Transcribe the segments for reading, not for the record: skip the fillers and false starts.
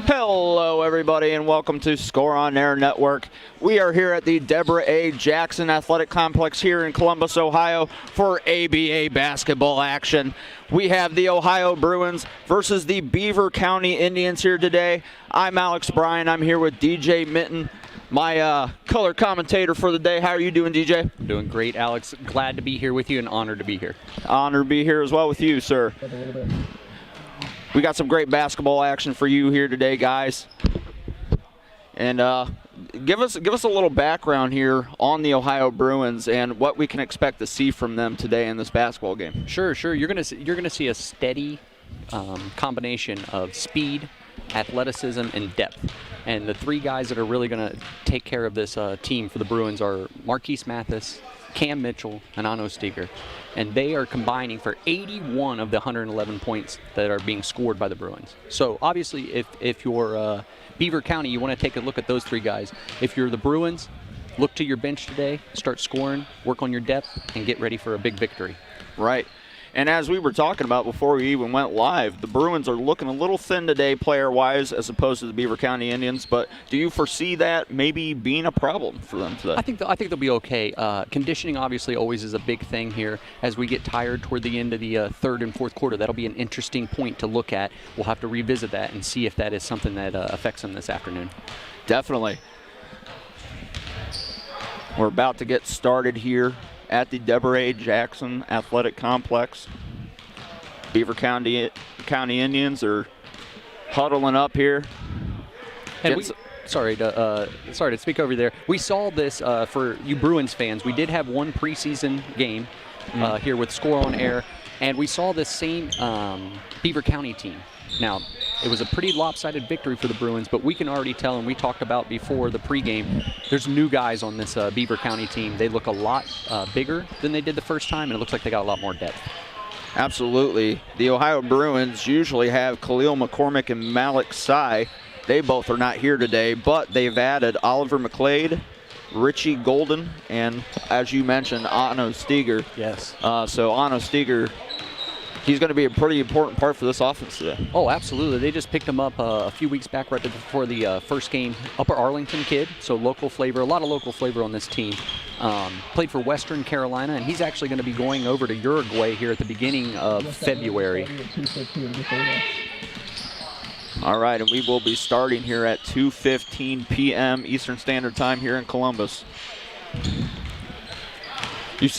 Hello, everybody, and welcome to Score on Air Network. We are here at the Deborah A. Jackson Athletic Complex here in Columbus, Ohio, for ABA basketball action. We have the Ohio Bruins versus the Beaver County Indians here today. I'm Alex Bryan. I'm here with DJ Minton, my color commentator for the day. How are you doing, DJ? I'm doing great, Alex. Glad to be here with you and honored to be here. Honored to be here as well with you, sir. We got some great basketball action for you here today, guys. And give us a little background here on the Ohio Bruins and what we can expect to see from them today in this basketball game. Sure. You're gonna see a steady combination of speed, athleticism, and depth. And the three guys that are really gonna take care of this team for the Bruins are Marquise Mathis, Cam Mitchell, and Ano Steger. And they are combining for 81 of the 111 points that are being scored by the Bruins. So obviously, if you're Beaver County, you want to take a look at those three guys. If you're the Bruins, look to your bench today, start scoring, work on your depth, and get ready for a big victory. Right. And as we were talking about before we even went live, the Bruins are looking a little thin today player-wise as opposed to the Beaver County Indians. But do you foresee that maybe being a problem for them today? I think they'll be okay. Conditioning obviously always is a big thing here as we get tired toward the end of the third and fourth quarter. That'll be an interesting point to look at. We'll have to revisit that and see if that is something that affects them this afternoon. Definitely. We're about to get started here at the Deborah A. Jackson Athletic Complex. Beaver County Indians are huddling up here. And sorry to speak over there. We saw this for you Bruins fans. We did have one preseason game here with Score on Air, and we saw this same Beaver County team. Now, it was a pretty lopsided victory for the Bruins, but we can already tell, and we talked about before the pregame, there's new guys on this Beaver County team. They look a lot bigger than they did the first time, and it looks like they got a lot more depth. Absolutely. The Ohio Bruins usually have Khalil McCormick and Malik Sy. They both are not here today, but they've added Oliver McClade, Richie Golden, and, as you mentioned, Ano Steger. Yes. So Ano Steger, he's going to be a pretty important part for this offense today. Oh, absolutely. They just picked him up a few weeks back right before the first game. Upper Arlington kid, so local flavor, a lot of local flavor on this team. Played for Western Carolina, and he's actually going to be going over to Uruguay here at the beginning of February. All right, and we will be starting here at 2:15 p.m. Eastern Standard Time here in Columbus.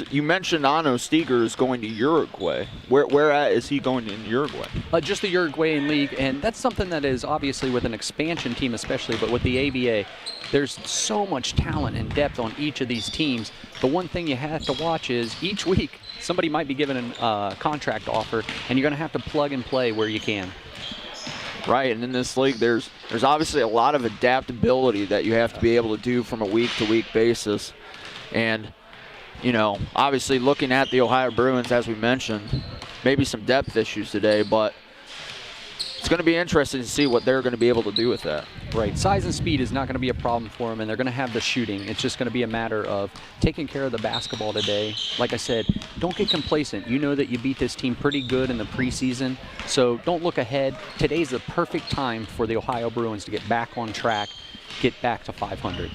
You mentioned Ano Steger is going to Uruguay. Where at is he going in Uruguay? Just the Uruguayan League, and that's something that is obviously with an expansion team especially, but with the ABA, there's so much talent and depth on each of these teams. The one thing you have to watch is each week somebody might be given a contract offer, and you're going to have to plug and play where you can. Right, and in this league, there's obviously a lot of adaptability that you have to be able to do from a week-to-week basis. And you know, obviously looking at the Ohio Bruins, as we mentioned, maybe some depth issues today, but it's going to be interesting to see what they're going to be able to do with that. Right. Size and speed is not going to be a problem for them, and they're going to have the shooting. It's just going to be a matter of taking care of the basketball today. Like I said, don't get complacent. You know that you beat this team pretty good in the preseason, so don't look ahead. Today's the perfect time for the Ohio Bruins to get back on track, get back to 500.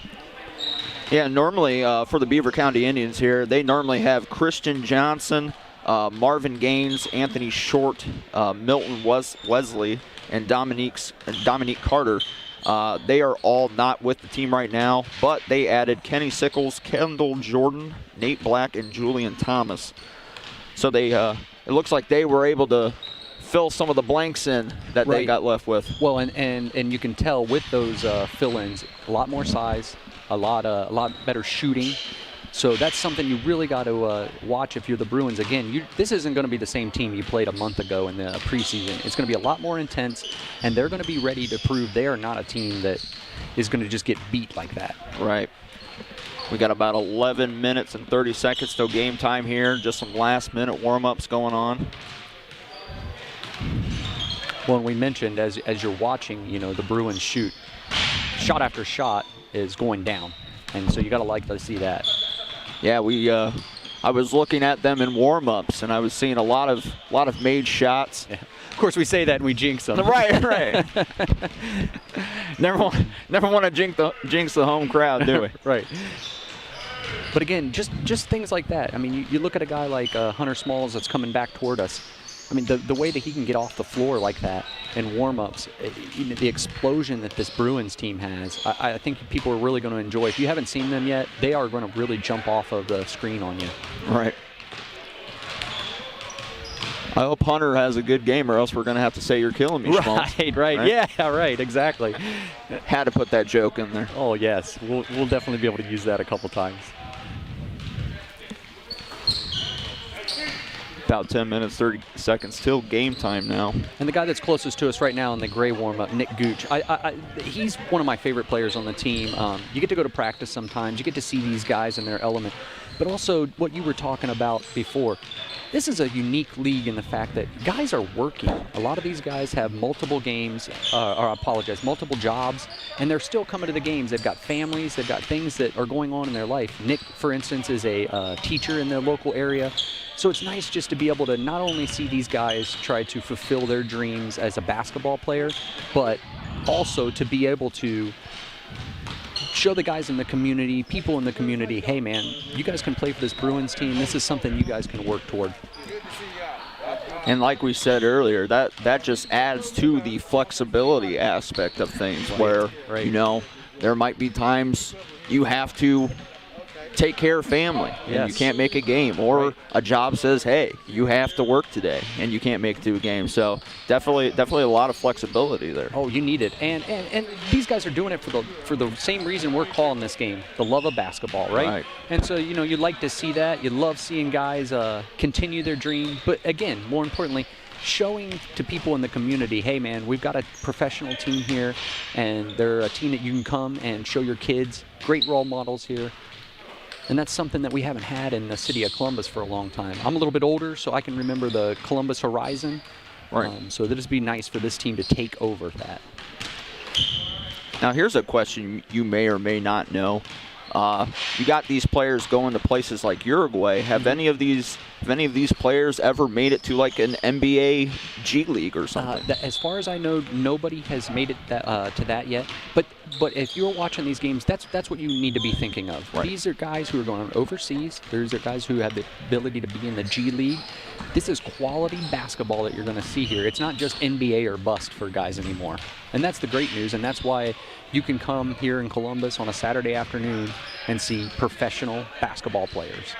Yeah, normally for the Beaver County Indians here, they normally have Christian Johnson, Marvin Gaines, Anthony Short, Milton Wesley, and Dominique Carter. They are all not with the team right now, but they added Kenny Sickles, Kendall Jordan, Nate Black, and Julian Thomas. So they it looks like they were able to fill some of the blanks in that they got left with. Well, and you can tell with those fill-ins, a lot more size, a lot better shooting. So that's something you really got to watch if you're the Bruins. Again, this isn't going to be the same team you played a month ago in the preseason. It's going to be a lot more intense, and they're going to be ready to prove they are not a team that is going to just get beat like that. Right. We got about 11 minutes and 30 seconds till game time here. Just some last-minute warm-ups going on. Well, and we mentioned as you're watching, you know, the Bruins shoot, shot after shot is going down, and so you got to like to see that. Yeah, we I was looking at them in warm-ups, and I was seeing a lot of made shots. Yeah. Of course, we say that and we jinx them. Right. never want to jinx the home crowd, do we? Right. But again, just things like that. I mean, you look at a guy like Hunter Smalls that's coming back toward us. I mean, the way that he can get off the floor like that in warm-ups, the explosion that this Bruins team has, I think people are really going to enjoy. If you haven't seen them yet, they are going to really jump off of the screen on you. Right. I hope Hunter has a good game, or else we're going to have to say you're killing me, Schmaltz. Right. Yeah, right, exactly. Had to put that joke in there. Oh, yes. We'll definitely be able to use that a couple times. About 10 minutes, 30 seconds till game time now. And the guy that's closest to us right now in the gray warm-up, Nick Gooch, he's one of my favorite players on the team. You get to go to practice sometimes. You get to see these guys in their element. But also what you were talking about before, this is a unique league in the fact that guys are working. A lot of these guys have multiple multiple jobs, and they're still coming to the games. They've got families. They've got things that are going on in their life. Nick, for instance, is a teacher in the local area. So it's nice just to be able to not only see these guys try to fulfill their dreams as a basketball player, but also to be able to show the guys in the community, people in the community, hey man, you guys can play for this Bruins team. This is something you guys can work toward. And like we said earlier, that just adds to the flexibility aspect of things, where, you know, there might be times you have to take care of family and you can't make a game, or a job says, hey, you have to work today and you can't make it to a game. So definitely a lot of flexibility there. Oh, you need it. And these guys are doing it for the same reason we're calling this game, the love of basketball, right? And so, you know, you'd like to see that. You love seeing guys continue their dream, but again, more importantly, showing to people in the community, hey man, we've got a professional team here, and they're a team that you can come and show your kids. Great role models here. And that's something that we haven't had in the city of Columbus for a long time. I'm a little bit older, so I can remember the Columbus Horizon. Right. So it'd be nice for this team to take over that. Now here's a question you may or may not know. You got these players going to places like Uruguay. Have any of these players ever made it to like an NBA G League or something? As far as I know, nobody has made it to that yet. But if you're watching these games, that's what you need to be thinking of. Right. These are guys who are going overseas. These are guys who have the ability to be in the G League. This is quality basketball that you're going to see here. It's not just NBA or bust for guys anymore. And that's the great news, and that's why you can come here in Columbus on a Saturday afternoon and see professional basketball players.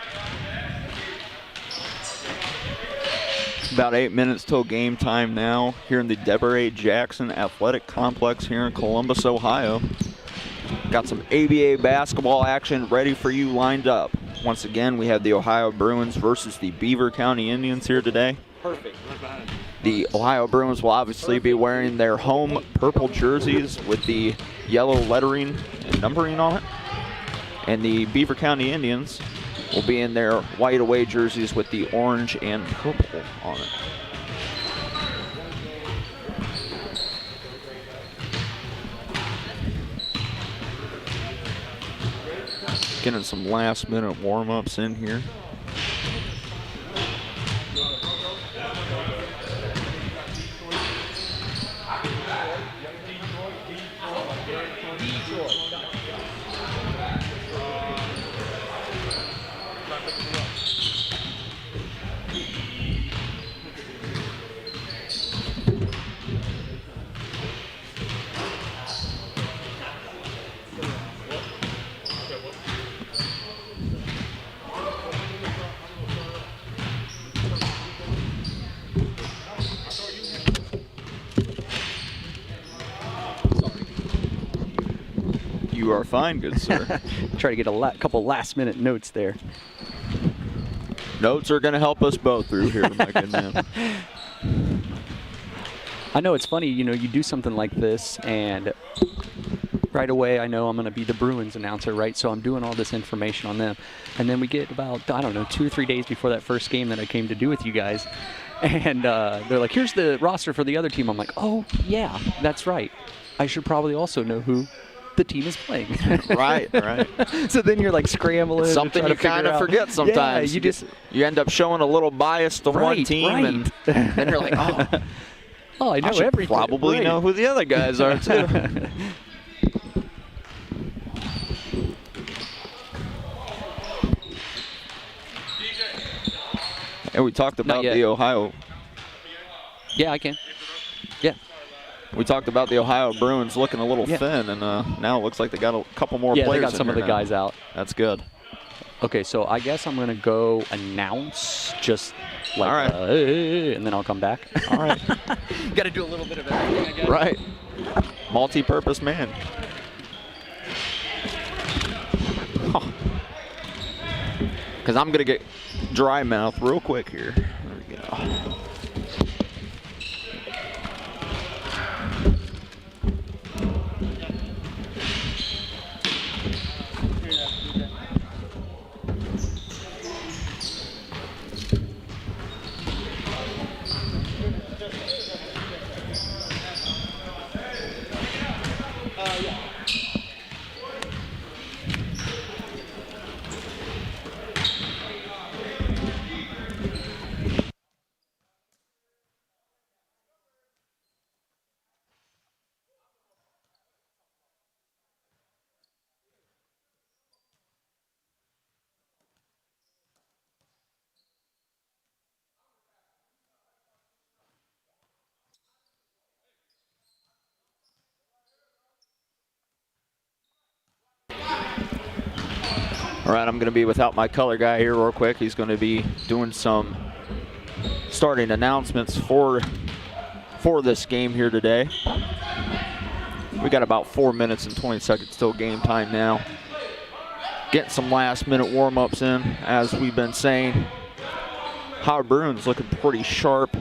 About 8 minutes till game time now here in the Deborah A. Jackson Athletic Complex here in Columbus, Ohio. Got some ABA basketball action ready for you lined up. Once again, we have the Ohio Bruins versus the Beaver County Indians here today. Perfect. The Ohio Bruins will obviously be wearing their home purple jerseys with the yellow lettering and numbering on it. And the Beaver County Indians will be in their white away jerseys with the orange and purple on it. Getting some last minute warm-ups in here. You are fine, good sir. Try to get a couple last-minute notes there. Notes are going to help us both through here, my good man. I know it's funny, you know, you do something like this, and right away I know I'm going to be the Bruins announcer, right? So I'm doing all this information on them. And then we get about, I don't know, 2 or 3 days before that first game that I came to do with you guys. And they're like, here's the roster for the other team. I'm like, oh, yeah, that's right. I should probably also know who the team is playing. Right. So then you're like scrambling. Something you kind of forget sometimes. Yeah, you end up showing a little bias to one team, and then you're like, oh, I know should everything. Probably know who the other guys are too. And we talked about the Ohio. Yeah, I can. Yeah. We talked about the Ohio Bruins looking a little thin, and now it looks like they got a couple more players. Yeah, they got some of the guys out. That's good. Okay, so I guess I'm going to go announce just like, all right. Hey, and then I'll come back. All right. Got to do a little bit of everything, I guess. Right. Multi-purpose man. Because I'm going to get dry mouth real quick here. There we go. All right, I'm going to be without my color guy here real quick. He's going to be doing some starting announcements for this game here today. We got about 4 minutes and 20 seconds till game time now. Getting some last-minute warm-ups in, as we've been saying. Ohio Bruins looking pretty sharp.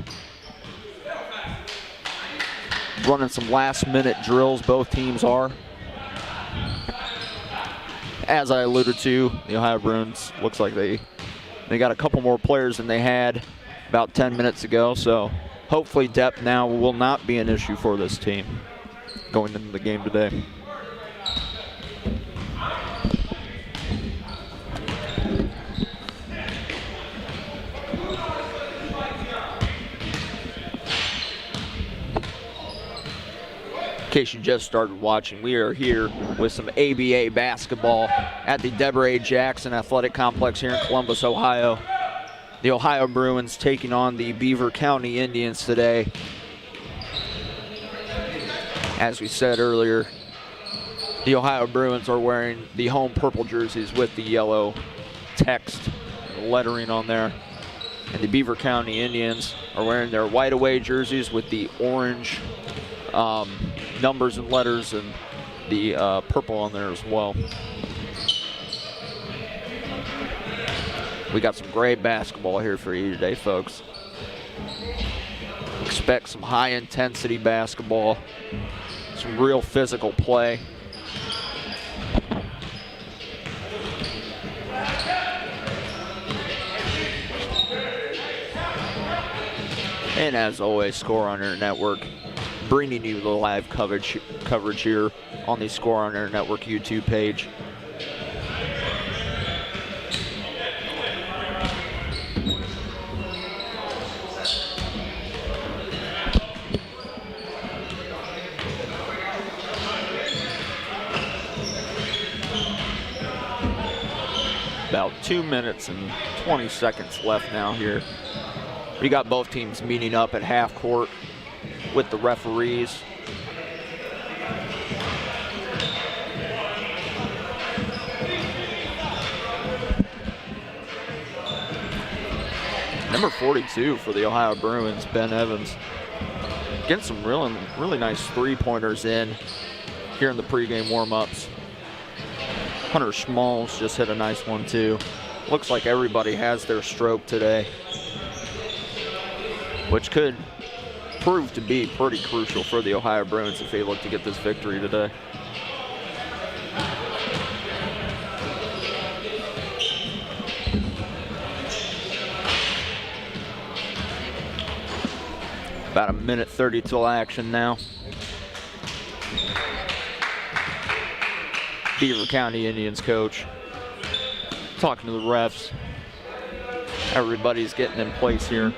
Running some last-minute drills, both teams are. As I alluded to, the Ohio Bruins looks like they got a couple more players than they had about 10 minutes ago, so hopefully depth now will not be an issue for this team going into the game today. In case you just started watching, we are here with some ABA basketball at the Deborah A. Jackson Athletic Complex here in Columbus, Ohio. The Ohio Bruins taking on the Beaver County Indians today. As we said earlier, the Ohio Bruins are wearing the home purple jerseys with the yellow text and lettering on there. And the Beaver County Indians are wearing their white away jerseys with the orange numbers and letters and the purple on there as well. We got some great basketball here for you today, folks. Expect some high intensity basketball, some real physical play. And as always, Score on Air Network bringing you the live coverage here on the Score on Air Network YouTube page. About 2 minutes and 20 seconds left now here. We got both teams meeting up at half court with the referees. Number 42 for the Ohio Bruins, Ben Evans, getting some really nice three-pointers in here in the pregame warm-ups. Hunter Schmalls just hit a nice one too. Looks like everybody has their stroke today, which could prove to be pretty crucial for the Ohio Bruins if they look to get this victory today. About a minute 30 till action now. Beaver County Indians coach. Talking to the refs. Everybody's getting in place here.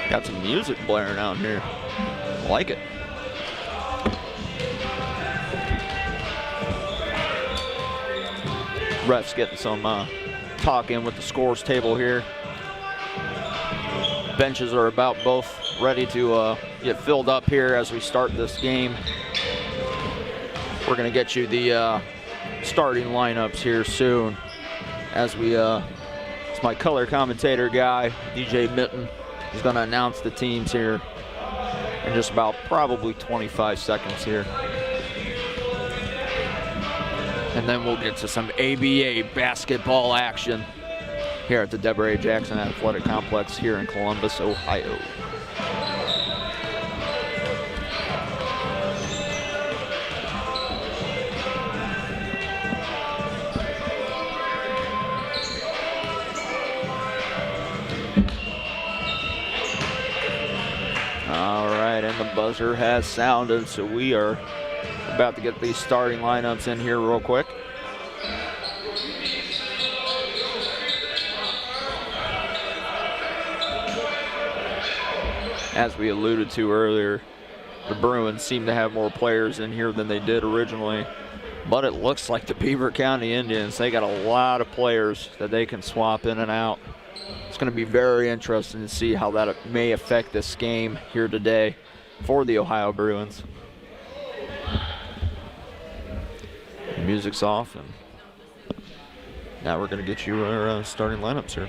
Got some music blaring out here. I like it. Refs getting some talk in with the scores table here. Benches are about both ready to get filled up here as we start this game. We're going to get you the starting lineups here soon as we, it's my color commentator guy, DJ Mitten. He's going to announce the teams here in just about probably 25 seconds here. And then we'll get to some ABA basketball action here at the Deborah A. Jackson Athletic Complex here in Columbus, Ohio. All right, and the buzzer has sounded, so we are about to get these starting lineups in here real quick. As we alluded to earlier, the Bruins seem to have more players in here than they did originally, but it looks like the Beaver County Indians, they got a lot of players that they can swap in and out. It's going to be very interesting to see how that may affect this game here today for the Ohio Bruins. Music's off, and now we're going to get you our starting lineups here.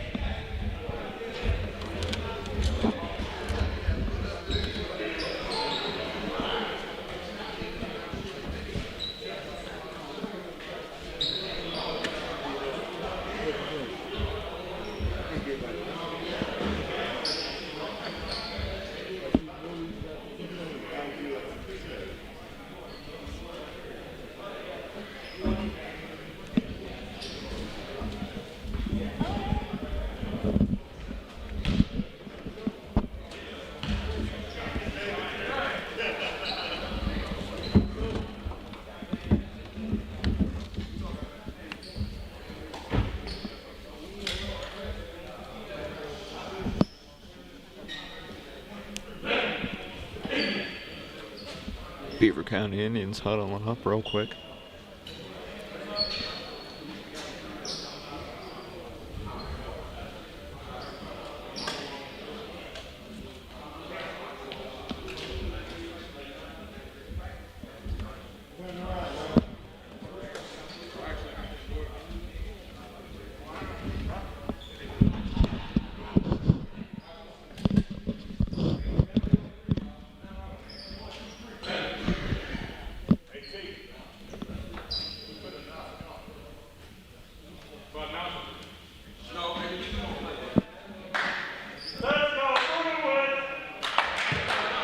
Beaver County Indians huddling up real quick.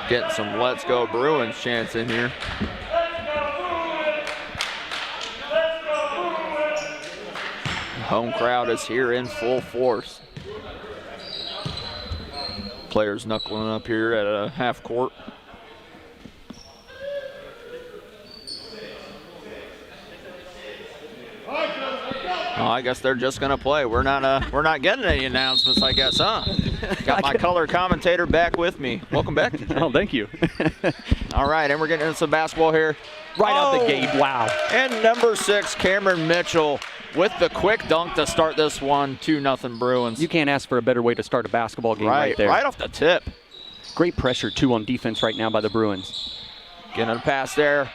Getting some Let's Go Bruins chants in here. Home crowd is here in full force. Players knuckling up here at a half court. Oh, I guess they're just gonna play. We're not getting any announcements, I guess, huh? Got my color commentator back with me. Welcome back. Oh, thank you. All right, and we're getting into some basketball here. Right out the gate, wow. And number 6, Cameron Mitchell with the quick dunk to start this one, 2-0 Bruins. You can't ask for a better way to start a basketball game right there. Right off the tip. Great pressure, too, on defense right now by the Bruins. Getting a pass there.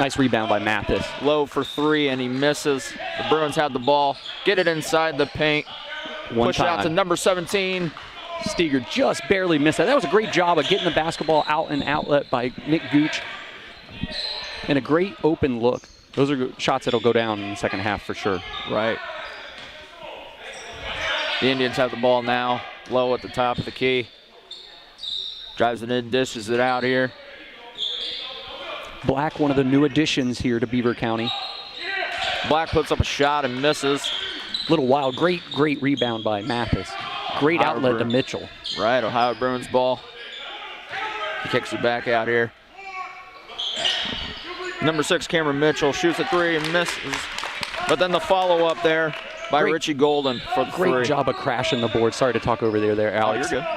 Nice rebound by Mathis. Low for 3, and he misses. The Bruins have the ball. Get it inside the paint. Push out to number 17. Steger just barely missed that. That was a great job of getting the basketball out and outlet by Nick Gooch. And a great open look. Those are shots that'll go down in the second half for sure. Right. The Indians have the ball now. Low at the top of the key. Drives it in, dishes it out here. Black, one of the new additions here to Beaver County. Black puts up a shot and misses. Little wild, great rebound by Mathis. Great Ohio outlet to Bruins. Mitchell. Right, Ohio Bruins ball. He kicks it back out here. Number 6, Cameron Mitchell, shoots a 3 and misses. But then the follow-up there by Richie Golden for the 3. Great job of crashing the board. Sorry to talk over there, Alex. Oh, you're good.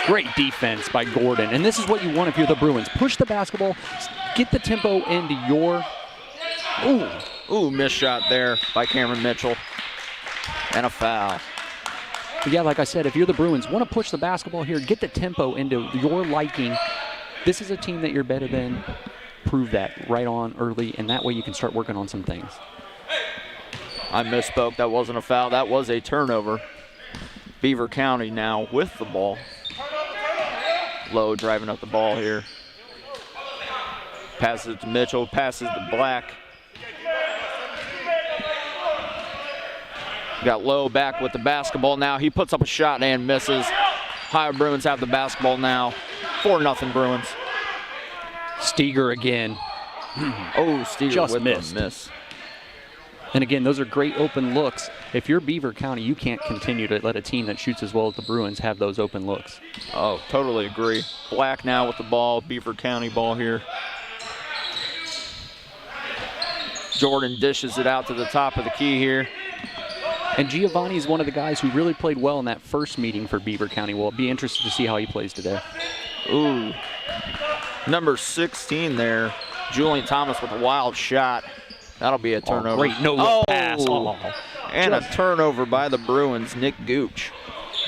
Great defense by Gordon. And this is what you want if you're the Bruins. Push the basketball, get the tempo into your... Ooh, missed shot there by Cameron Mitchell. And a foul. But yeah, like I said, if you're the Bruins, want to push the basketball here, get the tempo into your liking. This is a team that you're better than. Prove that right on early, and that way you can start working on some things. I misspoke. That wasn't a foul. That was a turnover. Beaver County now with the ball. Lowe driving up the ball here. Passes it to Mitchell. Passes to Black. Got Lowe back with the basketball now. He puts up a shot and misses. Ohio Bruins have the basketball now. 4-0 Bruins. Steger again. Oh, Steger Just with missed. the miss. And again, those are great open looks. If you're Beaver County, you can't continue to let a team that shoots as well as the Bruins have those open looks. Oh, totally agree. Black now with the ball. Beaver County ball here. Jordan dishes it out to the top of the key here. And Giovanni is one of the guys who really played well in that first meeting for Beaver County. We'll be interested to see how he plays today. Ooh. Number 16 there, Julian Thomas with a wild shot. That'll be a turnover. Great no-look pass. And a turnover by the Bruins, Nick Gooch.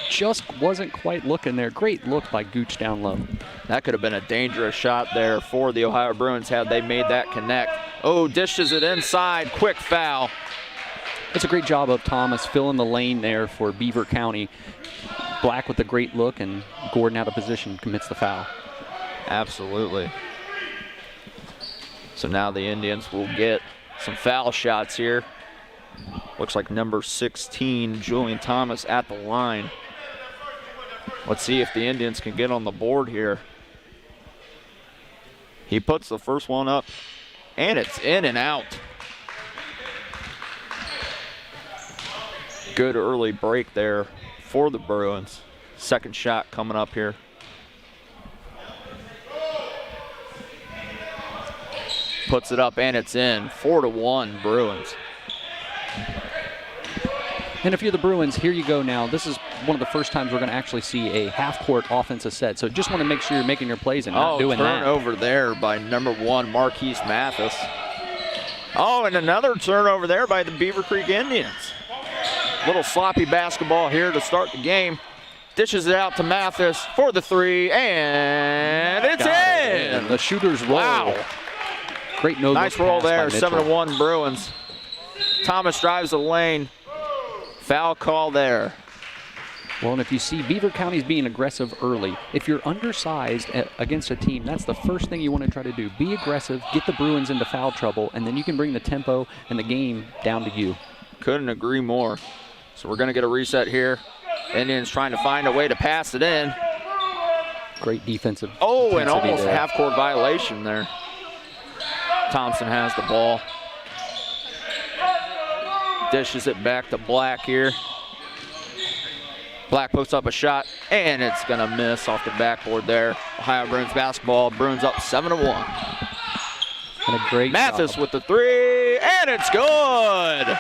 Just wasn't quite looking there. Great look by Gooch down low. That could have been a dangerous shot there for the Ohio Bruins had they made that connect. Oh, dishes it inside, quick foul. It's a great job of Thomas filling the lane there for Beaver County. Black with a great look, and Gordon out of position commits the foul. Absolutely. So now the Indians will get some foul shots here. Looks like number 16, Julian Thomas, at the line. Let's see if the Indians can get on the board here. He puts the first one up, and it's in and out. Good early break there for the Bruins. Second shot coming up here. Puts it up and it's in. 4-1 Bruins. And if you're the Bruins, here you go now. This is one of the first times we're going to actually see a half-court offensive set. So just want to make sure you're making your plays and not doing that. Turnover there by number 1, Marquise Mathis. Oh, and another turnover there by the Beaver Creek Indians. Little sloppy basketball here to start the game. Dishes it out to Mathis for the 3, and it's in. The shooter's roll. Wow. Great no-look Nice roll pass there, by Mitchell. 7-1 Bruins. Thomas drives the lane. Foul call there. Well, and if you see Beaver County's being aggressive early, if you're undersized against a team, that's the first thing you want to try to do. Be aggressive, get the Bruins into foul trouble, and then you can bring the tempo and the game down to you. Couldn't agree more. So we're going to get a reset here. Indians trying to find a way to pass it in. Great defensive. Oh, and almost there. half-court violation there. Thompson has the ball. Dishes it back to Black here. Black puts up a shot, and it's going to miss off the backboard there. Ohio Bruins basketball. Bruins up 7-1. And a great Mathis job. with the 3, and it's good.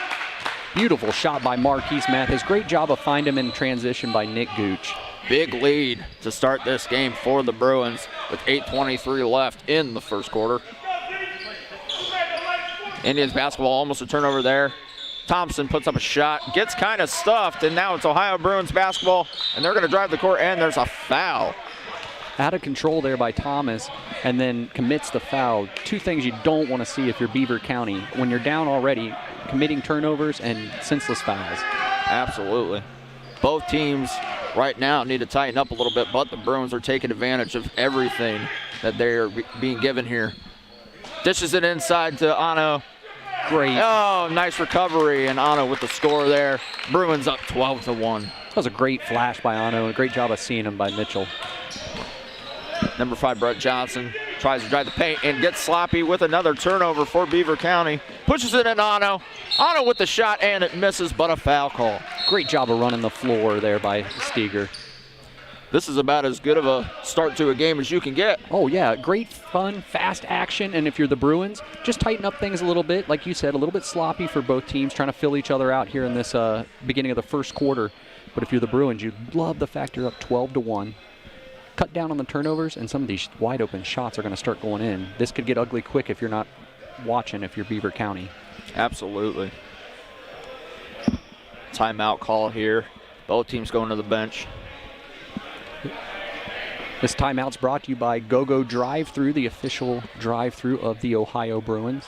Beautiful shot by Marquise Mathis. Great job of finding him in transition by Nick Gooch. Big lead to start this game for the Bruins with 8:23 left in the first quarter. Indians basketball, almost a turnover there. Thompson puts up a shot, gets kind of stuffed, and now it's Ohio Bruins basketball, and they're going to drive the court, and there's a foul. Out of control there by Thomas, and then commits the foul. Two things you don't want to see if you're Beaver County. When you're down already, committing turnovers and senseless fouls. Absolutely. Both teams right now need to tighten up a little bit, but the Bruins are taking advantage of everything that they're being given here. Dishes it inside to Ano. Great. Oh, nice recovery, and Ano with the score there. Bruins up 12-1. That was a great flash by Ano. A great job of seeing him by Mitchell. Number 5, Brett Johnson, tries to drive the paint and gets sloppy with another turnover for Beaver County. Pushes it in Ano. Ano with the shot, and it misses, but a foul call. Great job of running the floor there by Steger. This is about as good of a start to a game as you can get. Oh, yeah. Great, fun, fast action. And if you're the Bruins, just tighten up things a little bit. Like you said, a little bit sloppy for both teams, trying to fill each other out here in this beginning of the first quarter. But if you're the Bruins, you love the fact you're up 12-1. Cut down on the turnovers, and some of these wide open shots are going to start going in. This could get ugly quick if you're not watching, if you're Beaver County. Absolutely. Timeout call here. Both teams going to the bench. This timeout's brought to you by GoGo Drive-Thru, the official drive-thru of the Ohio Bruins.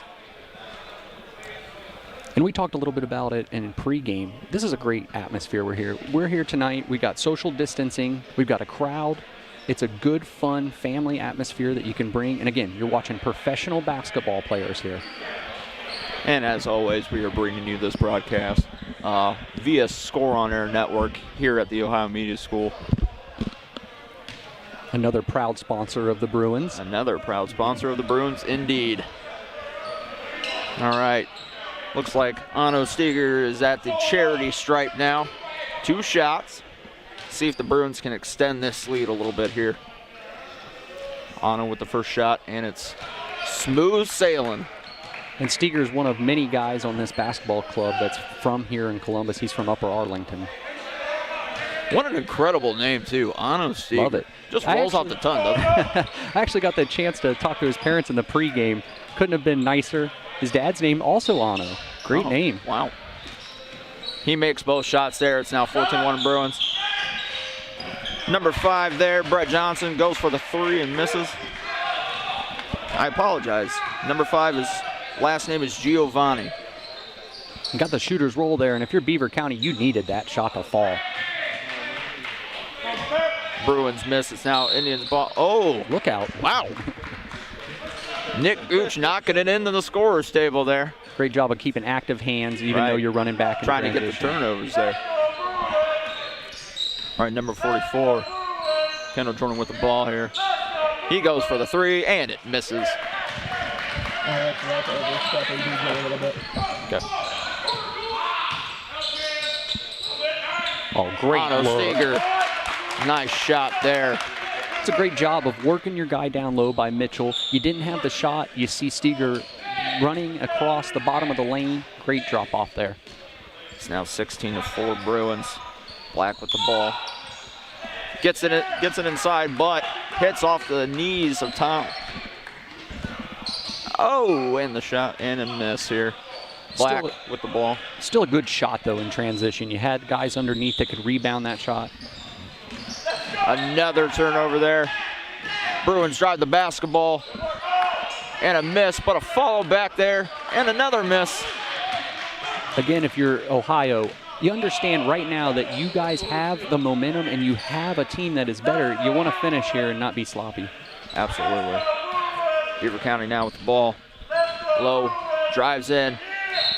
And we talked a little bit about it in pregame. This is a great atmosphere we're here. We're here tonight. We got social distancing. We've got a crowd. It's a good, fun, family atmosphere that you can bring. And again, you're watching professional basketball players here. And as always, we are bringing you this broadcast via Score on Air Network here at the Ohio Media School. Another proud sponsor of the Bruins. Another proud sponsor of the Bruins, indeed. All right. Looks like Ano Steger is at the charity stripe now. 2 shots. See if the Bruins can extend this lead a little bit here. Ano with the first shot, and it's smooth sailing. And Steger is one of many guys on this basketball club that's from here in Columbus. He's from Upper Arlington. What an incredible name, too. Ano Steger. Love it. Just rolls off the tongue, doesn't it? I actually got the chance to talk to his parents in the pregame. Couldn't have been nicer. His dad's name also Ano. Great name. Wow. He makes both shots there. It's now 14-1 Bruins. Number 5 there, Brett Johnson, goes for the 3 and misses. I apologize. Number 5, his last name is Giovanni. You got the shooter's roll there, and if you're Beaver County, you needed that shot to fall. Bruins miss. It's now Indians ball. Oh, look out. Wow. Nick Gooch knocking it into the scorer's table there. Great job of keeping active hands, even though you're running back. Trying to get the turnovers there. All right, number 44, Kendall Jordan with the ball here. He goes for the 3, and it misses. Okay. Oh, great Ano Steger. Nice shot there. It's a great job of working your guy down low by Mitchell. You didn't have the shot. You see Steger running across the bottom of the lane. Great drop off there. It's now 16-4 Bruins. Black with the ball. Gets it inside, but hits off the knees of Tom. Oh, and the shot and a miss here. Black with the ball. Still a good shot, though, in transition. You had guys underneath that could rebound that shot. Another turnover there. Bruins drive the basketball. And a miss, but a follow back there. And another miss. Again, if you're Ohio, you understand right now that you guys have the momentum and you have a team that is better. You want to finish here and not be sloppy. Absolutely. Beaver County now with the ball. Low, drives in,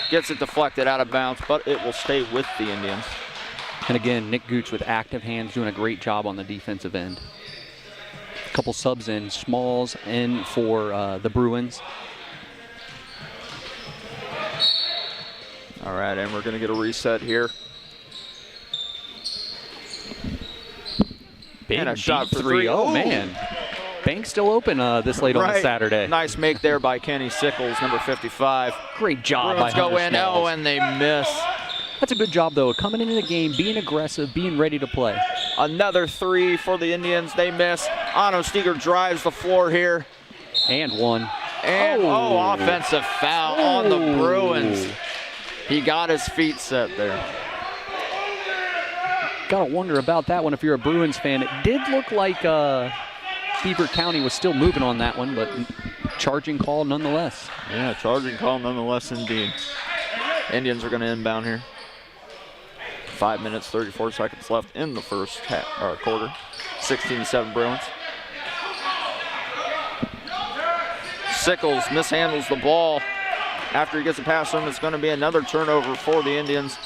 gets it deflected out of bounds, but it will stay with the Indians. And again, Nick Gooch with active hands doing a great job on the defensive end. A couple subs in, Smalls in for the Bruins. All right, and we're going to get a reset here. Big and a shot for 3. Oh, man. Bank's still open this late on the Saturday. Nice make there by Kenny Sickles, number 55. Great job Bruins by go in, Smalls. and they miss. That's a good job, though, coming into the game, being aggressive, being ready to play. Another 3 for the Indians. They miss. Ano Steger drives the floor here. And one. And, offensive foul on the Bruins. He got his feet set there. Gotta wonder about that one if you're a Bruins fan. It did look like Beaver County was still moving on that one, but charging call nonetheless. Yeah, charging call nonetheless indeed. Indians are going to inbound here. 5 minutes, 34 seconds left in the first quarter. 16-7 Bruins. Sickles mishandles the ball. After he gets a pass from him, it's going to be another turnover for the Indians.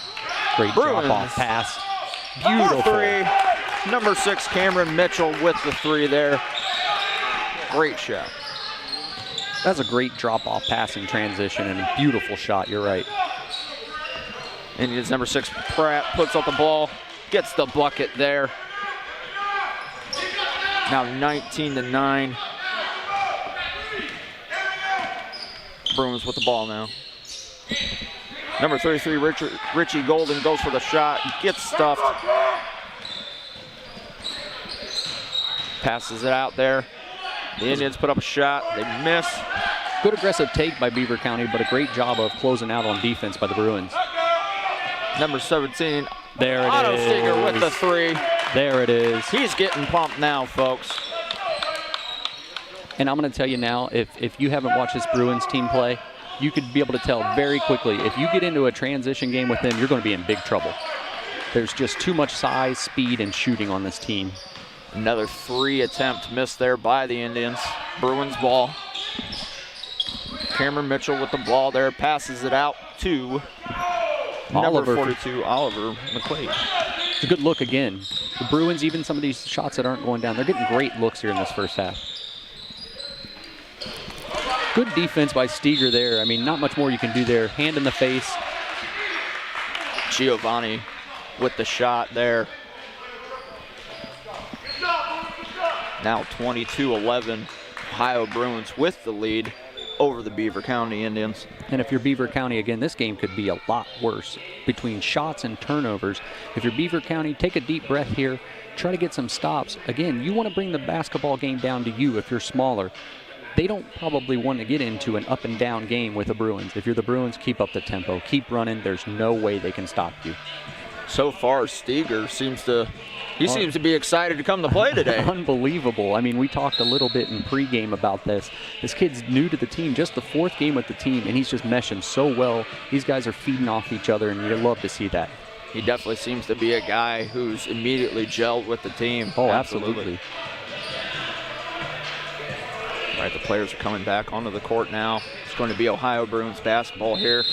Great drop-off pass. Beautiful. 3. Number 6, Cameron Mitchell with the 3 there. Great shot. That's a great drop-off pass in transition and a beautiful shot. You're right. Indians number 6, Pratt, puts up the ball, gets the bucket there. Now 19-9. Bruins with the ball now. Number 33, Richie Golden goes for the shot, gets stuffed. Passes it out there. The Indians put up a shot, they miss. Good aggressive take by Beaver County, but a great job of closing out on defense by the Bruins. Number 17, there it Otto is. Steger with the 3. There it is. He's getting pumped now, folks. And I'm going to tell you now, if you haven't watched this Bruins team play, you could be able to tell very quickly, if you get into a transition game with them, you're going to be in big trouble. There's just too much size, speed, and shooting on this team. Another 3 attempt missed there by the Indians. Bruins ball. Cameron Mitchell with the ball there, passes it out to number 42, Oliver McQuaid. It's a good look again. The Bruins, even some of these shots that aren't going down, they're getting great looks here in this first half. Good defense by Steger there. I mean, not much more you can do there. Hand in the face. Giovanni with the shot there. Now 22-11, Ohio Bruins with the lead over the Beaver County Indians. And if you're Beaver County, again, this game could be a lot worse between shots and turnovers. If you're Beaver County, take a deep breath here. Try to get some stops. Again, you want to bring the basketball game down to you if you're smaller. They don't probably want to get into an up and down game with the Bruins. If you're the Bruins, keep up the tempo. Keep running. There's no way they can stop you. So far, Steger seems to be excited to come to play today. Unbelievable. I mean, we talked a little bit in pregame about this. This kid's new to the team, just the 4th game with the team, and he's just meshing so well. These guys are feeding off each other, and you love to see that. He definitely seems to be a guy who's immediately gelled with the team. Oh, absolutely. All right, the players are coming back onto the court now. It's going to be Ohio Bruins basketball here.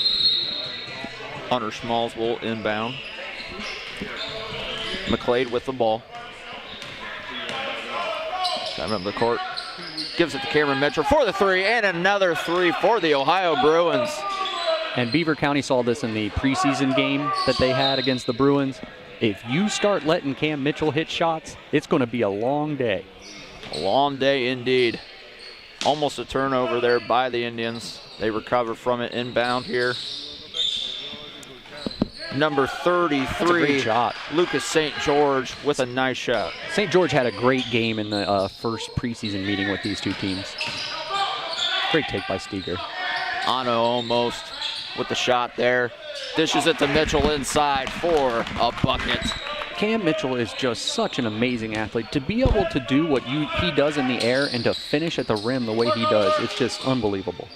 Hunter Smalls will inbound. McQuaid with the ball. Coming up the court. Gives it to Cameron Mitchell for the 3, and another 3 for the Ohio Bruins. And Beaver County saw this in the preseason game that they had against the Bruins. If you start letting Cam Mitchell hit shots, it's going to be a long day. A long day indeed. Almost a turnover there by the Indians. They recover from it inbound here. Number 33, Lucas St. George with a nice shot. St. George had a great game in the first preseason meeting with these two teams. Great take by Steger. Ano almost with the shot there. Dishes it to Mitchell inside for a bucket. Cam Mitchell is just such an amazing athlete. To be able to do what he does in the air and to finish at the rim the way he does, it's just unbelievable.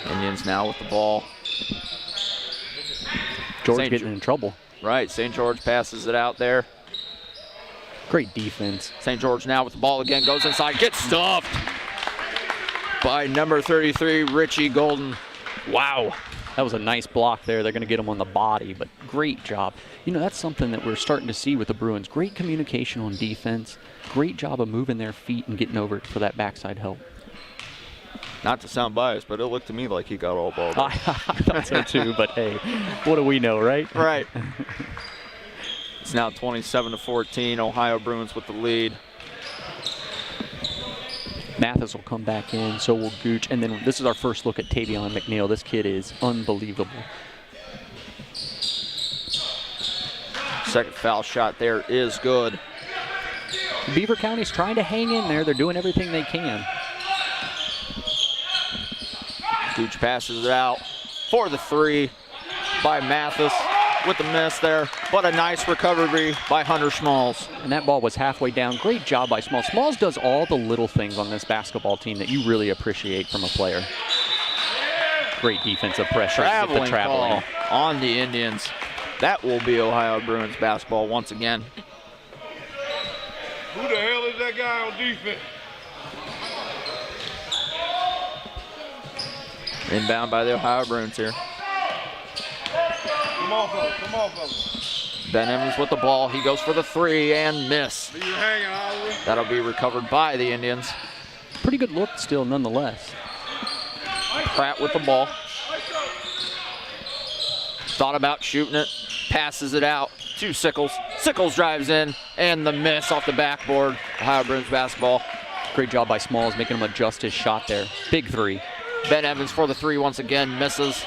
Indians now with the ball. George getting in trouble. Right, St. George passes it out there. Great defense. St. George now with the ball again, goes inside, gets stuffed by number 33, Richie Golden. Wow. That was a nice block there. They're going to get him on the body, but great job. You know, that's something that we're starting to see with the Bruins. Great communication on defense. Great job of moving their feet and getting over for that backside help. Not to sound biased, but it looked to me like he got all balled up. I thought so too, but hey, what do we know, right? Right. It's now 27-14, Ohio Bruins with the lead. Mathis will come back in, so will Gooch, and then this is our first look at Tavion McNeil. This kid is unbelievable. Second foul shot there is good. Beaver County's trying to hang in there. They're doing everything they can. Gooch passes it out for the 3 by Mathis with the miss there, but a nice recovery by Hunter Smalls. And that ball was halfway down. Great job by Smalls. Smalls does all the little things on this basketball team that you really appreciate from a player. Great defensive pressure. Traveling call on the Indians. That will be Ohio Bruins basketball once again. Who the hell is that guy on defense? Inbound by the Ohio Bruins here. Come on, fellas. Come on, fellas. Ben Evans with the ball. He goes for the 3 and miss. Are you hanging, Oliver? That'll be recovered by the Indians. Pretty good look still, nonetheless. Pratt with the ball. Thought about shooting it. Passes it out to Sickles. Sickles drives in, and the miss off the backboard. Ohio Bruins basketball. Great job by Smalls making him adjust his shot there. Big three. Ben Evans for the three once again, misses.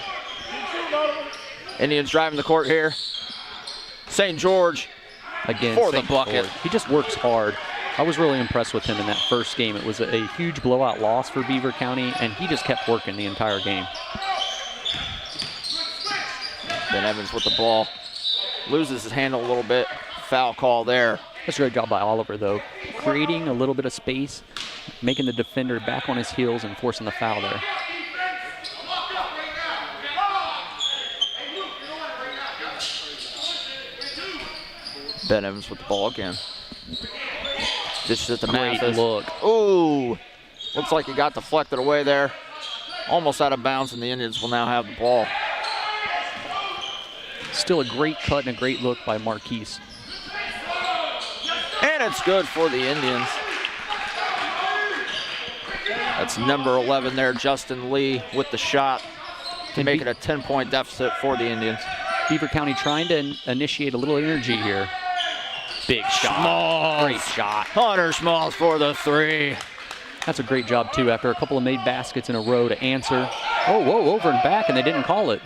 Indians driving the court here. St. George Again, for the St. bucket. George. He just works hard. I was really impressed with him in that first game. It was a huge blowout loss for Beaver County, and he just kept working the entire game. Ben Evans with the ball. Loses his handle a little bit. Foul call there. That's a great job by Oliver, though. Creating a little bit of space, making the defender back on his heels and forcing the foul there. Ben Evans with the ball again. Dishes at the Great Mathis. look. Ooh. Looks like he got deflected away there. Almost out of bounds, and the Indians will now have the ball. Still a great cut and a great look by Marquise. And it's good for the Indians. That's number 11 there, Justin Lee with the shot to make it a 10-point deficit for the Indians. Beaver County trying to initiate a little energy here. Big shot. Smalls. Great shot. Hunter Smalls for the three. That's a great job, too, after a couple of made baskets in a row to answer. Oh, whoa, over and back, and they didn't call it.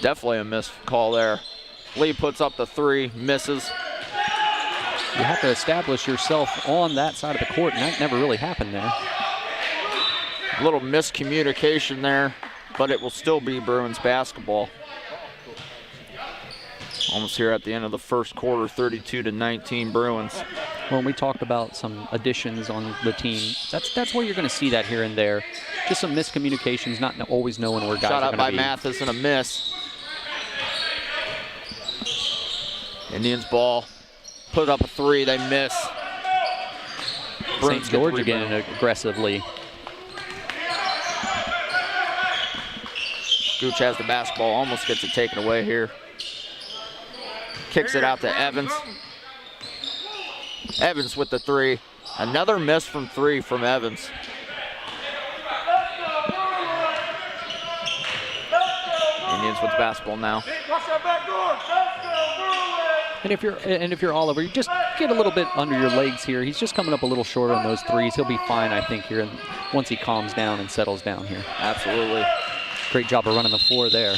Definitely a missed call there. Lee puts up the three, misses. You have to establish yourself on that side of the court, and that never really happened there. A little miscommunication there, but it will still be Bruins basketball. Almost here at the end of the first quarter, 32-19 Bruins. Well, we talked about some additions on the team. That's where you're going to see that here and there. Just some miscommunications, not always knowing where guys Shot are out going by to be. Mathis and a miss. Indians ball. Put up a three, they miss. St. George again aggressively. Gooch has the basketball, almost gets it taken away here. Kicks it out to Evans. Evans with the three. Another miss from three from Evans. Indians with the basketball now. And if you're Oliver, you just get a little bit under your legs here. He's just coming up a little short on those threes. He'll be fine, I think, here once he calms down and settles down here. Absolutely. Great job of running the floor there.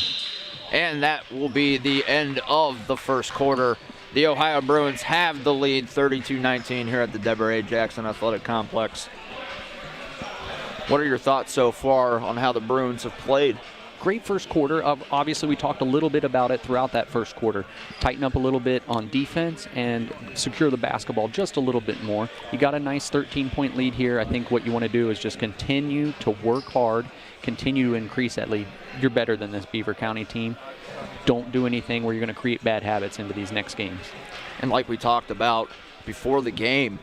And that will be the end of the first quarter. The Ohio Bruins have the lead 32-19 here at the Deborah A. Jackson Athletic Complex. What are your thoughts so far on how the Bruins have played? Great first quarter. Obviously, we talked a little bit about it throughout that first quarter. Tighten up a little bit on defense and secure the basketball just a little bit more. You got a nice 13-point lead here. I think what you want to do is just continue to work hard, continue to increase that lead. You're better than this Beaver County team. Don't do anything where you're going to create bad habits into these next games. And like we talked about before the game,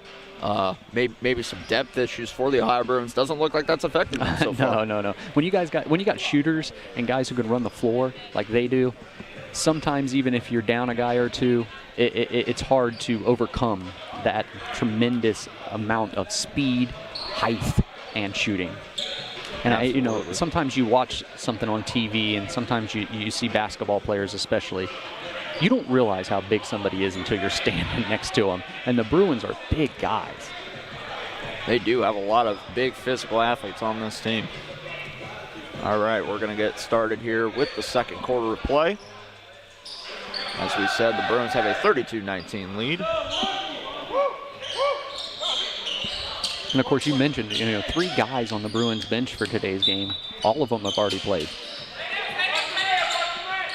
maybe some depth issues for the Ohio Bruins. Doesn't look like that's affected them so far. No. When you got shooters and guys who can run the floor like they do, sometimes even if you're down a guy or two, it's hard to overcome that tremendous amount of speed, height, and shooting. And sometimes you watch something on TV, and sometimes you see basketball players especially. You don't realize how big somebody is until you're standing next to them. And the Bruins are big guys. They do have a lot of big physical athletes on this team. All right, we're going to get started here with the second quarter of play. As we said, the Bruins have a 32-19 lead. And of course, you mentioned, 3 guys on the Bruins bench for today's game. All of them have already played.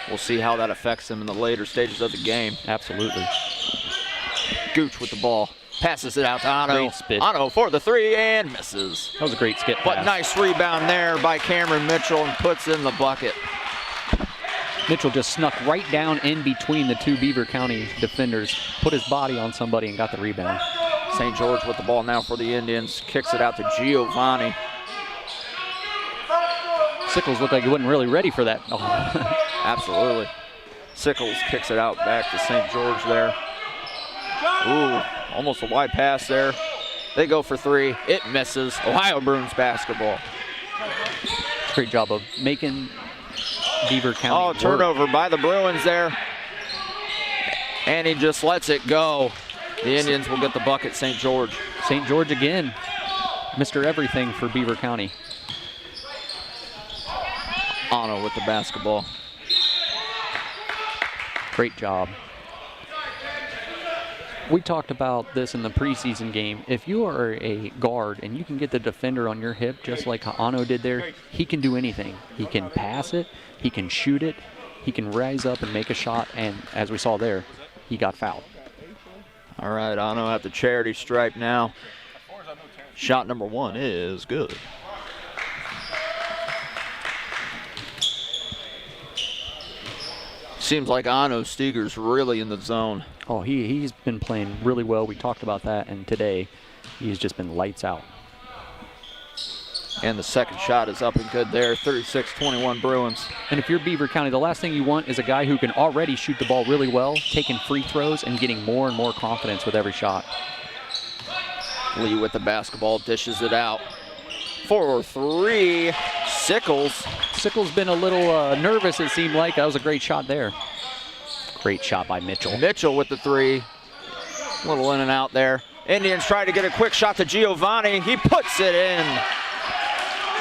We'll see how that affects them in the later stages of the game. Absolutely. Gooch with the ball. Passes it out to Otto. Great spit. Otto for the three and misses. That was a great skip But pass. nice rebound there by Cameron Mitchell and puts in the bucket. Mitchell just snuck right down in between the two Beaver County defenders, put his body on somebody and got the rebound. St. George with the ball now for the Indians. Kicks it out to Giovanni. Sickles looked like he wasn't really ready for that. Oh. Absolutely. Sickles kicks it out back to St. George there. Ooh, almost a wide pass there. They go for three. It misses. Ohio Bruins basketball. Great job of making Beaver County work. Turnover by the Bruins there. And he just lets it go. The Indians will get the bucket, St. George. St. George again. Mr. Everything for Beaver County. Ano with the basketball. Great job. We talked about this in the preseason game. If you are a guard and you can get the defender on your hip just like Ano did there, he can do anything. He can pass it, he can shoot it, he can rise up and make a shot, and as we saw there, he got fouled. All right, Ano at the charity stripe now. Shot number 1 is good. Seems like Ano Steger's really in the zone. Oh, he's been playing really well. We talked about that, and today he's just been lights out. And the second shot is up and good there, 36-21 Bruins. And if you're Beaver County, the last thing you want is a guy who can already shoot the ball really well, taking free throws and getting more and more confidence with every shot. Lee with the basketball, dishes it out. 4-3, Sickles. Sickles been a little nervous, it seemed like. That was a great shot there. Great shot by Mitchell. Mitchell with the three. A little in and out there. Indians try to get a quick shot to Giovanni. He puts it in.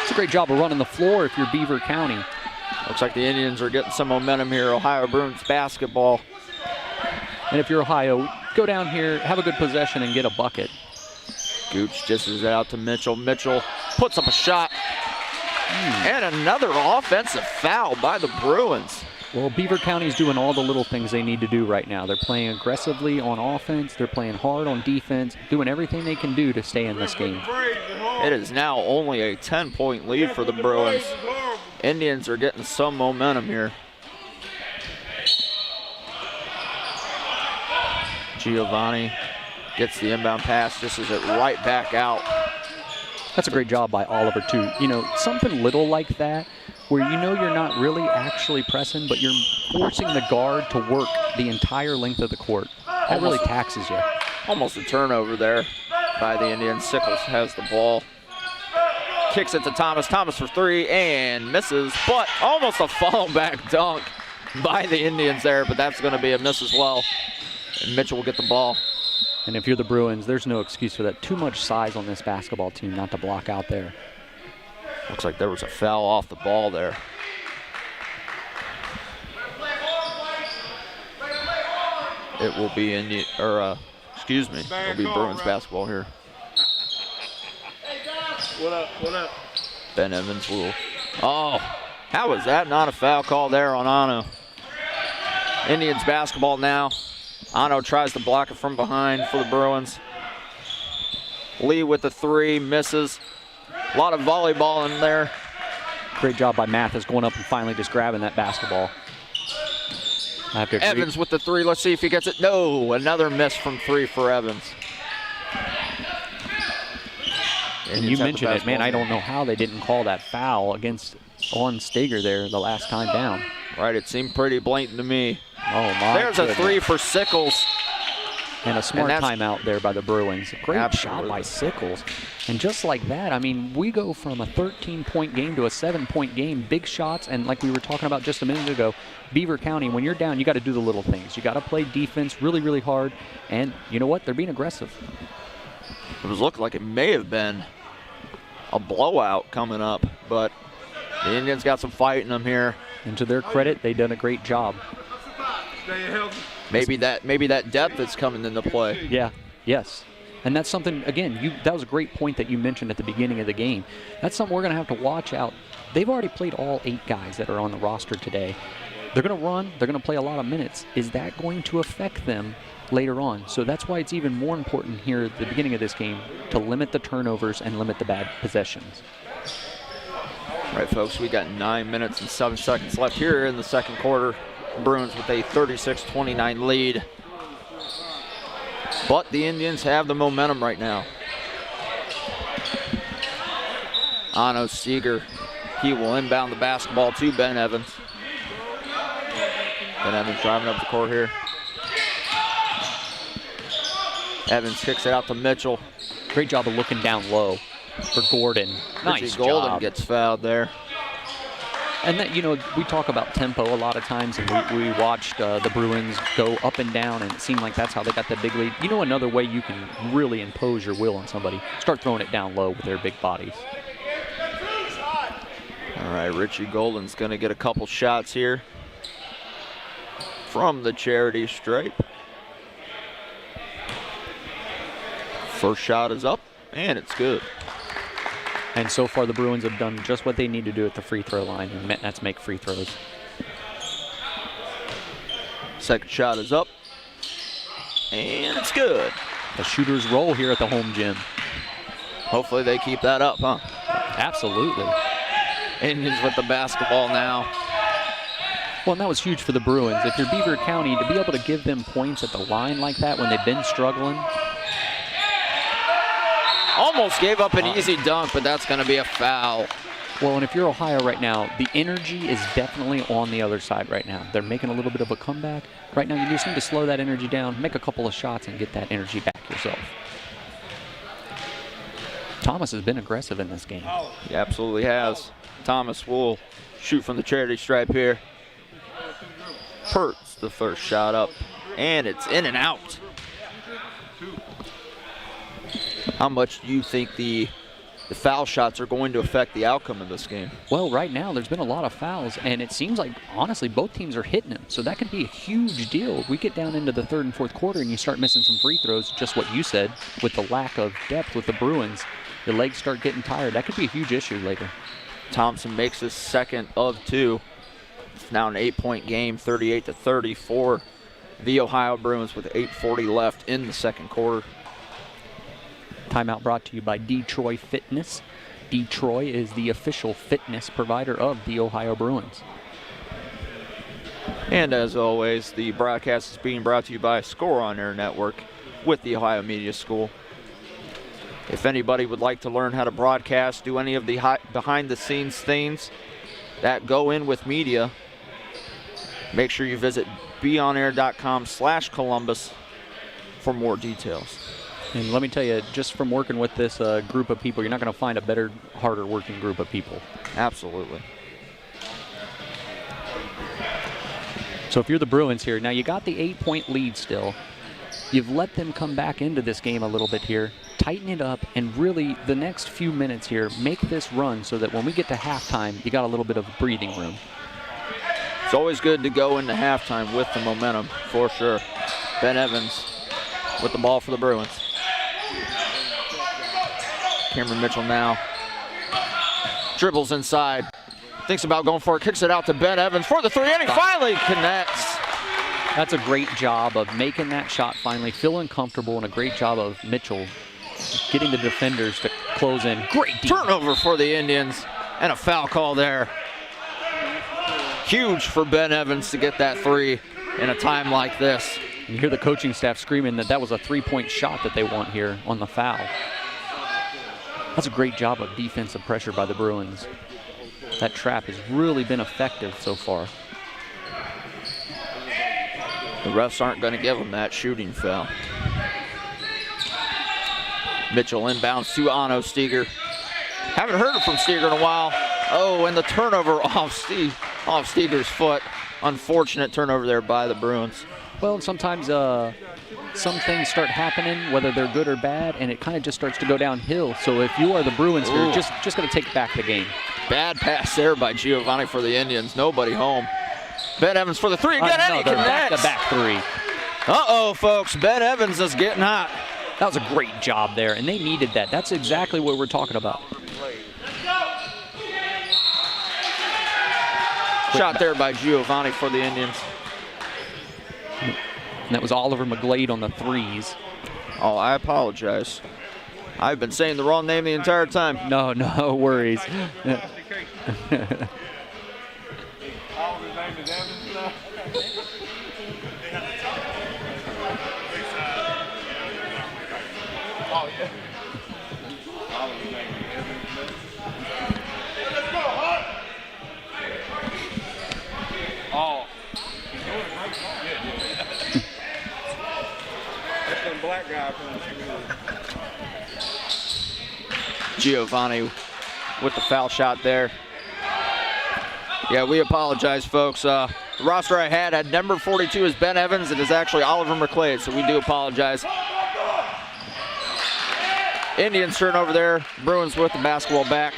It's a great job of running the floor if you're Beaver County. Looks like the Indians are getting some momentum here. Ohio Bruins basketball. And if you're Ohio, go down here, have a good possession, and get a bucket. Gooch dishes it out to Mitchell. Mitchell puts up a shot. And another offensive foul by the Bruins. Well, Beaver County's doing all the little things they need to do right now. They're playing aggressively on offense. They're playing hard on defense, doing everything they can do to stay in this game. It is now only a 10-point lead for the Bruins. Indians are getting some momentum here. Giovanni gets the inbound pass, dishes it right back out. That's a great job by Oliver, too. You know, something little like that, where you know you're not really actually pressing, but you're forcing the guard to work the entire length of the court. That really taxes you. Almost a turnover there by the Indians. Sickles has the ball. Kicks it to Thomas. Thomas for three and misses, but almost a fall back dunk by the Indians there, but that's going to be a miss as well. And Mitchell will get the ball. And if you're the Bruins, there's no excuse for that. Too much size on this basketball team not to block out there. Looks like there was a foul off the ball there. It will be in, excuse me, it'll be Bruins basketball here. What up? What up? Ben Evans will. Oh, how was that not a foul call there on Ano? Indians basketball now. Ano tries to block it from behind for the Bruins. Lee with the three, misses. A lot of volleyball in there. Great job by Mathis going up and finally just grabbing that basketball. I have to agree. Evans with the three. Let's see if he gets it. No, another miss from three for Evans. And you mentioned it, man. I don't know how they didn't call that foul on Steger there the last time down. Right, it seemed pretty blatant to me. Oh, my There's goodness. a three for Sickles. And a smart timeout there by the Bruins. Great Absolutely. shot by Sickles. And just like that, I mean, we go from a 13-point game to a 7-point game. Big shots, and like we were talking about just a minute ago, Beaver County, when you're down, you got to do the little things. You got to play defense really, really hard. And you know what? They're being aggressive. It was looking like it may have been a blowout coming up, but the Indians got some fight in them here. And to their credit, they've done a great job. Stay healthy. Maybe that depth is coming into play. Yeah, yes. And that's something, again, that was a great point that you mentioned at the beginning of the game. That's something we're going to have to watch out. They've already played all 8 guys that are on the roster today. They're going to run. They're going to play a lot of minutes. Is that going to affect them later on? So that's why it's even more important here at the beginning of this game to limit the turnovers and limit the bad possessions. All right, folks, we got 9 minutes and 7 seconds left here in the second quarter. Bruins with a 36-29 lead. But the Indians have the momentum right now. Ano Steger, he will inbound the basketball to Ben Evans. Ben Evans driving up the court here. Evans kicks it out to Mitchell. Great job of looking down low for Gordon. Nice Richie Golden job. gets fouled there. And that, we talk about tempo a lot of times, and we watched the Bruins go up and down, and it seemed like that's how they got the big lead. Another way you can really impose your will on somebody, start throwing it down low with their big bodies. All right, Richie Golden's going to get a couple shots here from the charity stripe. First shot is up, and it's good. And so far, the Bruins have done just what they need to do at the free throw line, and that's make free throws. Second shot is up, and it's good. The shooters roll here at the home gym. Hopefully they keep that up, huh? Absolutely. Indians with the basketball now. Well, and that was huge for the Bruins. If you're Beaver County, to be able to give them points at the line like that when they've been struggling. Almost gave up an easy dunk, but that's going to be a foul. Well, and if you're Ohio right now, the energy is definitely on the other side right now. They're making a little bit of a comeback. Right now, you just need to slow that energy down, make a couple of shots, and get that energy back yourself. Thomas has been aggressive in this game. He absolutely has. Thomas will shoot from the charity stripe here. Pert's the first shot up, and it's in and out. How much do you think the foul shots are going to affect the outcome of this game? Well, right now there's been a lot of fouls, and it seems like, honestly, both teams are hitting them. So that could be a huge deal. We get down into the third and fourth quarter, and you start missing some free throws, just what you said, with the lack of depth with the Bruins. Your legs start getting tired. That could be a huge issue later. Thompson makes his second of two. It's now an 8-point game, 38-30 for the Ohio Bruins with 8:40 left in the second quarter. Timeout brought to you by Detroit Fitness. Detroit is the official fitness provider of the Ohio Bruins. And as always, the broadcast is being brought to you by Score On Air Network with the Ohio Media School. If anybody would like to learn how to broadcast, do any of the behind-the-scenes things that go in with media, make sure you visit beonair.com/Columbus for more details. And let me tell you, just from working with this group of people, you're not going to find a better, harder working group of people. Absolutely. So if you're the Bruins here, now you got the 8-point lead still. You've let them come back into this game a little bit here, tighten it up, and really the next few minutes here, make this run so that when we get to halftime, you got a little bit of breathing room. It's always good to go into halftime with the momentum, for sure. Ben Evans with the ball for the Bruins. Cameron Mitchell now dribbles inside, thinks about going for it, kicks it out to Ben Evans for the three, and he finally connects. That's a great job of making that shot finally, feeling comfortable, and a great job of Mitchell getting the defenders to close in. Great defense. Turnover for the Indians, and a foul call there. Huge for Ben Evans to get that three in a time like this. You hear the coaching staff screaming that that was a three-point shot that they want here on the foul. That's a great job of defensive pressure by the Bruins. That trap has really been effective so far. The refs aren't going to give him that shooting foul. Mitchell inbounds to Ano Steger. Haven't heard from Steger in a while. Oh, and the turnover off Steger's foot. Unfortunate turnover there by the Bruins. Well, sometimes some things start happening, whether they're good or bad, and it kind of just starts to go downhill. So if you are the Bruins here, just going to take back the game. Bad pass there by Giovanni for the Indians. Nobody home. Ben Evans for the three again, and he connects. Back-to-back three. Uh-oh, folks. Ben Evans is getting hot. That was a great job there, and they needed that. That's exactly what we're talking about. Shot there by Giovanni for the Indians. And that was Oliver McGlade on the threes. Oh, I apologize. I've been saying the wrong name the entire time. No worries. Oliver's name is Evans now. Oh, yeah. Oliver's name is Evans. Let's go, Hart. Oh. He's doing a great job. Yeah. That's some black guy from the school. Giovanni with the foul shot there. Yeah, we apologize, folks. The roster I had number 42 is Ben Evans. It is actually Oliver McClade, so we do apologize. Indians turn over there. Bruins with the basketball back.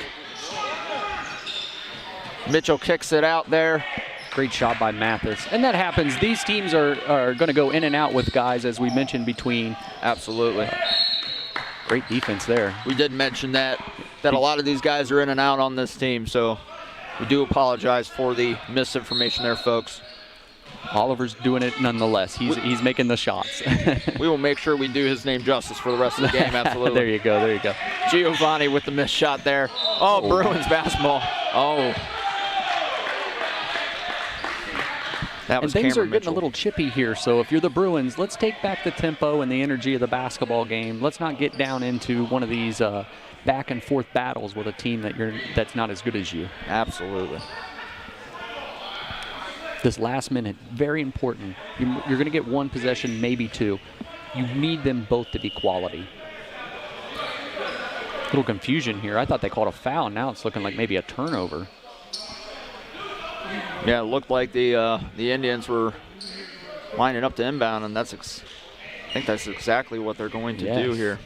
Mitchell kicks it out there. Great shot by Mathis. And that happens. These teams are going to go in and out with guys, as we mentioned, between. Absolutely. Great defense there. We did mention that a lot of these guys are in and out on this team, so we do apologize for the misinformation there, folks. Oliver's doing it nonetheless. He's making the shots. We will make sure we do his name justice for the rest of the game, absolutely. There you go, there you go. Giovanni with the missed shot there. Oh, Bruins basketball. Oh. That was and things Cameron are getting Mitchell. a little chippy here, so if you're the Bruins, let's take back the tempo and the energy of the basketball game. Let's not get down into one of these back and forth battles with a team that's not as good as you. Absolutely. This last minute, very important. You're going to get one possession, maybe two. You need them both to be quality. Little confusion here. I thought they called a foul. Now it's looking like maybe a turnover. Yeah, it looked like the Indians were lining up to inbound, and I think that's exactly what they're going to do here.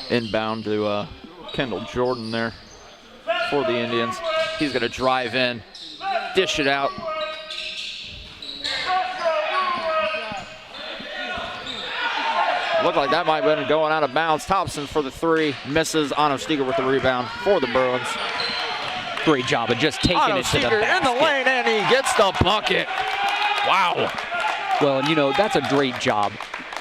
Inbound to Kendall Jordan there for the Indians. He's going to drive in, dish it out. Looked like that might have been going out of bounds. Thompson for the three, misses. Ano Steger with the rebound for the Bruins. Great job of just taking Ano it to the Steger basket. in the lane, and he gets the bucket. Wow. Well, and that's a great job.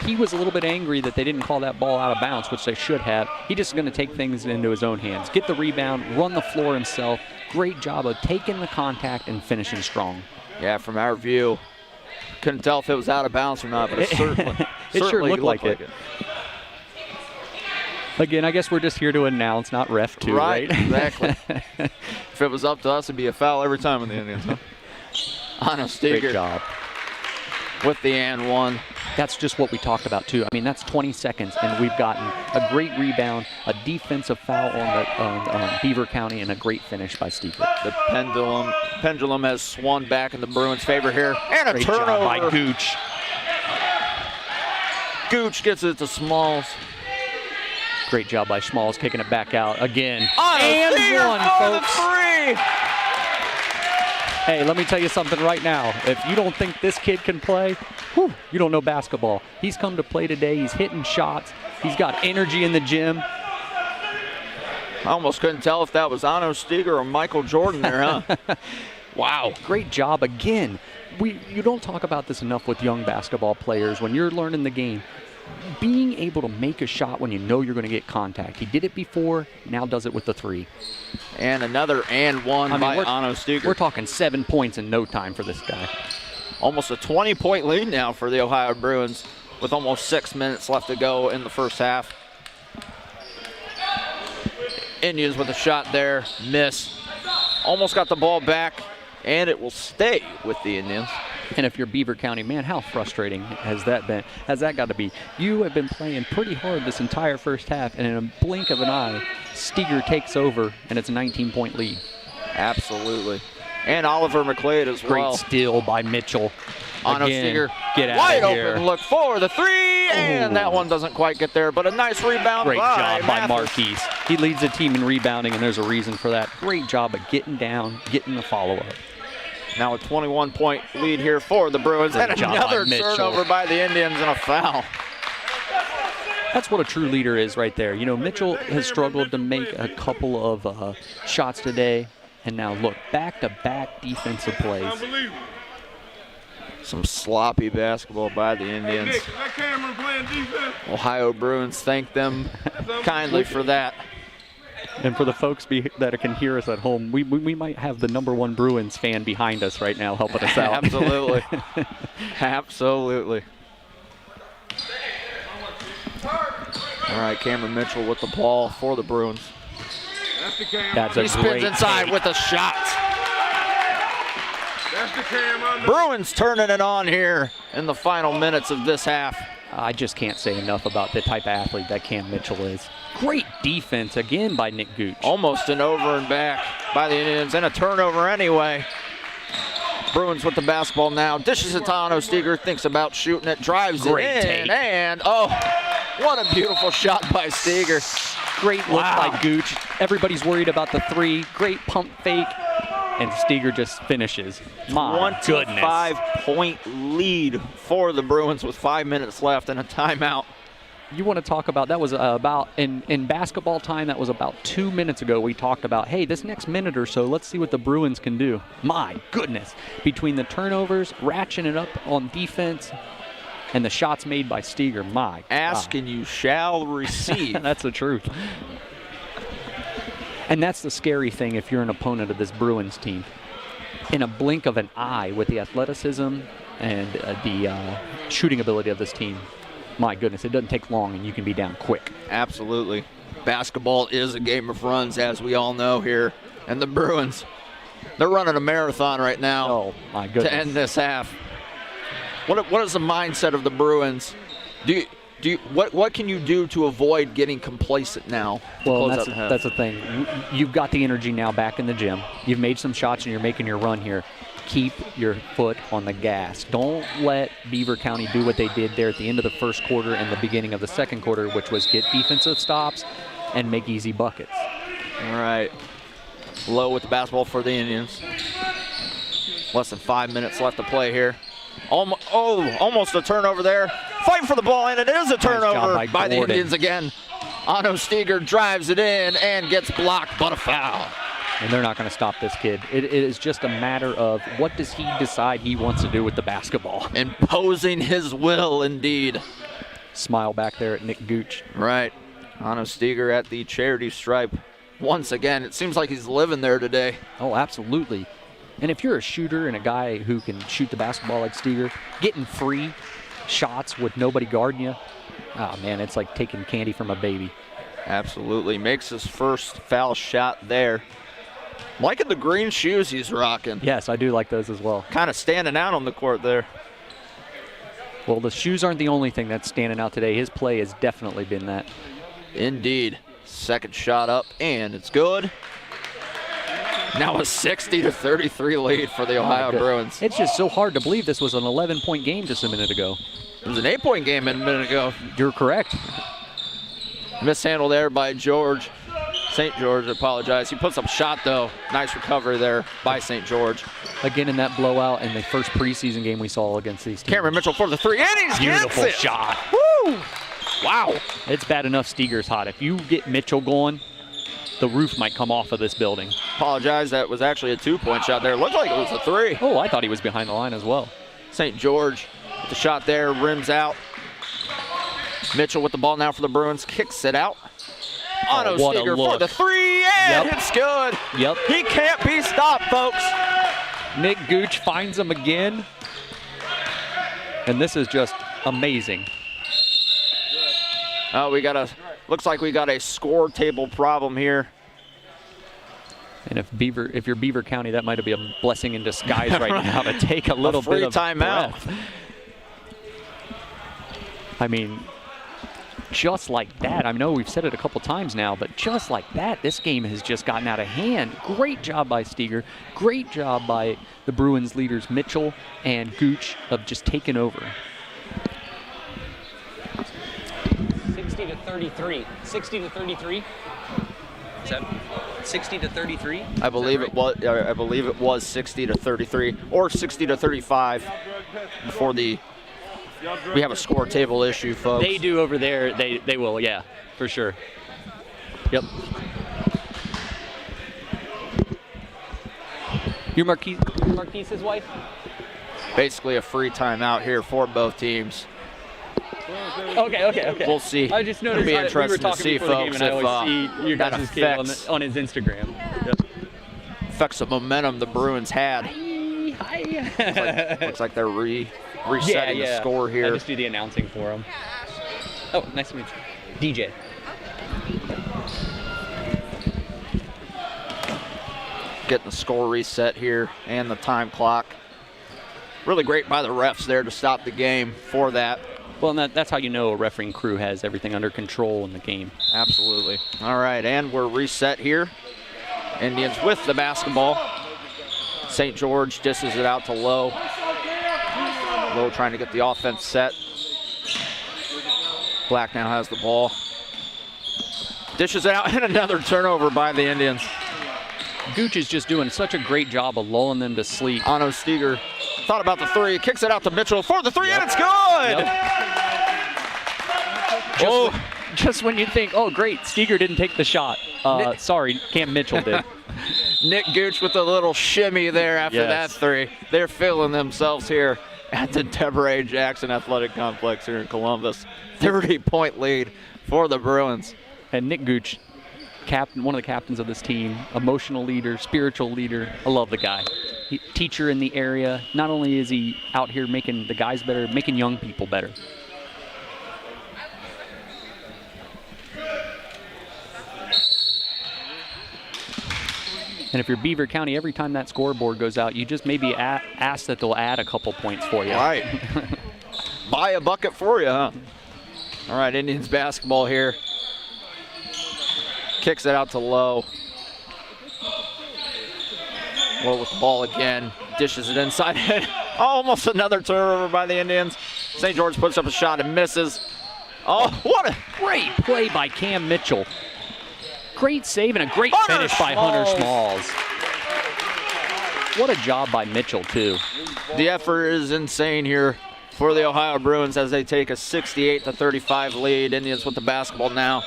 He was a little bit angry that they didn't call that ball out of bounds, which they should have. He just is going to take things into his own hands. Get the rebound, run the floor himself. Great job of taking the contact and finishing strong. Yeah, from our view, couldn't tell if it was out of bounds or not, but it certainly, sure looked like it. Again, I guess we're just here to announce, not ref too, right? Exactly. If it was up to us, it'd be a foul every time in the Indians. Huh? Ano Steger. Great job. With the and one. That's just what we talked about, too. I mean, that's 20 seconds, and we've gotten a great rebound, a defensive foul on Beaver County, and a great finish by Steger. The pendulum has swung back in the Bruins' favor here. And a Great turnover job by Gooch. Gooch gets it to Smalls. Great job by Smalls, kicking it back out again. And one, folks. Hey, let me tell you something right now. If you don't think this kid can play, you don't know basketball. He's come to play today. He's hitting shots. He's got energy in the gym. I almost couldn't tell if that was Ano Steger or Michael Jordan there, huh? Wow, great job again. You don't talk about this enough with young basketball players. When you're learning the game, being able to make a shot when you know you're going to get contact. He did it before, now does it with the three. And another and one by Ano Steger. We're talking 7 points in no time for this guy. Almost a 20-point lead now for the Ohio Bruins with almost 6 minutes left to go in the first half. Indians with a shot there, miss. Almost got the ball back, and it will stay with the Indians. And if you're Beaver County, man, how frustrating has that been? Has that got to be? You have been playing pretty hard this entire first half, and in a blink of an eye, Steger takes over, and it's a 19-point lead. Absolutely. And Oliver McClade as well. Great steal by Mitchell. Ano Steger, get out wide of here. open, look for the three, and that one doesn't quite get there, but a nice rebound. Great job by Mathis. Marquise. He leads the team in rebounding, and there's a reason for that. Great job of getting down, getting the follow-up. Now a 21-point lead here for the Bruins, and another turnover by the Indians and a foul. That's what a true leader is right there. Mitchell has struggled to make a couple of shots today, and now look, back-to-back defensive plays. Some sloppy basketball by the Indians. Ohio Bruins thank them kindly for that. And for the folks that can hear us at home, we might have the #1 Bruins fan behind us right now helping us out. Absolutely. Absolutely. All right, Cameron Mitchell with the ball for the Bruins. That's a he spins great inside take. with a shot. Bruins turning it on here in the final minutes of this half. I just can't say enough about the type of athlete that Cam Mitchell is. Great defense again by Nick Gooch. Almost an over and back by the Indians, and a turnover anyway. Bruins with the basketball now. Dishes it to Otto Steger, thinks about shooting it, drives Great it in, take. and oh, what a beautiful shot by Steger. Great look by Gooch. Everybody's worried about the three. Great pump fake, and Steger just finishes. My goodness. 25-point lead for the Bruins with 5 minutes left and a timeout. You want to talk about, that was about, in basketball time, that was about 2 minutes ago. We talked about, hey, this next minute or so, let's see what the Bruins can do. My goodness. Between the turnovers, ratcheting it up on defense, and the shots made by Steger, my Ask God. and you shall receive. That's the truth. And that's the scary thing if you're an opponent of this Bruins team. In a blink of an eye, with the athleticism and the shooting ability of this team, my goodness, it doesn't take long and you can be down quick. Absolutely. Basketball is a game of runs, as we all know here. And the Bruins, they're running a marathon right now. Oh, my goodness. To end this half. What is the mindset of the Bruins? What can you do to avoid getting complacent now? Well, that's the thing. You've got the energy now back in the gym. You've made some shots and you're making your run here. Keep your foot on the gas. Don't let Beaver County do what they did there at the end of the first quarter and the beginning of the second quarter, which was get defensive stops and make easy buckets. All right. Low with the basketball for the Indians. Less than 5 minutes left to play here. Almost a turnover there. Fighting for the ball, and it is a turnover by the Indians again. Otto Steger drives it in and gets blocked, but a foul. And they're not going to stop this kid. It is just a matter of what does he decide he wants to do with the basketball. Imposing his will, indeed. Smile back there at Nick Gooch. Right. Otto Steger at the charity stripe. Once again, it seems like he's living there today. Oh, absolutely. And if you're a shooter and a guy who can shoot the basketball like Steger, getting free shots with nobody guarding you, oh, man, it's like taking candy from a baby. Absolutely. Makes his first foul shot there. Liking the green shoes he's rocking. Yes, I do like those as well. Kind of standing out on the court there. Well, the shoes aren't the only thing that's standing out today. His play has definitely been that. Indeed. Second shot up, and it's good. Now a 60-33 lead for the Ohio Bruins. It's just so hard to believe this was an 11-point game just a minute ago. It was an 8-point game a minute ago. You're correct. Mishandle there by St. George, I apologize. He puts up a shot, though. Nice recovery there by St. George. Again, in that blowout in the first preseason game we saw against these teams. Cameron Mitchell for the three, and he's beautiful gets it. Shot. Woo! Wow. It's bad enough Steger's hot. If you get Mitchell going, the roof might come off of this building. Apologize, that was actually a 2-point shot there. Looked like it was a 3. Oh, I thought he was behind the line as well. St. George with the shot there, rims out. Mitchell with the ball now for the Bruins, kicks it out. Otto Steger for the 3, and it's good. Yep. He can't be stopped, folks. Nick Gooch finds him again. And this is just amazing. Looks like we got a score table problem here. And if you're Beaver County, that might be a blessing in disguise right now to take a little bit of timeout. breath. I mean, just like that, I know we've said it a couple times now, but just like that, this game has just gotten out of hand. Great job by Steger. Great job by the Bruins leaders, Mitchell and Gooch, of just taking over. 60-33. 60-33. Is that 60-33? I believe it was 60-33 or 60-35 before we have a score table issue, folks. They do over there. They will, yeah, for sure. Yep. You're Marquise's wife? Basically a free timeout here for both teams. Okay. We'll see. I just noticed It'll be interesting we were talking to see, before the folks, game, and I always see your that guys' kid on his Instagram. Yep. affects the momentum the Bruins had. Hi. Looks like they're resetting the score here. I just do the announcing for them. Oh, nice to meet you. DJ. Getting the score reset here and the time clock. Really great by the refs there to stop the game for that. Well, and that's how you know a refereeing crew has everything under control in the game. Absolutely. All right, and we're reset here. Indians with the basketball. St. George dishes it out to Lowe. Lowe trying to get the offense set. Black now has the ball. Dishes it out, and another turnover by the Indians. Gooch is just doing such a great job of lulling them to sleep. Otto Steger thought about the three, kicks it out to Mitchell for the three, and it's good! Just when you think, oh, great, Steger didn't take the shot. Sorry, Cam Mitchell did. Nick Gooch with a little shimmy there after that three. They're feeling themselves here at the Deborah A. Jackson Athletic Complex here in Columbus. 30-point lead for the Bruins. And Nick Gooch, one of the captains of this team, emotional leader, spiritual leader. I love the guy. Teacher in the area. Not only is he out here making the guys better, making young people better. And if you're Beaver County, every time that scoreboard goes out, you just maybe ask that they'll add a couple points for you. Right. Buy a bucket for you, huh? All right, Indians basketball here. Kicks it out to Lowe. Lowe with the ball again. Dishes it inside. Almost another turnover by the Indians. St. George puts up a shot and misses. Oh, what a great play by Cam Mitchell. Great save and a great finish by Hunter Smalls. What a job by Mitchell, too. The effort is insane here for the Ohio Bruins as they take a 68-35 lead. Indians with the basketball now.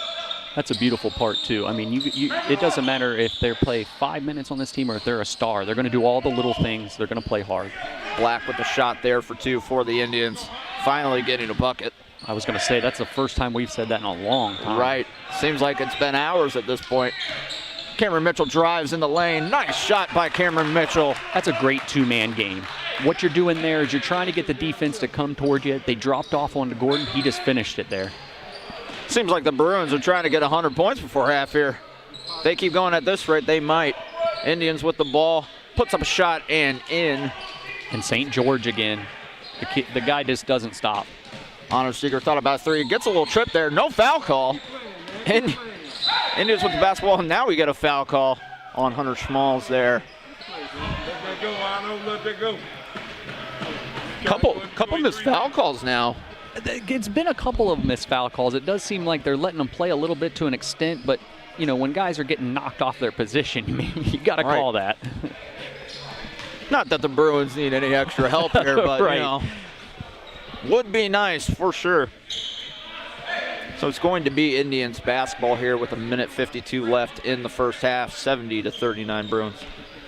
That's a beautiful part, too. I mean, it doesn't matter if they play 5 minutes on this team or if they're a star. They're going to do all the little things. They're going to play hard. Black with the shot there for two for the Indians. Finally getting a bucket. I was going to say, that's the first time we've said that in a long time. Right. Seems like it's been hours at this point. Cameron Mitchell drives in the lane. Nice shot by Cameron Mitchell. That's a great two-man game. What you're doing there is you're trying to get the defense to come toward you. They dropped off onto Gordon. He just finished it there. Seems like the Bruins are trying to get 100 points before half here. They keep going at this rate, they might. Indians with the ball. Puts up a shot and in. And St. George again. The guy just doesn't stop. Honor Seeger thought about three. Gets a little trip there. No foul call. And Indians with the basketball. And now we get a foul call on Hunter Smalls there. Let that go, Arno. Let that go. Couple missed foul calls now. It's been a couple of missed foul calls. It does seem like they're letting them play a little bit to an extent, but you know, when guys are getting knocked off their position, you got to call that. Not that the Bruins need any extra help here, but right. You know, would be nice for sure. So it's going to be Indians basketball here with 1:52 left in the first half. 70-39 Bruins.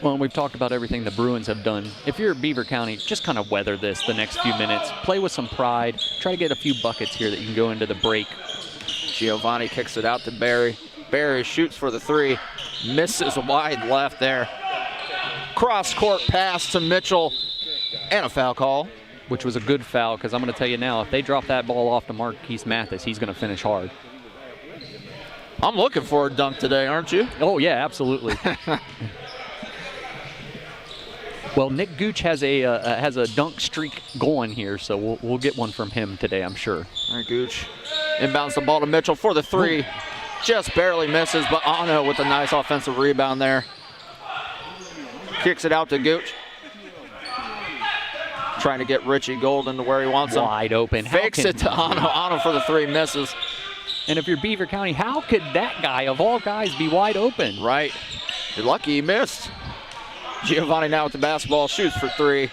Well, and we've talked about everything the Bruins have done. If you're Beaver County, just kind of weather this the next few minutes. Play with some pride. Try to get a few buckets here that you can go into the break. Giovanni kicks it out to Barry. Barry shoots for the three. Misses wide left there. Cross-court pass to Mitchell. And a foul call. Which was a good foul, because I'm going to tell you now, if they drop that ball off to Marquise Mathis, he's going to finish hard. I'm looking for a dunk today, aren't you? Oh, yeah, absolutely. Well, Nick Gooch has a dunk streak going here, so we'll get one from him today, I'm sure. All right, Gooch inbounds the ball to Mitchell for the three. Ooh. Just barely misses, but Ano with a nice offensive rebound there. Kicks it out to Gooch. Trying to get Richie Golden to where he wants him. Wide open. Fakes it to Ano. Ano for the three, misses. And if you're Beaver County, how could that guy, of all guys, be wide open? Right. You're lucky he missed. Giovanni now with the basketball, shoots for three.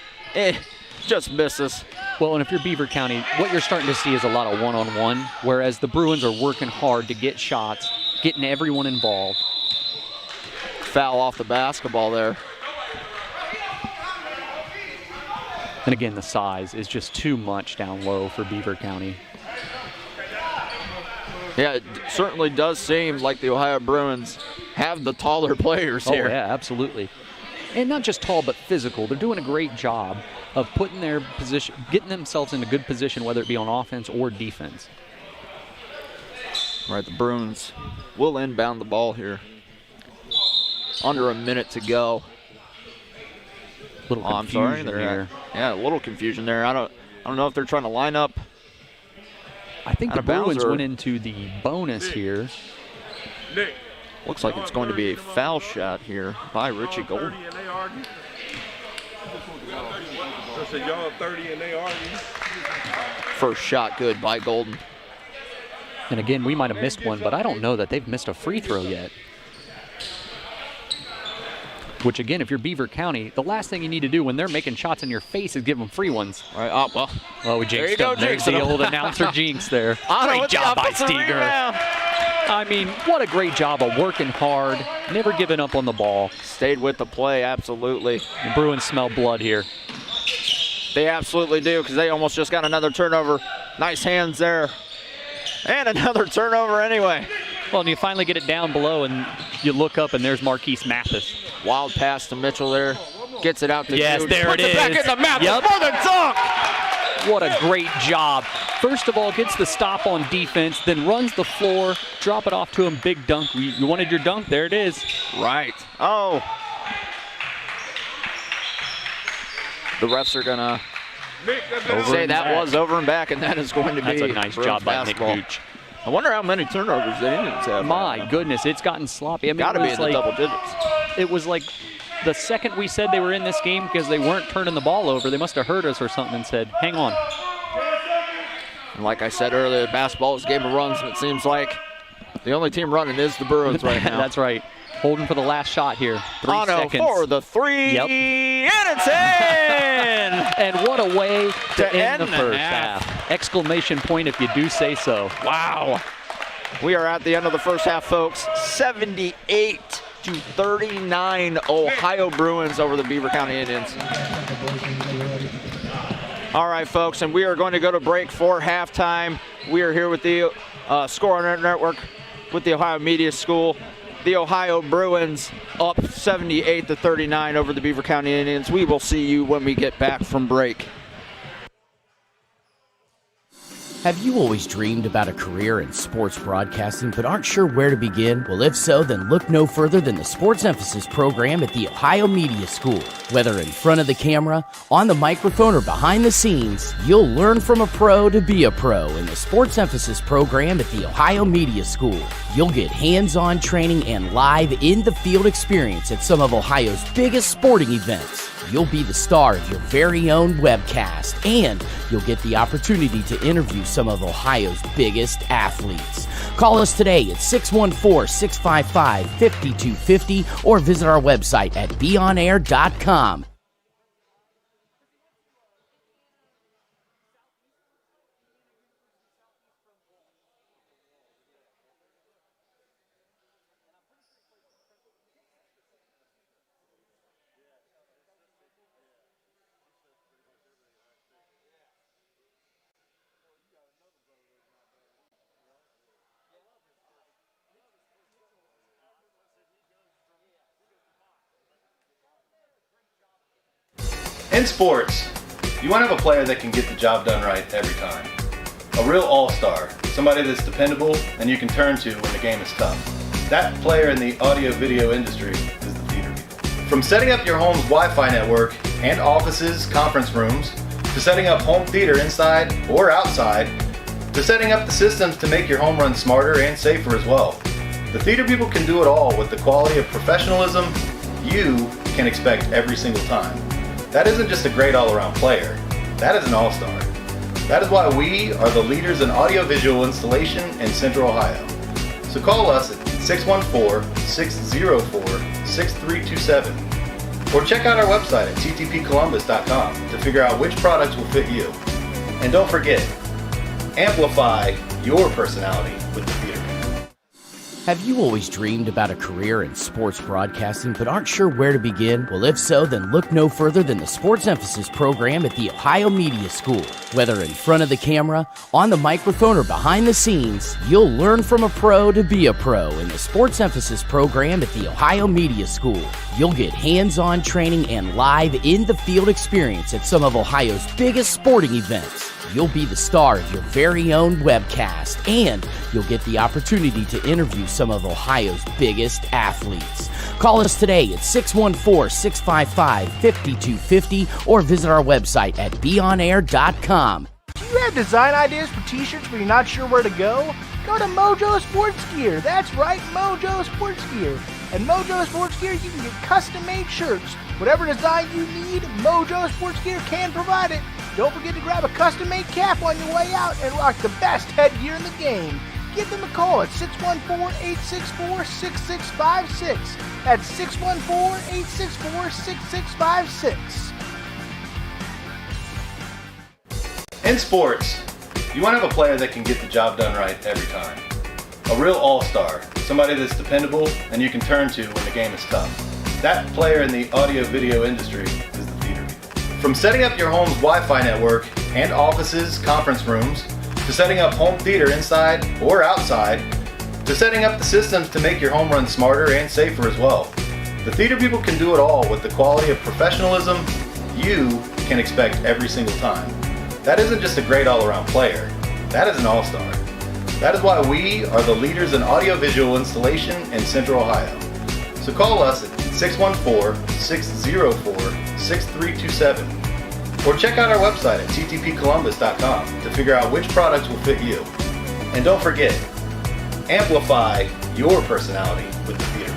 Just misses. Well, and if you're Beaver County, what you're starting to see is a lot of one-on-one, whereas the Bruins are working hard to get shots, getting everyone involved. Foul off the basketball there. And again, the size is just too much down low for Beaver County. Yeah, it certainly does seem like the Ohio Bruins have the taller players here. Oh, yeah, absolutely. And not just tall, but physical. They're doing a great job of putting their position, getting themselves in a good position, whether it be on offense or defense. All right, the Bruins will inbound the ball here. Under a minute to go. Little confusion there. Yeah, a little confusion there. I don't know if they're trying to line up I think Out the of bounds Bruins or- went into the bonus here. Nick. Looks like it's going to be a foul shot here by Richie Golden. 30 and they argue. That's a yard 30 and they argue. First shot good by Golden. And again, we might have missed one, but I don't know that they've missed a free throw yet. Which again, if you're Beaver County, the last thing you need to do when they're making shots in your face is give them free ones. All right, oh, well. Oh, we jinxed There you them. go, There's jinxing the them. old announcer jinx there. Otto Great with the job by offensive Steger. rebound. I mean, what a great job of working hard, never giving up on the ball. Stayed with the play, absolutely. The Bruins smell blood here. They absolutely do, because they almost just got another turnover. Nice hands there. And another turnover anyway. Well, and you finally get it down below, and you look up, and there's Marquise Mathis. Wild pass to Mitchell there. Gets it out to Yes, Jude. there Puts it it back is. in the Mathis Yep. for the dunk. What a great job. First of all, gets the stop on defense, then runs the floor, drop it off to him, big dunk. You wanted your dunk, there it is. Right. Oh. The refs are going to Nick, that's say that was over and back, and that is going to be That's a nice Bruins job by Nick basketball. Gooch. I wonder how many turnovers the Indians have. My goodness, it's gotten sloppy. I mean, Got to it be was in the like, double digits. it was like the second we said they were in this game because they weren't turning the ball over, they must have heard us or something and said, hang on. And like I said earlier, basketball is a game of runs, and it seems like the only team running is the Bruins right now. That's right. Holding for the last shot here. 3 Otto seconds. for the three, Yep. and it's in! And what a way to end the end the first half. half. Exclamation point if you do say so. Wow. We are at the end of the first half, folks. 78-39 Ohio Bruins over the Beaver County Indians. All right, folks, and we are going to go to break for halftime. We are here with the Score on Our Network with the Ohio Media School. The Ohio Bruins up 78-39 over the Beaver County Indians. We will see you when we get back from break. Have you always dreamed about a career in sports broadcasting but aren't sure where to begin? Well, if so, then look no further than the Sports Emphasis program at the Ohio Media School. Whether in front of the camera, on the microphone, or behind the scenes, you'll learn from a pro to be a pro in the Sports Emphasis program at the Ohio Media School. You'll get hands-on training and live in-the-field experience at some of Ohio's biggest sporting events. You'll be the star of your very own webcast, and you'll get the opportunity to interview some of Ohio's biggest athletes. Call us today at 614-655-5250 or visit our website at beonair.com. In sports, you want to have a player that can get the job done right every time. A real all-star, somebody that's dependable and you can turn to when the game is tough. That player in the audio-video industry is the theater people. From setting up your home's Wi-Fi network and offices, conference rooms, to setting up home theater inside or outside, to setting up the systems to make your home run smarter and safer as well. The theater people can do it all with the quality of professionalism you can expect every single time. That isn't just a great all-around player, that is an all-star. That is why we are the leaders in audiovisual installation in Central Ohio. So call us at 614-604-6327 or check out our website at ttpcolumbus.com to figure out which products will fit you. And don't forget, amplify your personality with the theater. Have you always dreamed about a career in sports broadcasting but aren't sure where to begin? Well, if so, then look no further than the Sports Emphasis program at the Ohio Media School. Whether in front of the camera, on the microphone, or behind the scenes, you'll learn from a pro to be a pro in the Sports Emphasis program at the Ohio Media School. You'll get hands-on training and live in-the-field experience at some of Ohio's biggest sporting events. You'll be the star of your very own webcast, and you'll get the opportunity to interview some of Ohio's biggest athletes. Call us today at 614-655-5250 or visit our website at beonair.com. Do you have design ideas for t-shirts but you're not sure where to go? Go to Mojo Sports Gear. That's right, Mojo Sports Gear. At Mojo Sports Gear, you can get custom-made shirts. Whatever design you need, Mojo Sports Gear can provide it. Don't forget to grab a custom-made cap on your way out and rock the best headgear in the game. Give them a call at 614-864-6656. That's 614-864-6656. In sports, you want to have a player that can get the job done right every time. A real all-star, somebody that's dependable and you can turn to when the game is tough. That player in the audio-video industry is the theater people. From setting up your home's Wi-Fi network and offices, conference rooms, to setting up home theater inside or outside, to setting up the systems to make your home run smarter and safer as well. The theater people can do it all with the quality of professionalism you can expect every single time. That isn't just a great all-around player, that is an all-star. That is why we are the leaders in audiovisual installation in Central Ohio. So call us at 614-604-6327 or check out our website at ttpcolumbus.com to figure out which products will fit you. And don't forget, amplify your personality with the theater.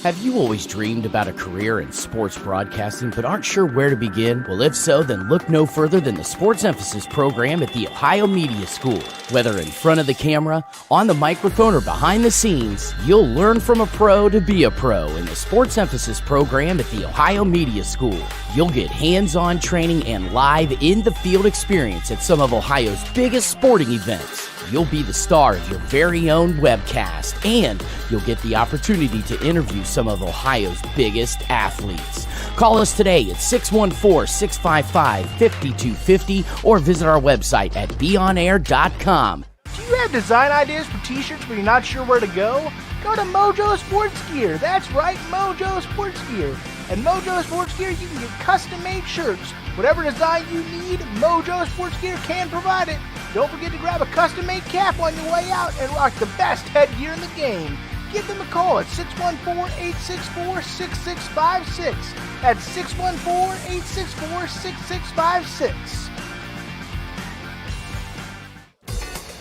Have you always dreamed about a career in sports broadcasting but aren't sure where to begin? Well, if so, then look no further than the Sports Emphasis program at the Ohio Media School. Whether in front of the camera, on the microphone, or behind the scenes, you'll learn from a pro to be a pro in the Sports Emphasis program at the Ohio Media School. You'll get hands-on training and live in-the-field experience at some of Ohio's biggest sporting events. You'll be the star of your very own webcast, and you'll get the opportunity to interview some of Ohio's biggest athletes. Call us today at 614-655-5250 or visit our website at beonair.com. Do you have design ideas for t-shirts but you're not sure where to go? Go to Mojo Sports Gear. That's right, Mojo Sports Gear. At Mojo Sports Gear, you can get custom-made shirts. Whatever design you need, Mojo Sports Gear can provide it. Don't forget to grab a custom-made cap on your way out and rock the best headgear in the game. Give them a call at 614-864-6656. That's 614-864-6656.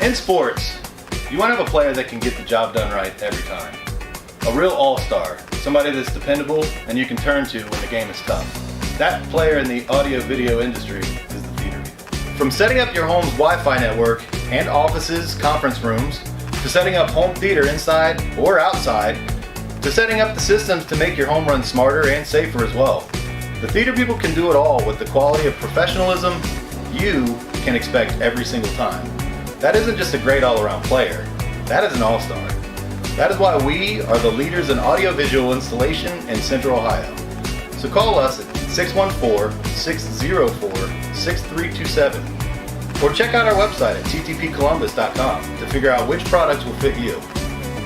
In sports, you want to have a player that can get the job done right every time. A real all-star, somebody that's dependable and you can turn to when the game is tough. That player in the audio-video industry is the theater people. From setting up your home's Wi-Fi network and offices, conference rooms, to setting up home theater inside or outside, to setting up the systems to make your home run smarter and safer as well. The theater people can do it all with the quality of professionalism you can expect every single time. That isn't just a great all-around player, that is an all-star. That is why we are the leaders in audiovisual installation in Central Ohio. So call us at 614-604-6327 or check out our website at ttpcolumbus.com to figure out which products will fit you.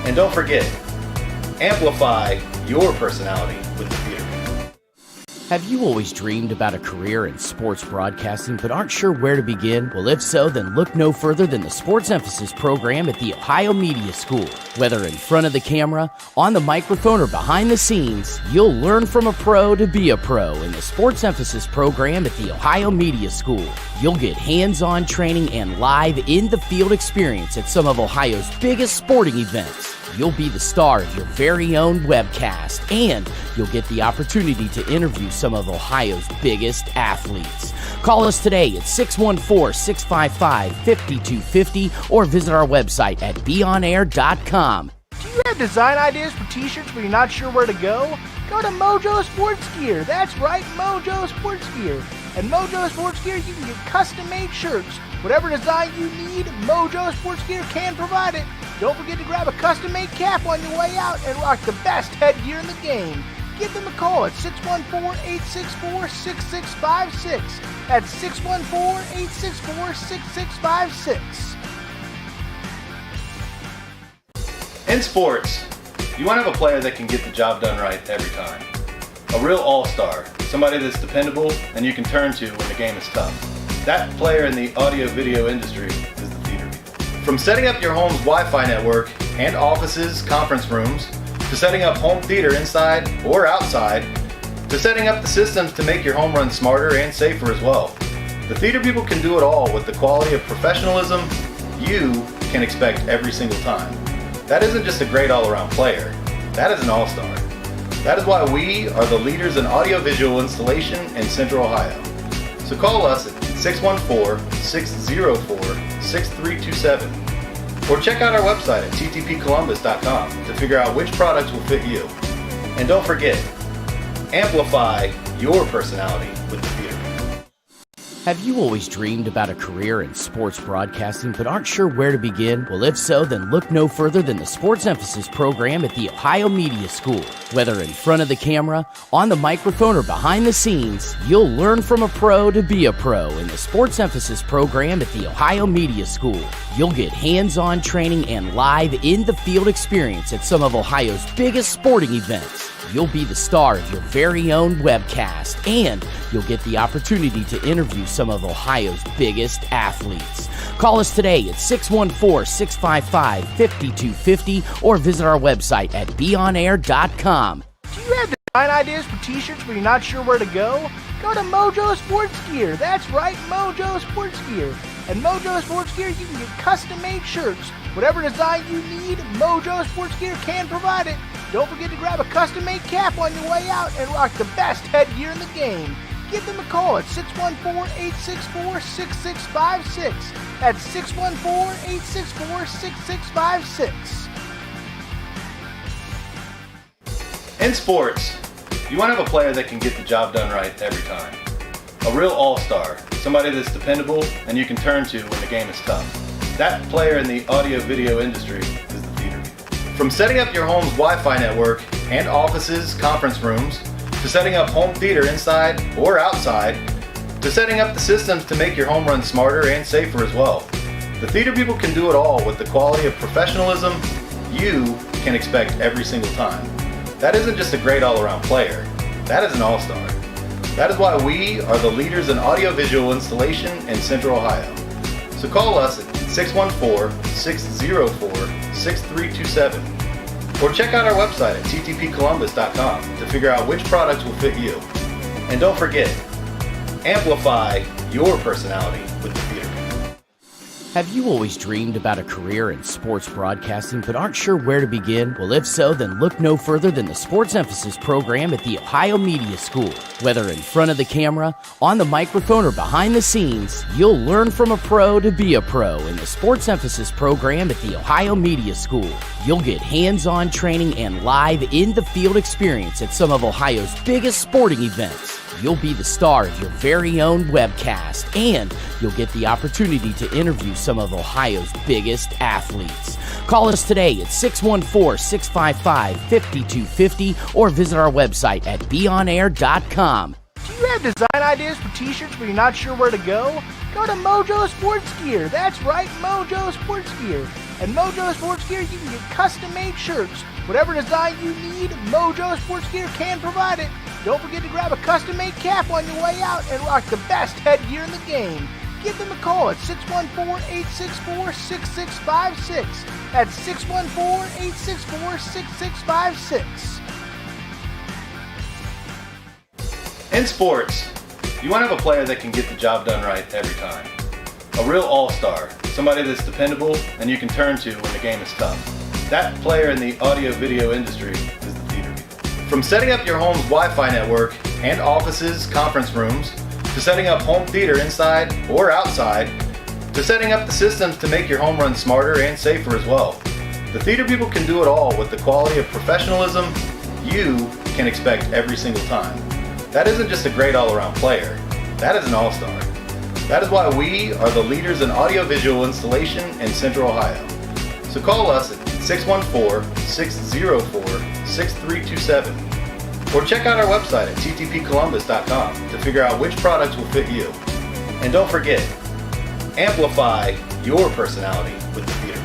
And don't forget, amplify your personality with the theater. Have you always dreamed about a career in sports broadcasting but aren't sure where to begin? Well, if so, then look no further than the Sports Emphasis program at the Ohio Media School. Whether in front of the camera, on the microphone, or behind the scenes, you'll learn from a pro to be a pro in the Sports Emphasis program at the Ohio Media School. You'll get hands-on training and live in-the-field experience at some of Ohio's biggest sporting events. You'll be the star of your very own webcast, and you'll get the opportunity to interview some of Ohio's biggest athletes. Call us today at 614-655-5250 or visit our website at beonair.com. Do you have design ideas for t-shirts but you're not sure where to go? Go to Mojo Sports Gear. That's right, Mojo Sports Gear. At Mojo Sports Gear, you can get custom-made shirts. Whatever design you need, Mojo Sports Gear can provide it. Don't forget to grab a custom-made cap on your way out and rock the best headgear in the game. Give them a call at 614-864-6656. That's 614-864-6656. In sports, you want to have a player that can get the job done right every time. A real all-star, somebody that's dependable and you can turn to when the game is tough. That player in the audio-video industry is the theater people. From setting up your home's Wi-Fi network and offices, conference rooms, to setting up home theater inside or outside, to setting up the systems to make your home run smarter and safer as well. The theater people can do it all with the quality of professionalism you can expect every single time. That isn't just a great all-around player, that is an all-star. That is why we are the leaders in audiovisual installation in Central Ohio. So call us at 614-604-6327 or check out our website at ttpcolumbus.com to figure out which products will fit you. And don't forget, amplify your personality with the theater. Have you always dreamed about a career in sports broadcasting but aren't sure where to begin? Well, if so, then look no further than the Sports Emphasis program at the Ohio Media School. Whether in front of the camera, on the microphone, or behind the scenes, you'll learn from a pro to be a pro in the Sports Emphasis program at the Ohio Media School. You'll get hands-on training and live in-the-field experience at some of Ohio's biggest sporting events. You'll be the star of your very own webcast, and you'll get the opportunity to interview some of Ohio's biggest athletes. Call us today at 614-655-5250 or visit our website at beonair.com. Do you have design ideas for t-shirts but you're not sure where to go? Go to Mojo Sports Gear. That's right, Mojo Sports Gear. At Mojo Sports Gear, you can get custom-made shirts. Whatever design you need, Mojo Sports Gear can provide it. Don't forget to grab a custom-made cap on your way out and rock the best headgear in the game. Give them a call at 614-864-6656. That's 614-864-6656. In sports, you want to have a player that can get the job done right every time. A real all-star, somebody that's dependable and you can turn to when the game is tough. That player in the audio-video industry is the theater people. From setting up your home's Wi-Fi network and offices, conference rooms, to setting up home theater inside or outside, to setting up the systems to make your home run smarter and safer as well. The theater people can do it all with the quality of professionalism you can expect every single time. That isn't just a great all-around player, that is an all-star. That is why we are the leaders in audiovisual installation in Central Ohio. So call us at 614-604-6327 or check out our website at ttpcolumbus.com to figure out which products will fit you. And don't forget, amplify your personality with the theater. Have you always dreamed about a career in sports broadcasting but aren't sure where to begin? Well, if so, then look no further than the Sports Emphasis program at the Ohio Media School. Whether in front of the camera, on the microphone, or behind the scenes, you'll learn from a pro to be a pro in the Sports Emphasis program at the Ohio Media School. You'll get hands-on training and live in-the-field experience at some of Ohio's biggest sporting events. You'll be the star of your very own webcast, and you'll get the opportunity to interview some of Ohio's biggest athletes. Call us today at 614-655-5250 or visit our website at beonair.com. Do you have design ideas for t-shirts but you're not sure where to go? Go to Mojo Sports Gear. That's right, Mojo Sports Gear. At Mojo Sports Gear, you can get custom-made shirts. Whatever design you need, Mojo Sports Gear can provide it. Don't forget to grab a custom-made cap on your way out and rock the best headgear in the game. Give them a call at 614-864-6656. That's 614-864-6656. In sports, you want to have a player that can get the job done right every time. A real all-star, somebody that's dependable and you can turn to when the game is tough. That player in the audio-video industry is the theater people. From setting up your home's Wi-Fi network and offices, conference rooms, to setting up home theater inside or outside, to setting up the systems to make your home run smarter and safer as well. The theater people can do it all with the quality of professionalism you can expect every single time. That isn't just a great all-around player, that is an all-star. That is why we are the leaders in audiovisual installation in Central Ohio. So call us at 614-604-6327 or check out our website at ttpcolumbus.com to figure out which products will fit you. And don't forget, amplify your personality with the theater.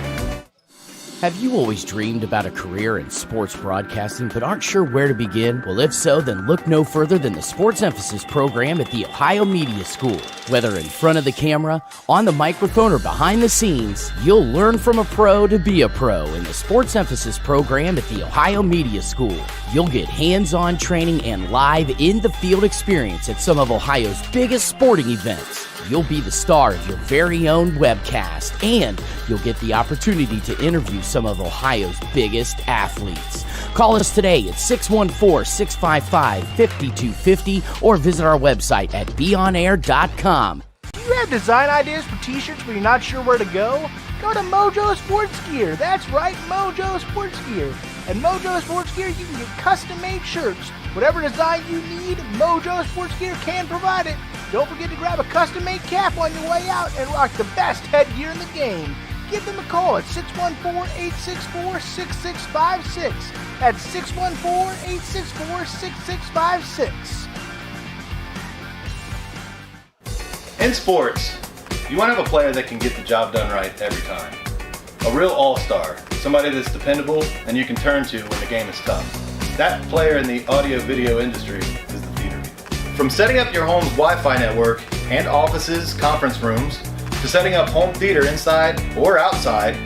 Have you always dreamed about a career in sports broadcasting but aren't sure where to begin? Well, if so, then look no further than the Sports Emphasis program at the Ohio Media School. Whether in front of the camera, on the microphone, or behind the scenes, you'll learn from a pro to be a pro in the Sports Emphasis program at the Ohio Media School. You'll get hands-on training and live in-the-field experience at some of Ohio's biggest sporting events. you'll be the star of your very own webcast, and you'll get the opportunity to interview some of Ohio's biggest athletes. Call us today at 614-655-5250 or visit our website at beonair.com. You have design ideas for t-shirts but you're not sure where to go? Go to Mojo Sports Gear. That's right, Mojo Sports Gear. At Mojo Sports Gear, you can get custom-made shirts. Whatever design you need, Mojo Sports Gear can provide it. Don't forget to grab a custom-made cap on your way out and rock the best headgear in the game. Give them a call at 614-864-6656. That's 614-864-6656. In sports, you want to have a player that can get the job done right every time. A real all-star, somebody that's dependable and you can turn to when the game is tough. That player in the audio-video industry is the theater people. From setting up your home's Wi-Fi network and offices, conference rooms, to setting up home theater inside or outside,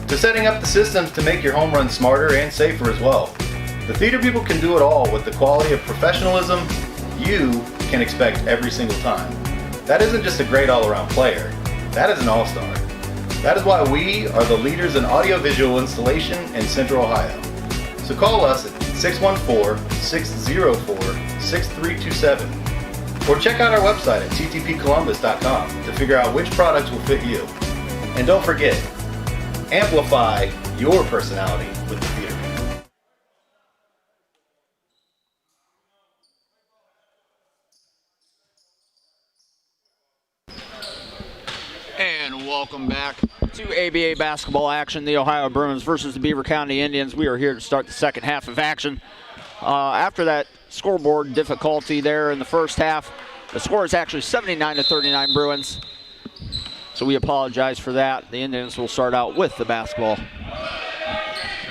to setting up the systems to make your home run smarter and safer as well. The theater people can do it all with the quality of professionalism you can expect every single time. That isn't just a great all-around player, that is an all-star. That is why we are the leaders in audiovisual installation in Central Ohio. So call us at 614-604-6327 or check out our website at ttpcolumbus.com to figure out which products will fit you. And don't forget, amplify your personality with the theater people. And welcome back to ABA basketball action. The Ohio Bruins versus the Beaver County Indians. We are here to start the second half of action. After that scoreboard difficulty there in the first half, the score is actually 79-39 Bruins. So we apologize for that. The Indians will start out with the basketball.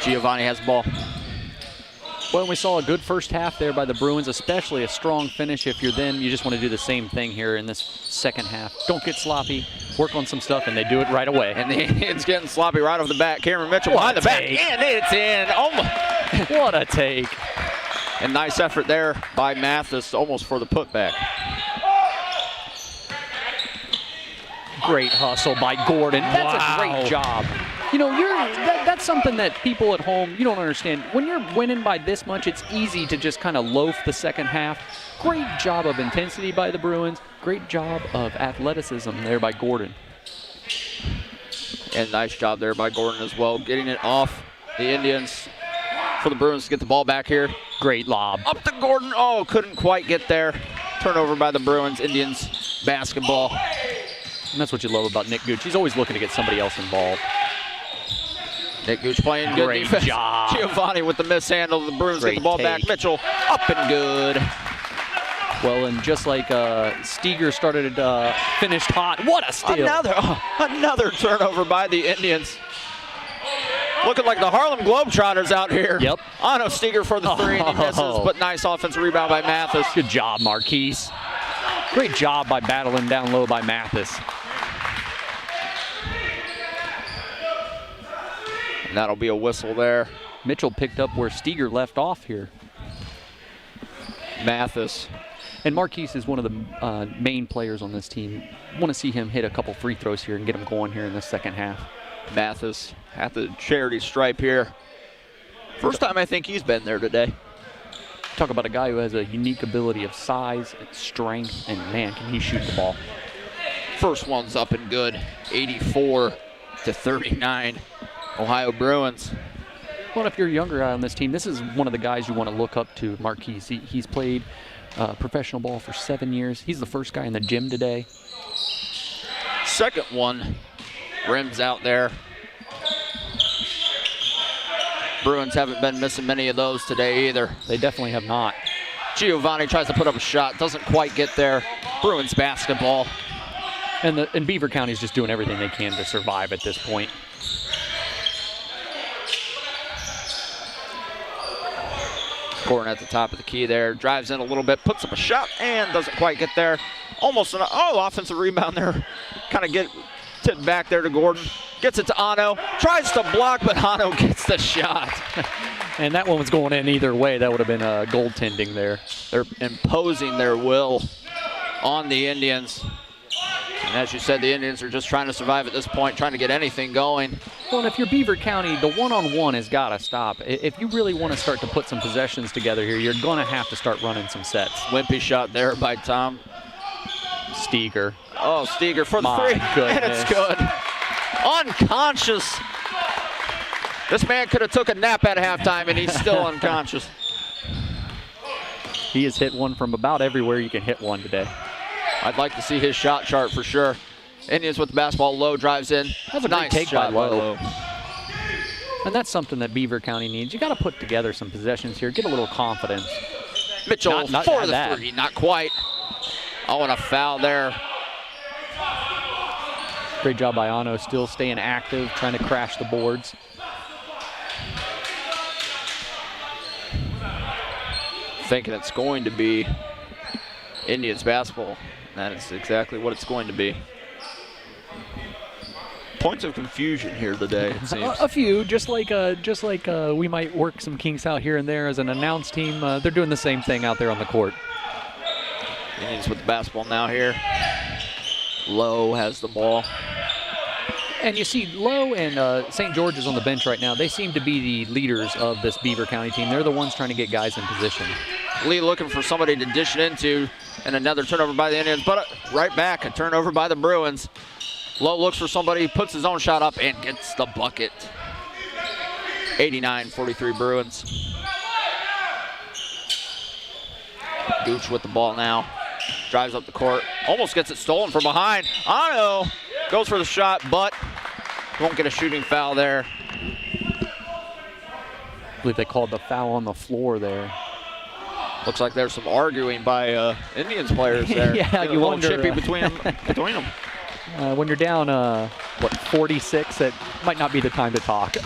Giovanni has the ball. Well, we saw a good first half there by the Bruins, especially a strong finish. If you're them, you just want to do the same thing here in this second half. Don't get sloppy, work on some stuff, and they do it right away. And the Indians getting sloppy right off the bat. Cameron Mitchell behind the back, and it's in. What a take. And nice effort there by Mathis, almost for the putback. Great hustle by Gordon. That's a great job. You know, that's something that people at home, you don't understand. When you're winning by this much, it's easy to just kind of loaf the second half. Great job of intensity by the Bruins. Great job of athleticism there by Gordon. And nice job there by Gordon as well, getting it off the Indians for the Bruins to get the ball back here. Great lob. Up to Gordon. Oh, couldn't quite get there. Turnover by the Bruins. Indians basketball. And that's what you love about Nick Gooch. He's always looking to get somebody else involved. Nick Gooch playing good Great defense. job. Giovanni with the mishandle. The Bruins get the ball back. Mitchell up and good. Well, and just like Steger started finished hot. What a steal. Another turnover by the Indians. Looking like the Harlem Globetrotters out here. Yep. Ano Steger for the three, and he misses, but nice offensive rebound by Mathis. Good job, Marquise. Great job by battling down low by Mathis. And that'll be a whistle there. Mitchell picked up where Steger left off here. Mathis. And Marquise is one of the main players on this team. Want to see him hit a couple free throws here and get him going here in the second half. Mathis at the charity stripe here. First time I think he's been there today. Talk about a guy who has a unique ability of size and strength, and man, can he shoot the ball. First one's up and good. 84-39. Ohio Bruins. Well, if you're a younger guy on this team, this is one of the guys you want to look up to, Marquise. He's played professional ball for 7 years. He's the first guy in the gym today. Second one rims out there. Bruins haven't been missing many of those today either. They definitely have not. Giovanni tries to put up a shot, doesn't quite get there. Bruins basketball. And Beaver County is just doing everything they can to survive at this point. Gordon at the top of the key there, drives in a little bit, puts up a shot, and doesn't quite get there. Almost an offensive rebound there. Kind of get tipped back there to Gordon. Gets it to Ano, tries to block, but Ano gets the shot. And that one was going in either way. That would have been goaltending there. They're imposing their will on the Indians. And as you said, the Indians are just trying to survive at this point, trying to get anything going. Well, and if you're Beaver County, the one-on-one has got to stop. If you really want to start to put some possessions together here, you're going to have to start running some sets. Wimpy shot there by Tom Steger. Oh, Steger for the My three. goodness. And it's good. Unconscious. This man could have took a nap at halftime, and he's still unconscious. He has hit one from about everywhere you can hit one today. I'd like to see his shot chart for sure. Indians with the basketball. Lowe drives in. That's a great nice take by shot Lowe. And that's something that Beaver County needs. You got to put together some possessions here, get a little confidence. Mitchell Not for the that. three. Not quite. Oh, and a foul there. Great job by Ano, still staying active, trying to crash the boards. Thinking it's going to be Indians basketball. That is exactly what it's going to be. Points of confusion here today, it seems. A few, just like we might work some kinks out here and there as an announced team. They're doing the same thing out there on the court. Indians with the basketball now here. Lowe has the ball. And you see Lowe and St. George's on the bench right now. They seem to be the leaders of this Beaver County team. They're the ones trying to get guys in position. Lee looking for somebody to dish it into, and another turnover by the Indians, but right back, a turnover by the Bruins. Lowe looks for somebody, puts his own shot up, and gets the bucket. 89-43 Bruins. Gooch with the ball now. Drives up the court, almost gets it stolen from behind. Ano goes for the shot, but won't get a shooting foul there. I believe they called the foul on the floor there. Looks like there's some arguing by Indians players there. Yeah, you a wonder. chippy between them. When you're down, 46, it might not be the time to talk.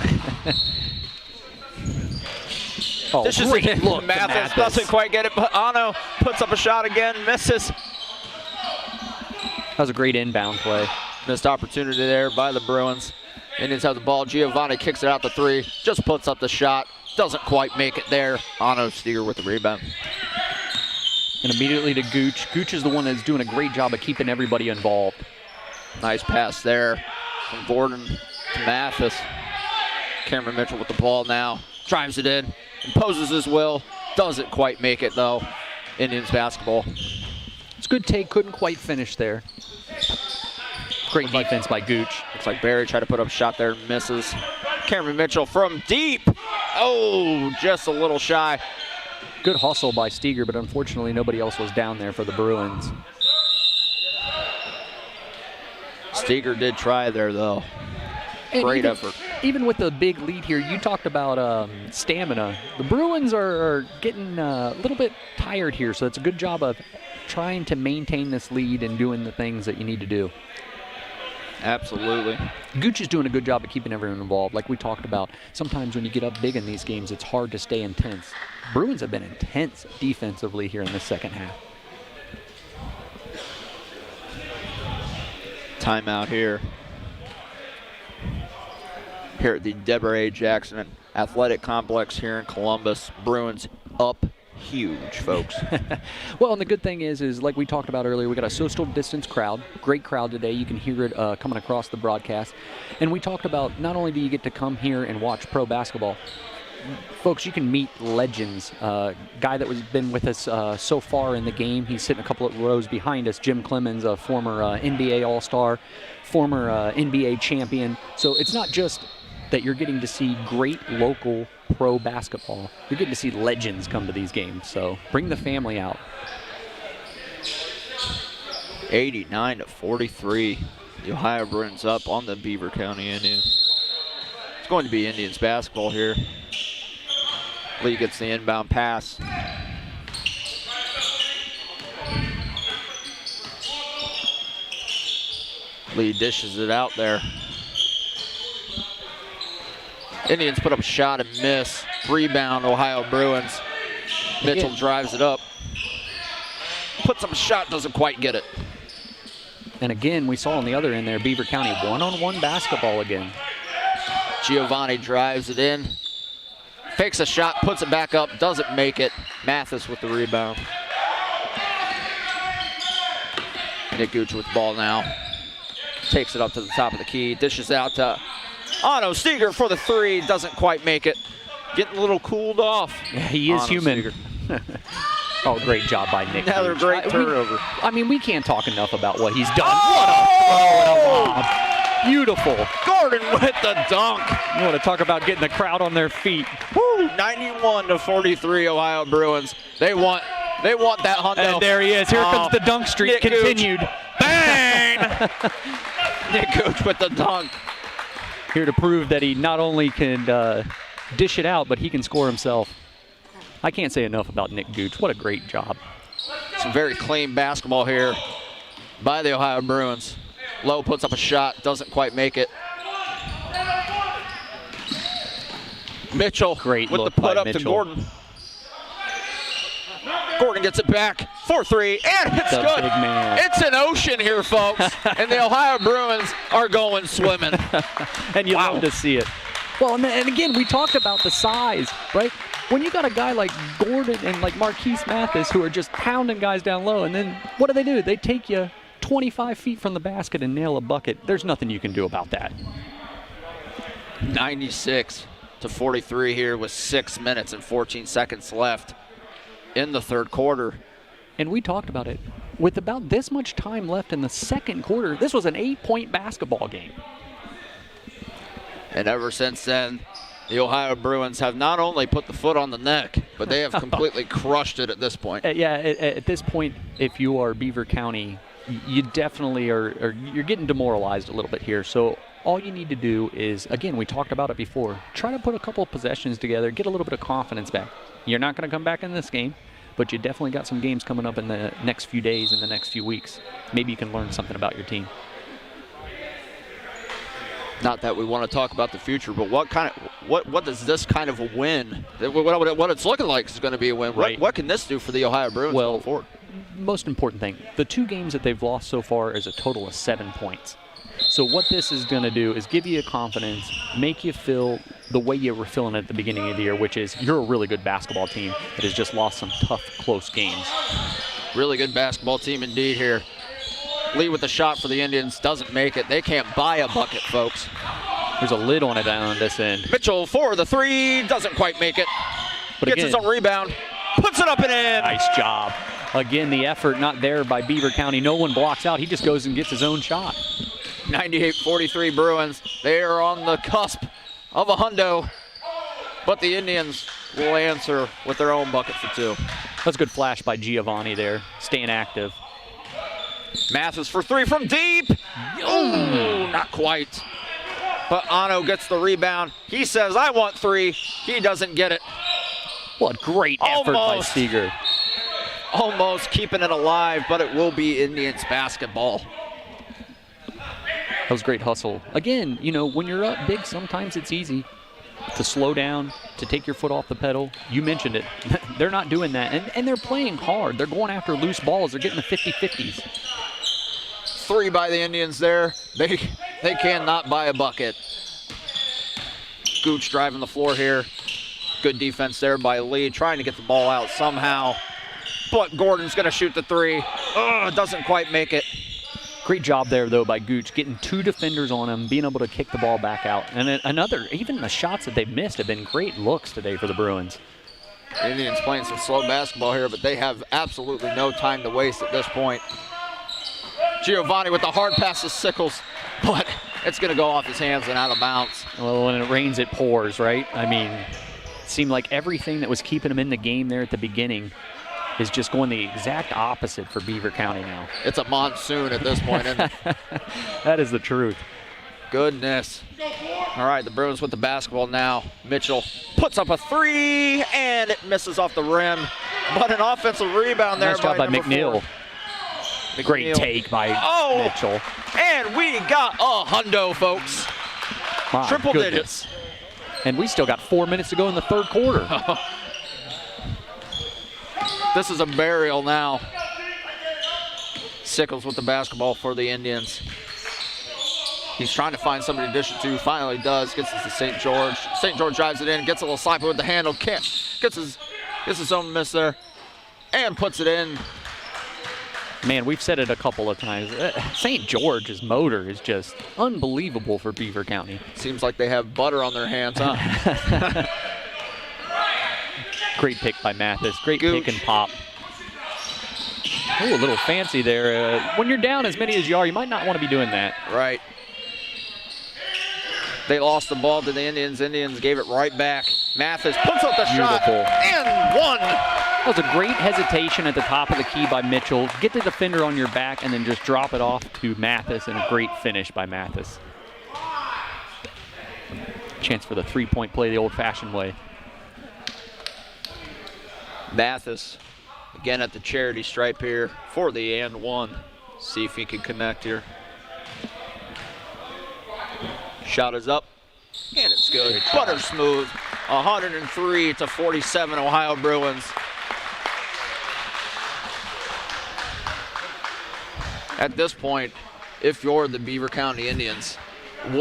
Oh, This is great a look to Mathis doesn't quite get it, but Ano puts up a shot again, misses. That was a great inbound play. Missed opportunity there by the Bruins. Indians have the ball. Giovanni kicks it out to three, just puts up the shot, doesn't quite make it there. Ano Steger with the rebound. And immediately to Gooch. Gooch is the one that's doing a great job of keeping everybody involved. Nice pass there from Gordon to Mathis. Cameron Mitchell with the ball now. Drives it in, imposes his will. Doesn't quite make it though. Indians basketball. It's a good take, couldn't quite finish there. Great defense by Gooch. Looks like Barry tried to put up a shot there, misses. Cameron Mitchell from deep. Oh, just a little shy. Good hustle by Steger, but unfortunately nobody else was down there for the Bruins. Steger did try there though. And Great effort. Even with the big lead here, you talked about stamina. The Bruins are getting a little bit tired here, so it's a good job of trying to maintain this lead and doing the things that you need to do. Absolutely. Gooch is doing a good job of keeping everyone involved. Like we talked about, sometimes when you get up big in these games, it's hard to stay intense. Bruins have been intense defensively here in the second half. Timeout here. Here at the Deborah A. Jackson Athletic Complex here in Columbus. Bruins up huge, folks. Well, and the good thing is like we talked about earlier, we got a social distance crowd. Great crowd today. You can hear it coming across the broadcast. And we talked about not only do you get to come here and watch pro basketball, folks, you can meet legends. Guy that was been with us so far in the game, he's sitting a couple of rows behind us, Jim Clemens, a former NBA All-Star, former NBA champion. So it's not just that you're getting to see great local pro basketball. You're getting to see legends come to these games. So bring the family out. 89-43. The Ohio Bruins up on the Beaver County Indians. It's going to be Indians basketball here. Lee gets the inbound pass. Lee dishes it out there. Indians put up a shot and miss. Rebound, Ohio Bruins. Mitchell drives it up. Puts up a shot, doesn't quite get it. And again, we saw on the other end there, Beaver County one-on-one basketball again. Giovanni drives it in. Fakes a shot, puts it back up, doesn't make it. Mathis with the rebound. Nick Gooch with the ball now. takes it up to the top of the key, dishes out to Otto Steger for the 3, doesn't quite make it. Getting a little cooled off. Yeah, he is Otto human. Steger. Oh, great job by Nick. Another Gooch. great turnover. We can't talk enough about what he's done. What a throw and a lob. Beautiful. Gordon with the dunk. You want to talk about getting the crowd on their feet. Woo, 91-43 Ohio Bruins. They want that hundo. And there he is. Here comes the dunk streak Nick continued. Gooch. Bang! Nick Gooch with the dunk. Here to prove that he not only can dish it out, but he can score himself. I can't say enough about Nick Gooch. What a great job. Some very clean basketball here by the Ohio Bruins. Lowe puts up a shot, doesn't quite make it. Mitchell Great with look the put by up Mitchell. to Gordon. Gordon gets it back for 3, and it's The good. big man. It's an ocean here, folks, and the Ohio Bruins are going swimming. And you Wow. love to see it. Well, and again, we talked about the size, right? When you got a guy like Gordon and like Marquise Mathis who are just pounding guys down low, and then what do? They take you 25 feet from the basket and nail a bucket. There's nothing you can do about that. 96-43 here with 6 minutes and 14 seconds left in the third quarter. And we talked about it. With about this much time left in the second quarter, this was an 8-point basketball game. And ever since then, the Ohio Bruins have not only put the foot on the neck, but they have completely crushed it at this point. At this point, if you are Beaver County, you definitely you're getting demoralized a little bit here. So all you need to do is, again, we talked about it before, try to put a couple of possessions together, get a little bit of confidence back. You're not going to come back in this game, but you definitely got some games coming up in the next few days, in the next few weeks. Maybe you can learn something about your team. Not that we want to talk about the future, but what does this kind of a win, what it's looking like is going to be a win. Right. What can this do for the Ohio Bruins going forward? Most important thing, the 2 games that they've lost so far is a total of 7 points. So what this is going to do is give you a confidence, make you feel the way you were feeling at the beginning of the year, which is you're a really good basketball team that has just lost some tough, close games. Really good basketball team indeed here. Lee with the shot for the Indians, doesn't make it. They can't buy a bucket, folks. There's a lid on it on this end. Mitchell for the 3, doesn't quite make it. But Gets again, his own rebound, puts it up and in. nice job. Again, the effort not there by Beaver County. No one blocks out. He just goes and gets his own shot. 98-43 Bruins. They are on the cusp of a hundo, but the Indians will answer with their own bucket for 2. That's a good flash by Giovanni there, staying active. Mathis for 3 from deep. Oh, not quite. But Ano gets the rebound. He says, I want 3. He doesn't get it. What great effort by Almost. Steger. Almost keeping it alive, but it will be Indians basketball. That was great hustle. Again, when you're up big, sometimes it's easy to slow down, to take your foot off the pedal. You mentioned it. They're not doing that, and they're playing hard. They're going after loose balls. They're getting the 50-50s. 3 by the Indians there. They cannot buy a bucket. Gooch driving the floor here. Good defense there by Lee, trying to get the ball out somehow. But Gordon's going to shoot the 3. Doesn't quite make it. Great job there, though, by Gooch, getting 2 defenders on him, being able to kick the ball back out. And then even the shots that they've missed have been great looks today for the Bruins. Indians playing some slow basketball here, but they have absolutely no time to waste at this point. Giovanni with the hard pass to Sickles, but it's going to go off his hands and out of bounds. Well, when it rains, it pours, right? I mean, it seemed like everything that was keeping them in the game there at the beginning is just going the exact opposite for Beaver County now. It's a monsoon at this point, isn't it? That is the truth. Goodness. All right, the Bruins with the basketball now. Mitchell puts up a 3, and it misses off the rim. But an offensive rebound there Nice job by number McNeil. 4. Great McNeil. take by Mitchell. And we got a hundo, folks. My Triple goodness. digits. And we still got 4 minutes to go in the third quarter. This is a burial now. Sickles with the basketball for the Indians. He's trying to find somebody to dish it to. Finally does. Gets it to St. George. St. George drives it in. Gets a little slipper with the handle. Gets his own miss there. And puts it in. Man, we've said it a couple of times. St. George's motor is just unbelievable for Beaver County. Seems like they have butter on their hands, huh? Great pick by Mathis. Great Gooch. pick and pop. Oh, a little fancy there. When you're down as many as you are, you might not want to be doing that. Right. They lost the ball to the Indians. Indians gave it right back. Mathis puts up the shot and one. That was a great hesitation at the top of the key by Mitchell. Get the defender on your back and then just drop it off to Mathis, and a great finish by Mathis. Chance for the three-point play the old-fashioned way. Mathis again at the charity stripe here for the and one. See if he can connect here. Shot is up, and it's good. Butter smooth. 103-47 Ohio Bruins. At this point, if you're the Beaver County Indians,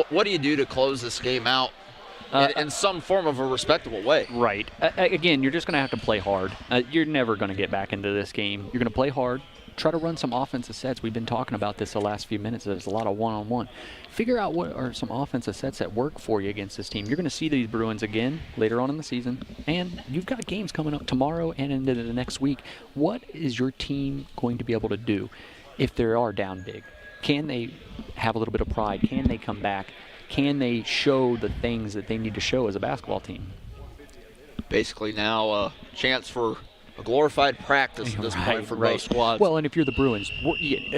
what do you do to close this game out in some form of a respectable way? Right. Again, you're just going to have to play hard. You're never going to get back into this game. You're going to play hard. Try to run some offensive sets. We've been talking about this the last few minutes. There's a lot of one-on-one. Figure out what are some offensive sets that work for you against this team. You're going to see these Bruins again later on in the season, and you've got games coming up tomorrow and into the next week. What is your team going to be able to do if they are down big? Can they have a little bit of pride? Can they come back? Can they show the things that they need to show as a basketball team? Basically now a chance for a glorified practice at this point for both squads. Well, and if you're the Bruins,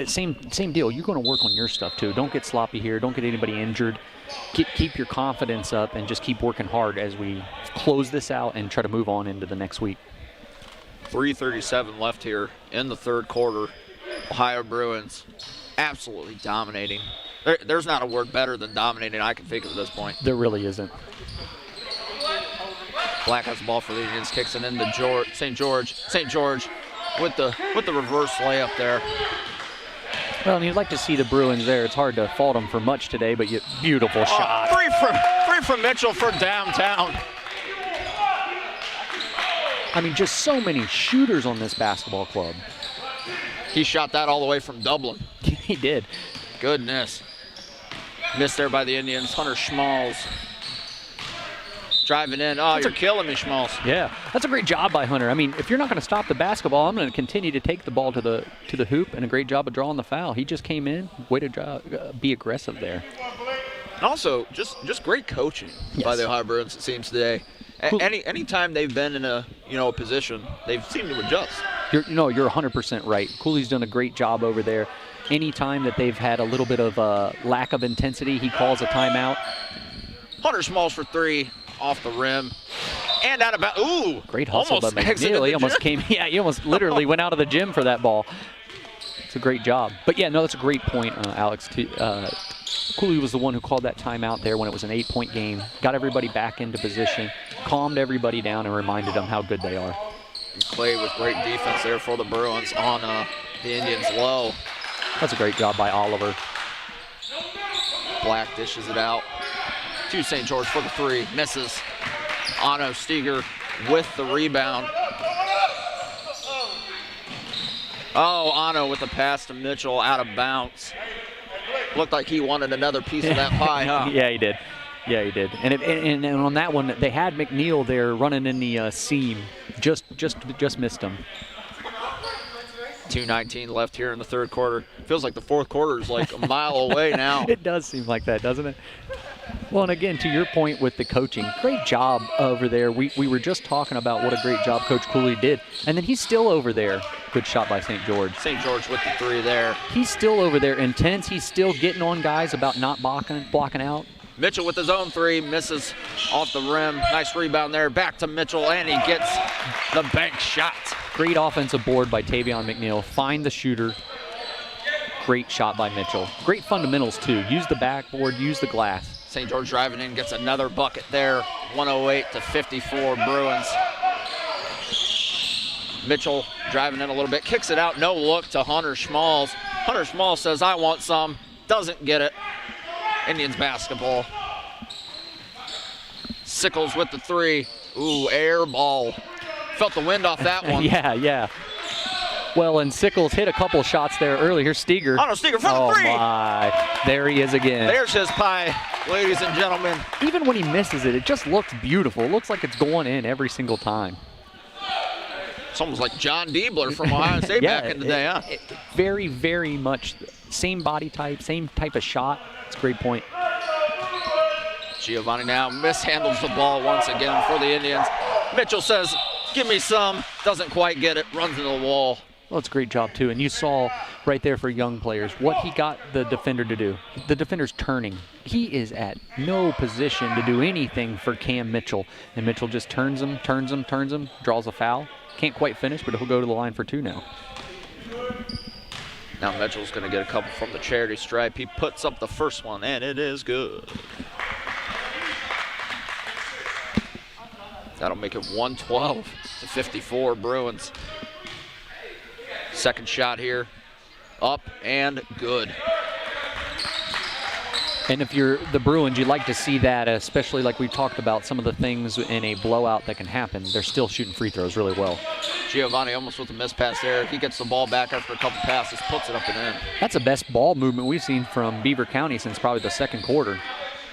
same deal. You're going to work on your stuff too. Don't get sloppy here. Don't get anybody injured. Keep your confidence up and just keep working hard as we close this out and try to move on into the next week. 3:37 left here in the third quarter. Ohio Bruins absolutely dominating. There's not a word better than dominating I can think of at this point. There really isn't. Black has the ball for the Indians, kicks it into St. George. St. George with the reverse layup there. Well, and you'd like to see the Bruins there. It's hard to fault them for much today, but beautiful shot. Three from Mitchell for downtown. I mean, just so many shooters on this basketball club. He shot that all the way from Dublin. He did. Goodness. Missed there by the Indians. Hunter Schmalls driving in. Oh, you're killing me, Schmalls. Yeah, that's a great job by Hunter. I mean, if you're not going to stop the basketball, I'm going to continue to take the ball to the hoop, and a great job of drawing the foul. He just came in, way to be aggressive there. And also, just great coaching by the Ohio Bruins, it seems today. Any time they've been in a position, they've seemed to adjust. You're 100% right. Cooley's done a great job over there. Any time that they've had a little bit of lack of intensity, he calls a timeout. Hunter Schmalls for three. Off the rim and out of bounds. Ooh! Great hustle by McNeil. He almost came. Yeah, he almost literally went out of the gym for that ball. It's a great job. But yeah, no, that's a great point, Alex. Cooley was the one who called that timeout there when it was an 8-point game. Got everybody back into position, calmed everybody down, and reminded them how good they are. Clay with great defense there for the Bruins on the Indians low. That's a great job by Oliver. Black dishes it out to St. George for the three. Misses. Otto Steger with the rebound. Oh, Otto with the pass to Mitchell out of bounds. Looked like he wanted another piece of that pie, huh? Yeah, he did. Yeah, he did. And on that one, they had McNeil there running in the seam. Just missed him. 2:19 left here in the third quarter. Feels like the fourth quarter is like a mile away now. It does seem like that, doesn't it? Well, and again, to your point with the coaching, great job over there. We were just talking about what a great job Coach Cooley did. And then he's still over there. Good shot by St. George. St. George with the three there. He's still over there intense. He's still getting on guys about not blocking out. Mitchell with his own three, misses off the rim. Nice rebound there. Back to Mitchell, and he gets the bank shot. Great offensive board by Tavion McNeil. Find the shooter. Great shot by Mitchell. Great fundamentals, too. Use the backboard, use the glass. St. George driving in, gets another bucket there. 108-54 Bruins. Mitchell driving in a little bit, kicks it out, no look to Hunter Schmalls. Hunter Schmalls says, I want some, doesn't get it. Indians basketball. Sickles with the three. Ooh, air ball. Felt the wind off that one. Yeah. Well, and Sickles hit a couple shots there early. Here's Steger. Oh, no, Steger for the three. Oh, my. There he is again. There's his pie, ladies and gentlemen. Even when he misses it, it just looks beautiful. It looks like it's going in every single time. It's almost like John Diebler from Ohio State back in the day, huh? Very, very much same body type, same type of shot. It's a great point. Giovanni now mishandles the ball once again for the Indians. Mitchell says, give me some. Doesn't quite get it. Runs into the wall. Well, it's a great job, too. And you saw right there for young players what he got the defender to do. The defender's turning. He is at no position to do anything for Cam Mitchell. And Mitchell just turns him, draws a foul. Can't quite finish, but he'll go to the line for 2 now. Now Mitchell's going to get a couple from the charity stripe. He puts up the first one, and it is good. That'll make it 112-54 Bruins. Second shot here, up and good. And if you're the Bruins, you'd like to see that, especially like we talked about some of the things in a blowout that can happen. They're still shooting free throws really well. Giovanni almost with a miss pass there. He gets the ball back after a couple passes, puts it up and in. That's the best ball movement we've seen from Beaver County since probably the second quarter.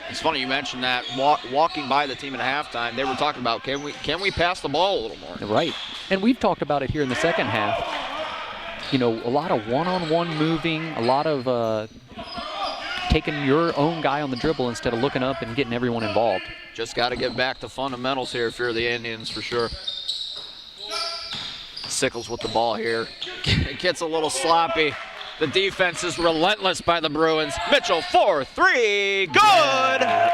It's funny you mentioned that. Walking by the team at halftime, they were talking about, can we pass the ball a little more? Right. And we've talked about it here in the second half. You know, a lot of one-on-one moving, a lot of taking your own guy on the dribble instead of looking up and getting everyone involved. Just got to get back to fundamentals here if you're the Indians for sure. Sickles with the ball here. It gets a little sloppy. The defense is relentless by the Bruins. Mitchell for 3, good! Yeah.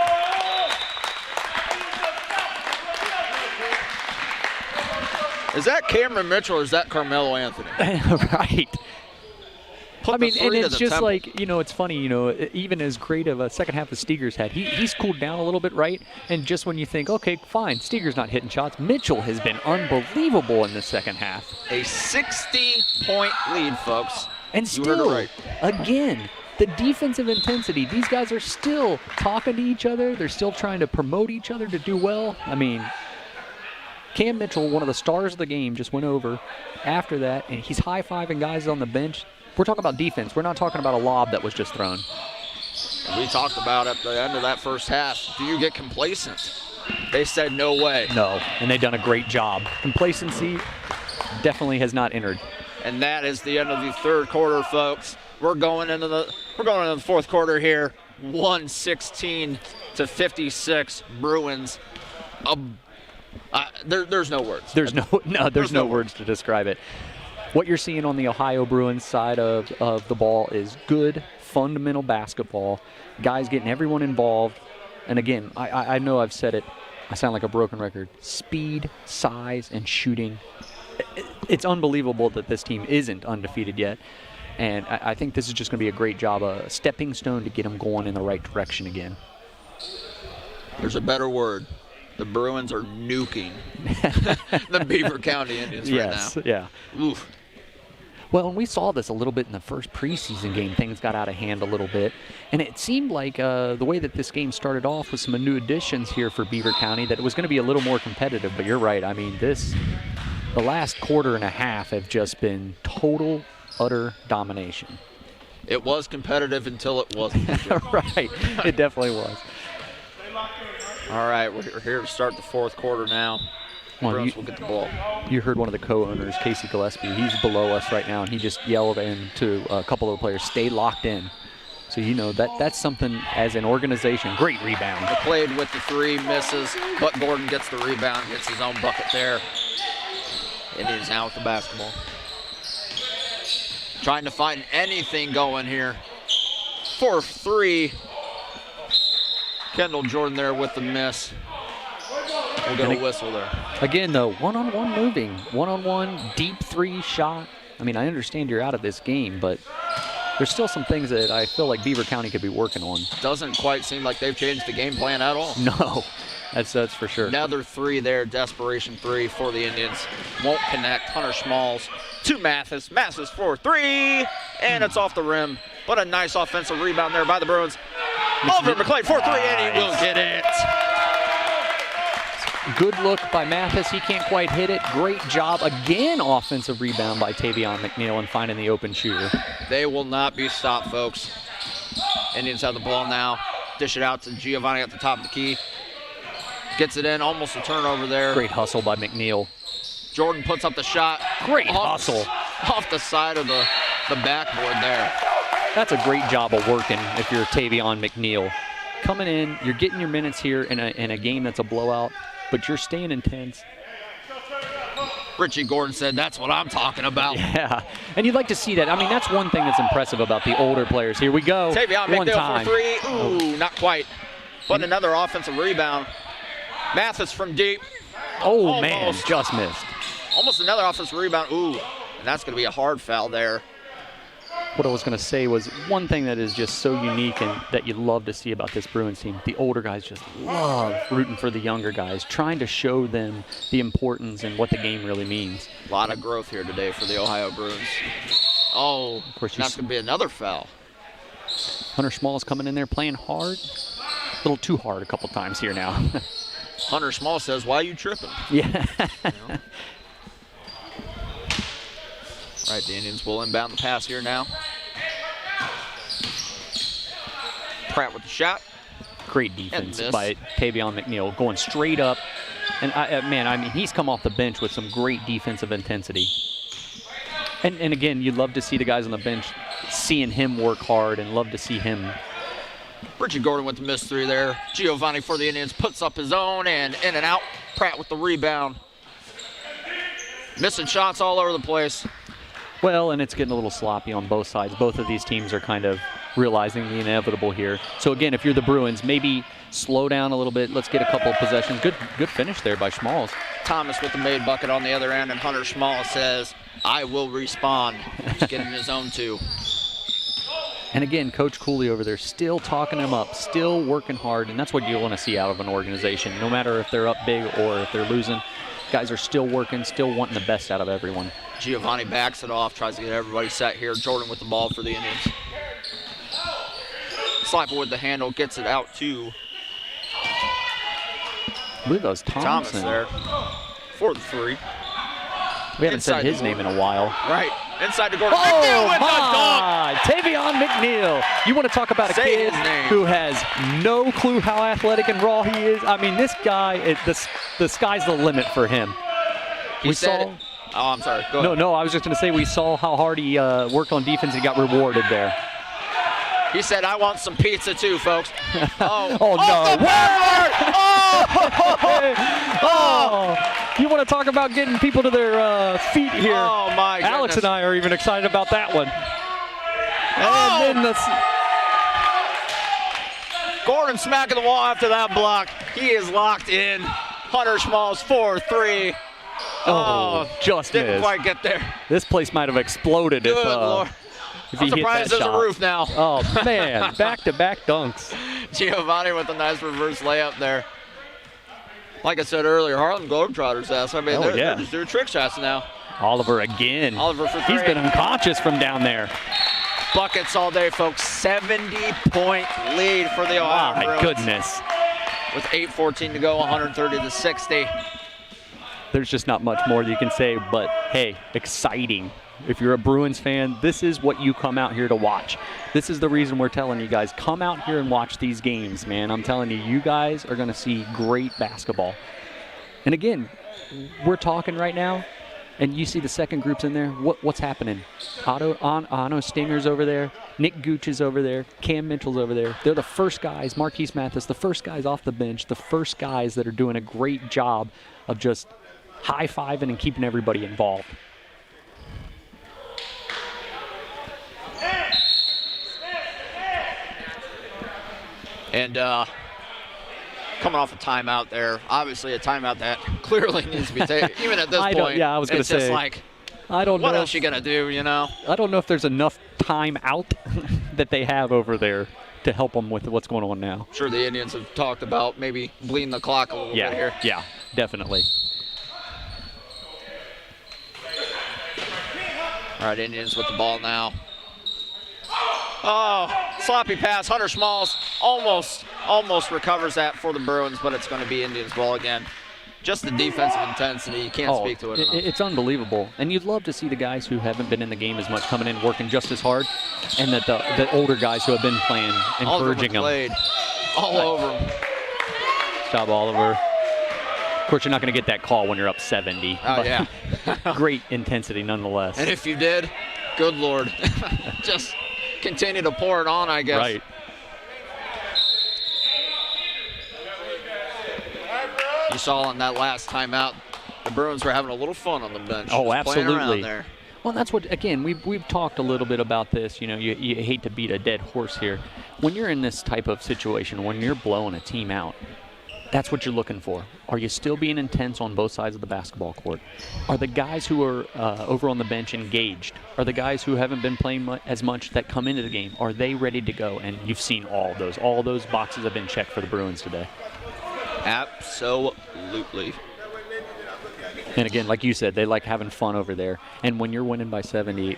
Is that Cameron Mitchell or is that Carmelo Anthony? Right. Put I mean, and it's just temple. like, you know, it's funny, you know, even as great of a second half as Steger's had, he's cooled down a little bit, right? And just when you think, okay, fine, Steger's not hitting shots, Mitchell has been unbelievable in the second half. A 60-point lead, folks. And still, right. Again, the defensive intensity, these guys are still talking to each other. They're still trying to promote each other to do well. I mean, Cam Mitchell, one of the stars of the game, just went over after that, and he's high-fiving guys on the bench. We're talking about defense. We're not talking about a lob that was just thrown. We talked about at the end of that first half, do you get complacent? They said no way. No, and they've done a great job. Complacency definitely has not entered. And that is the end of the third quarter, folks. We're going into the fourth quarter here. 116-56 Bruins. There's no words. There's no words to describe it. What you're seeing on the Ohio Bruins side of the ball is good, fundamental basketball. Guys getting everyone involved. And again, I know I've said it. I sound like a broken record. Speed, size, and shooting. It's unbelievable that this team isn't undefeated yet. And I think this is just going to be a great job, a stepping stone to get them going in the right direction again. There's a better word. The Bruins are nuking the Beaver County Indians right now. Yeah. Oof. Well, and we saw this a little bit in the first preseason game. Things got out of hand a little bit. And it seemed like the way that this game started off with some new additions here for Beaver County, that it was going to be a little more competitive. But you're right. I mean, the last quarter and a half have just been total, utter domination. It was competitive until it wasn't. Right. It definitely was. All right, we're here to start the fourth quarter now. Bruins will get the ball. You heard one of the co-owners, Casey Gillespie. He's below us right now, and he just yelled into a couple of the players, stay locked in. So, you know, that's something as an organization. Great rebound. They played with the 3, misses, but Gordon gets the rebound, gets his own bucket there. Indians now with the basketball. Trying to find anything going here. 4-3. Kendall Jordan there with the miss. We'll get a whistle there. Again, though, one-on-one moving. One-on-one, deep 3 shot. I mean, I understand you're out of this game, but there's still some things that I feel like Beaver County could be working on. Doesn't quite seem like they've changed the game plan at all. No, that's for sure. Another 3 there, desperation 3 for the Indians. Won't connect. Hunter Schmalls to Mathis. Mathis for 3, and it's off the rim. But a nice offensive rebound there by the Bruins. Oliver McClain for 3, and he will get it. Good look by Mathis. He can't quite hit it. Great job. Again, offensive rebound by Tavion McNeil and finding the open shooter. They will not be stopped, folks. Indians have the ball now. Dish it out to Giovanni at the top of the key. Gets it in, almost a turnover there. Great hustle by McNeil. Jordan puts up the shot. Great hustle. Off the side of the backboard there. That's a great job of working if you're Tavion McNeil. Coming in, you're getting your minutes here in a game that's a blowout, but you're staying intense. Richie Gordon said, that's what I'm talking about. Yeah, and you'd like to see that. I mean, that's one thing that's impressive about the older players. Here we go. Tavion one McNeil time. for three. Ooh, not quite. But another offensive rebound. Mathis from deep. Oh, man, just missed. Almost another offensive rebound. Ooh, and that's going to be a hard foul there. What I was going to say was one thing that is just so unique and that you love to see about this Bruins team. The older guys just love rooting for the younger guys, trying to show them the importance and what the game really means. A lot of growth here today for the Ohio Bruins. Oh, of course, that's going to be another foul. Hunter Small's coming in there playing hard. A little too hard a couple times here now. Hunter Small says, why are you tripping? Yeah. Right, the Indians will inbound the pass here now. Pratt with the shot. Great defense by Tavion McNeil, going straight up. And, man, I mean, he's come off the bench with some great defensive intensity. And again, you'd love to see the guys on the bench seeing him work hard and love to see him. Richie Gordon with the missed three there. Giovanni for the Indians puts up his own and in and out. Pratt with the rebound. Missing shots all over the place. Well, and it's getting a little sloppy on both sides. Both of these teams are kind of realizing the inevitable here. So again, if you're the Bruins, maybe slow down a little bit. Let's get a couple of possessions. Good finish there by Schmalls. Thomas with the made bucket on the other end, and Hunter Schmalls says, I will respond. He's getting his own too. And again, Coach Cooley over there still talking him up, still working hard, and that's what you want to see out of an organization. No matter if they're up big or if they're losing, guys are still working, still wanting the best out of everyone. Giovanni backs it off, tries to get everybody set here. Jordan with the ball for the Indians. Slapper with the handle, gets it out to I believe that was Thompson. Thomas there for the three. We haven't said his name in a while. Right, inside to Gordon. Oh, with my! Tavion McNeil. You want to talk about a kid who has no clue how athletic and raw he is? I mean, this guy, the sky's the limit for him. Oh, I'm sorry. Go ahead. No, I was just going to say we saw how hard he worked on defense and got rewarded there. He said, I want some pizza too, folks. Oh, no. Oh! You want to talk about getting people to their feet here? Oh, my goodness. Alex and I are even excited about that one. And then Gordon smacking the wall after that block. He is locked in. Hunter Schmalls 4-3. Oh, just didn't missed. quite get there. This place might have exploded Good Lord. if I'm he hit surprised that there's shot. a roof now. Oh, man, back-to-back dunks. Giovanni with a nice reverse layup there. Like I said earlier, Harlem Globetrotters ass. I mean, they're just doing trick shots now. Oliver again. Oliver for three. He's been unconscious from down there. Buckets all day, folks. 70-point lead for the Ohio Bruins. My goodness. With 8:14 to go, 130-60. There's just not much more that you can say, but hey, exciting. If you're a Bruins fan, this is what you come out here to watch. This is the reason we're telling you guys, come out here and watch these games, man. I'm telling you, you guys are going to see great basketball. And again, we're talking right now, and you see the second groups in there. What's happening? Otto Stinger's over there. Nick Gooch is over there. Cam Mitchell's over there. They're the first guys, Marquise Mathis, the first guys off the bench, the first guys that are doing a great job of just high-fiving and keeping everybody involved. And coming off a timeout there, obviously a timeout that clearly needs to be taken, even at this point. I was going to say. It's just like, I don't know. What else you going to do, you know? I don't know if there's enough time out that they have over there to help them with what's going on now. I'm sure the Indians have talked about maybe bleeding the clock a little bit here. Yeah, definitely. All right, Indians with the ball now. Oh, sloppy pass. Hunter Schmalls almost recovers that for the Bruins, but it's going to be Indians ball again. Just the defensive intensity, you can't speak to it enough. It's unbelievable. And you'd love to see the guys who haven't been in the game as much coming in working just as hard, and that the older guys who have been playing encouraging them. All over them. Good job, Oliver. Of course, you're not going to get that call when you're up 70. Oh, yeah. Great intensity nonetheless. And if you did, good Lord. Just continue to pour it on, I guess. Right. You saw in that last timeout, the Bruins were having a little fun on the bench. Oh, just playing around absolutely. there. Well, that's what, again, we've talked a little bit about this. You know, you hate to beat a dead horse here. When you're in this type of situation, when you're blowing a team out, that's what you're looking for. Are you still being intense on both sides of the basketball court? Are the guys who are over on the bench engaged? Are the guys who haven't been playing as much that come into the game, are they ready to go? And you've seen all those. All those boxes have been checked for the Bruins today. Absolutely. And again, like you said, they like having fun over there. And when you're winning by 70,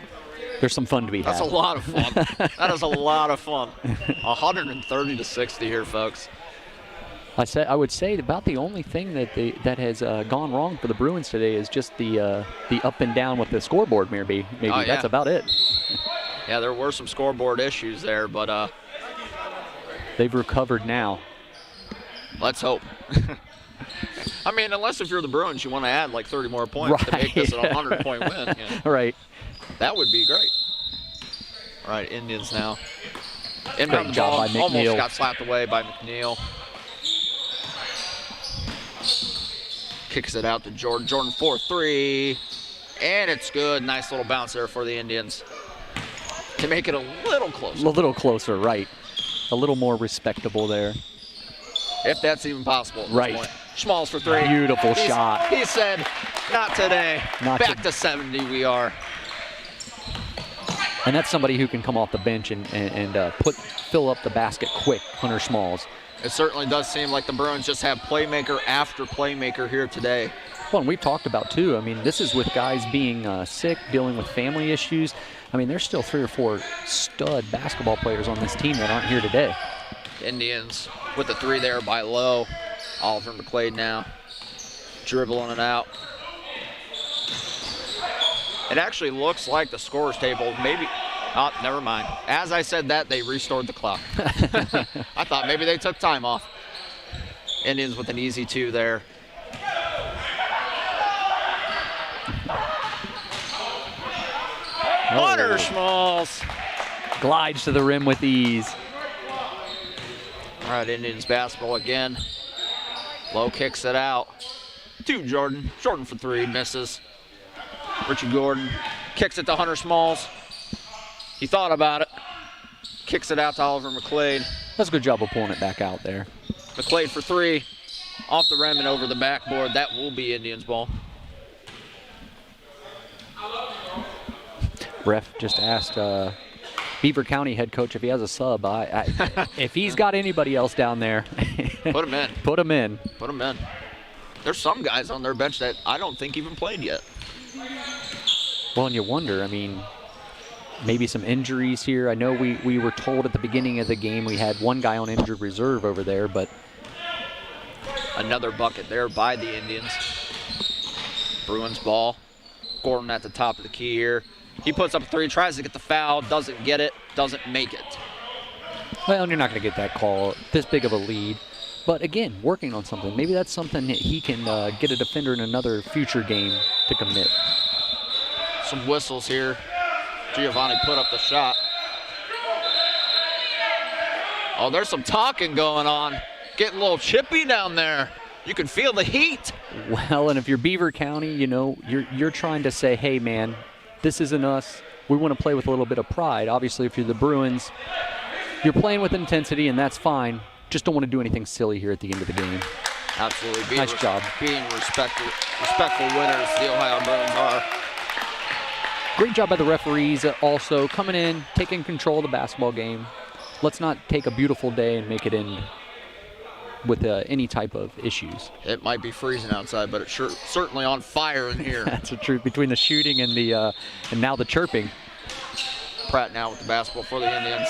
there's some fun to be had. That's a lot of fun. That is a lot of fun. 130-60 here, folks. I would say about the only thing that has gone wrong for the Bruins today is just the up and down with the scoreboard. Maybe Oh, yeah. That's about it. Yeah, there were some scoreboard issues there, but They've recovered now. let's hope. I mean, unless if you're the Bruins, you want to add like 30 more points to make this a 100-point win. You know? Right. That would be great. All right, Indians now. Inbound Great job ball, by McNeil. almost got slapped away by McNeil. Kicks it out to Jordan. Jordan 4-3, and it's good. Nice little bounce there for the Indians to make it a little closer. A little closer, right. A little more respectable there. If that's even possible at this Right. point. Schmalz for 3. Beautiful shot. He said, not today. Not Back to 70 we are. And that's somebody who can come off the bench and fill up the basket quick, Hunter Schmalz. It certainly does seem like the Bruins just have playmaker after playmaker here today. Well, and we've talked about, too, I mean, this is with guys being sick, dealing with family issues. I mean, there's still 3 or 4 stud basketball players on this team that aren't here today. Indians with the 3 there by Lowe. Oliver McClade now dribbling it out. It actually looks like the scorer's table maybe. Oh, never mind. As I said that, they restored the clock. I thought maybe they took time off. Indians with an easy 2 there. Hunter Schmalz. Glides to the rim with ease. All right, Indians basketball again. Lowe kicks it out to Jordan. Jordan for 3, misses. Richie Gordon kicks it to Hunter Schmalz. He thought about it. Kicks it out to Oliver McClade. That's a good job of pulling it back out there. McClade for 3. Off the rim and over the backboard. That will be Indians ball. Ref just asked Beaver County head coach if he has a sub. If he's got anybody else down there, Put him in. put him in. Put him in. There's some guys on their bench that I don't think even played yet. Well, and you wonder, I mean, maybe some injuries here. I know we were told at the beginning of the game we had one guy on injured reserve over there, but Another bucket there by the Indians. Bruins ball. Gordon at the top of the key here. He puts up a 3, tries to get the foul, doesn't get it, doesn't make it. well, and you're not going to get that call this big of a lead. But again, working on something. Maybe that's something that he can get a defender in another future game to commit. Some whistles here. Giovanni put up the shot. Oh, there's some talking going on. Getting a little chippy down there. You can feel the heat. Well, and if you're Beaver County, you know, you're trying to say, hey, man, this isn't us. We want to play with a little bit of pride. Obviously, if you're the Bruins, you're playing with intensity, and that's fine. Just don't want to do anything silly here at the end of the game. Absolutely. Nice job. Being respectful winners, the Ohio Bruins are. Great job by the referees also coming in, taking control of the basketball game. Let's not take a beautiful day and make it end with any type of issues. It might be freezing outside, but it's certainly on fire in here. That's the truth between the shooting and the and now the chirping. Pratt now with the basketball for the Indians.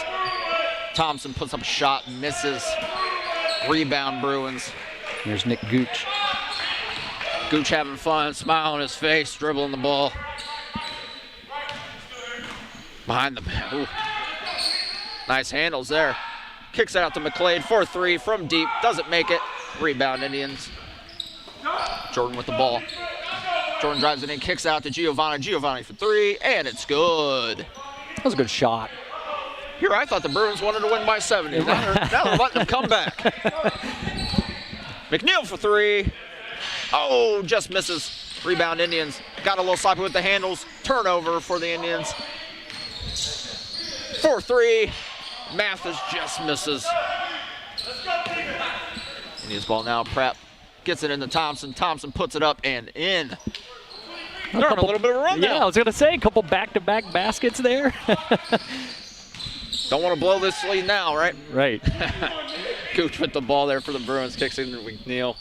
Thompson puts up a shot, misses. Rebound Bruins. There's Nick Gooch. Gooch having fun, smile on his face, dribbling the ball. Behind the ooh. Nice handles there. Kicks it out to McClade for 3 from deep. Doesn't make it. Rebound Indians. Jordan with the ball. Jordan drives it in, kicks out to Giovanni. Giovanni for 3, and it's good. That was a good shot. Here, I thought the Bruins wanted to win by 70. Now they're letting them come back. McNeil for 3. Oh, just misses. Rebound Indians. Got a little sloppy with the handles. Turnover for the Indians. 4-3. Mathis just misses. Indians ball now. Pratt gets it into Thompson. Thompson puts it up and in. They're on a little bit of a run now. Yeah, I was going to say, a couple back-to-back baskets there. Don't want to blow this lead now, right? Right. Gooch with the ball there for the Bruins. Kicks it into McNeil.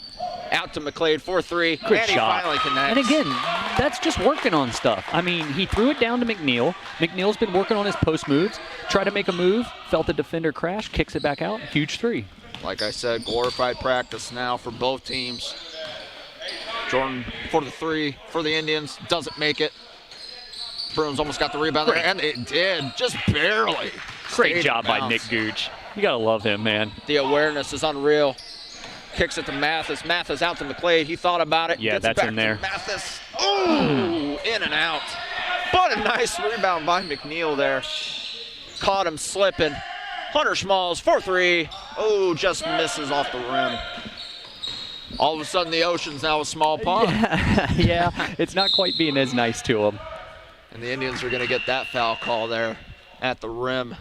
Out to McClade, 4-3. Good and shot. He finally connects. And again, that's just working on stuff. I mean, he threw it down to McNeil. McNeil's been working on his post moves. Tried to make a move, felt the defender crash, kicks it back out. Huge 3. Like I said, glorified practice now for both teams. Jordan for the 3 for the Indians. Doesn't make it. Bruins almost got the rebound there, and it did. Just barely. Great Stayed job in by bounds. Nick Gooch. You got to love him, man. The awareness is unreal. Kicks it to Mathis. Mathis out to McClade. He thought about it. Yeah, Gets that's back in there. To Mathis. Ooh, in and out. But a nice rebound by McNeil there. Caught him slipping. Hunter Smalls, 4-3. Oh, just misses off the rim. All of a sudden, the ocean's now a small pond. Yeah, it's not quite being as nice to him. And the Indians are going to get that foul call there at the rim.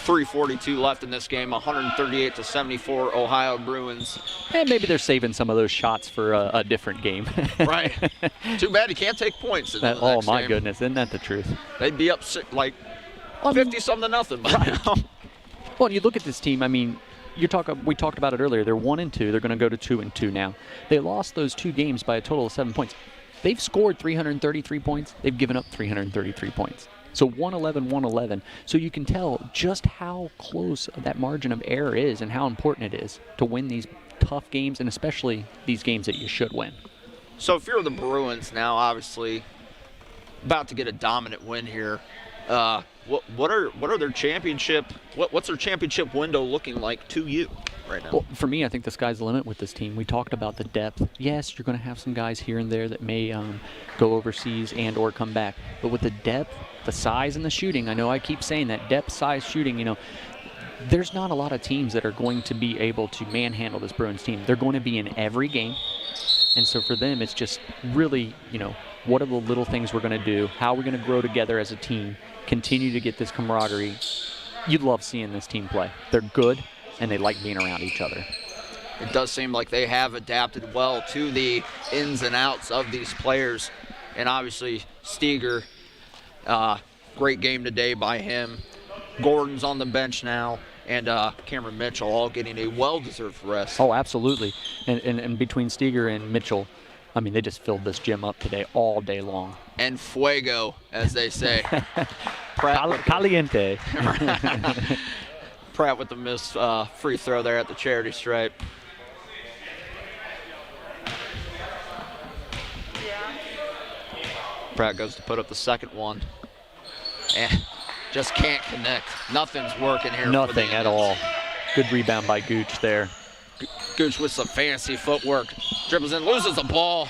3:42 left in this game, 138-74 Ohio Bruins. And maybe they're saving some of those shots for a different game. Right. Too bad he can't take points in the Oh, next my game. goodness. Isn't that the truth? They'd be up like 50-something to nothing by now. Well, you look at this team, I mean, we talked about it earlier. They're 1-2. They're going to go to 2-2 now. They lost those 2 games by a total of 7 points. They've scored 333 points. They've given up 333 points. So 111-111. So you can tell just how close that margin of error is and how important it is to win these tough games, and especially these games that you should win. So if you're the Bruins now, obviously about to get a dominant win here, what are their championship? What's their championship window looking like to you right now? Well, for me, I think the sky's the limit with this team. We talked about the depth. Yes, you're going to have some guys here and there that may go overseas and or come back. But with the depth, the size, and the shooting, I know I keep saying that, depth, size, shooting, there's not a lot of teams that are going to be able to manhandle this Bruins team. They're going to be in every game. And so for them, it's just really, what are the little things we're going to do? How are we going to grow together as a team? Continue to get this camaraderie. You'd love seeing this team play. They're good, and they like being around each other. It does seem like they have adapted well to the ins and outs of these players. And obviously, Steger, great game today by him. Gordon's on the bench now, and Cameron Mitchell all getting a well-deserved rest. Oh, absolutely. And between Steger and Mitchell, I mean, they just filled this gym up today all day long. And fuego, as they say. Caliente. Pratt with the missed free throw there at the charity stripe. Pratt goes to put up the second one. And just can't connect. Nothing's working here. Nothing at all. Good rebound by Gooch there. Gooch with some fancy footwork. Dribbles in, loses the ball.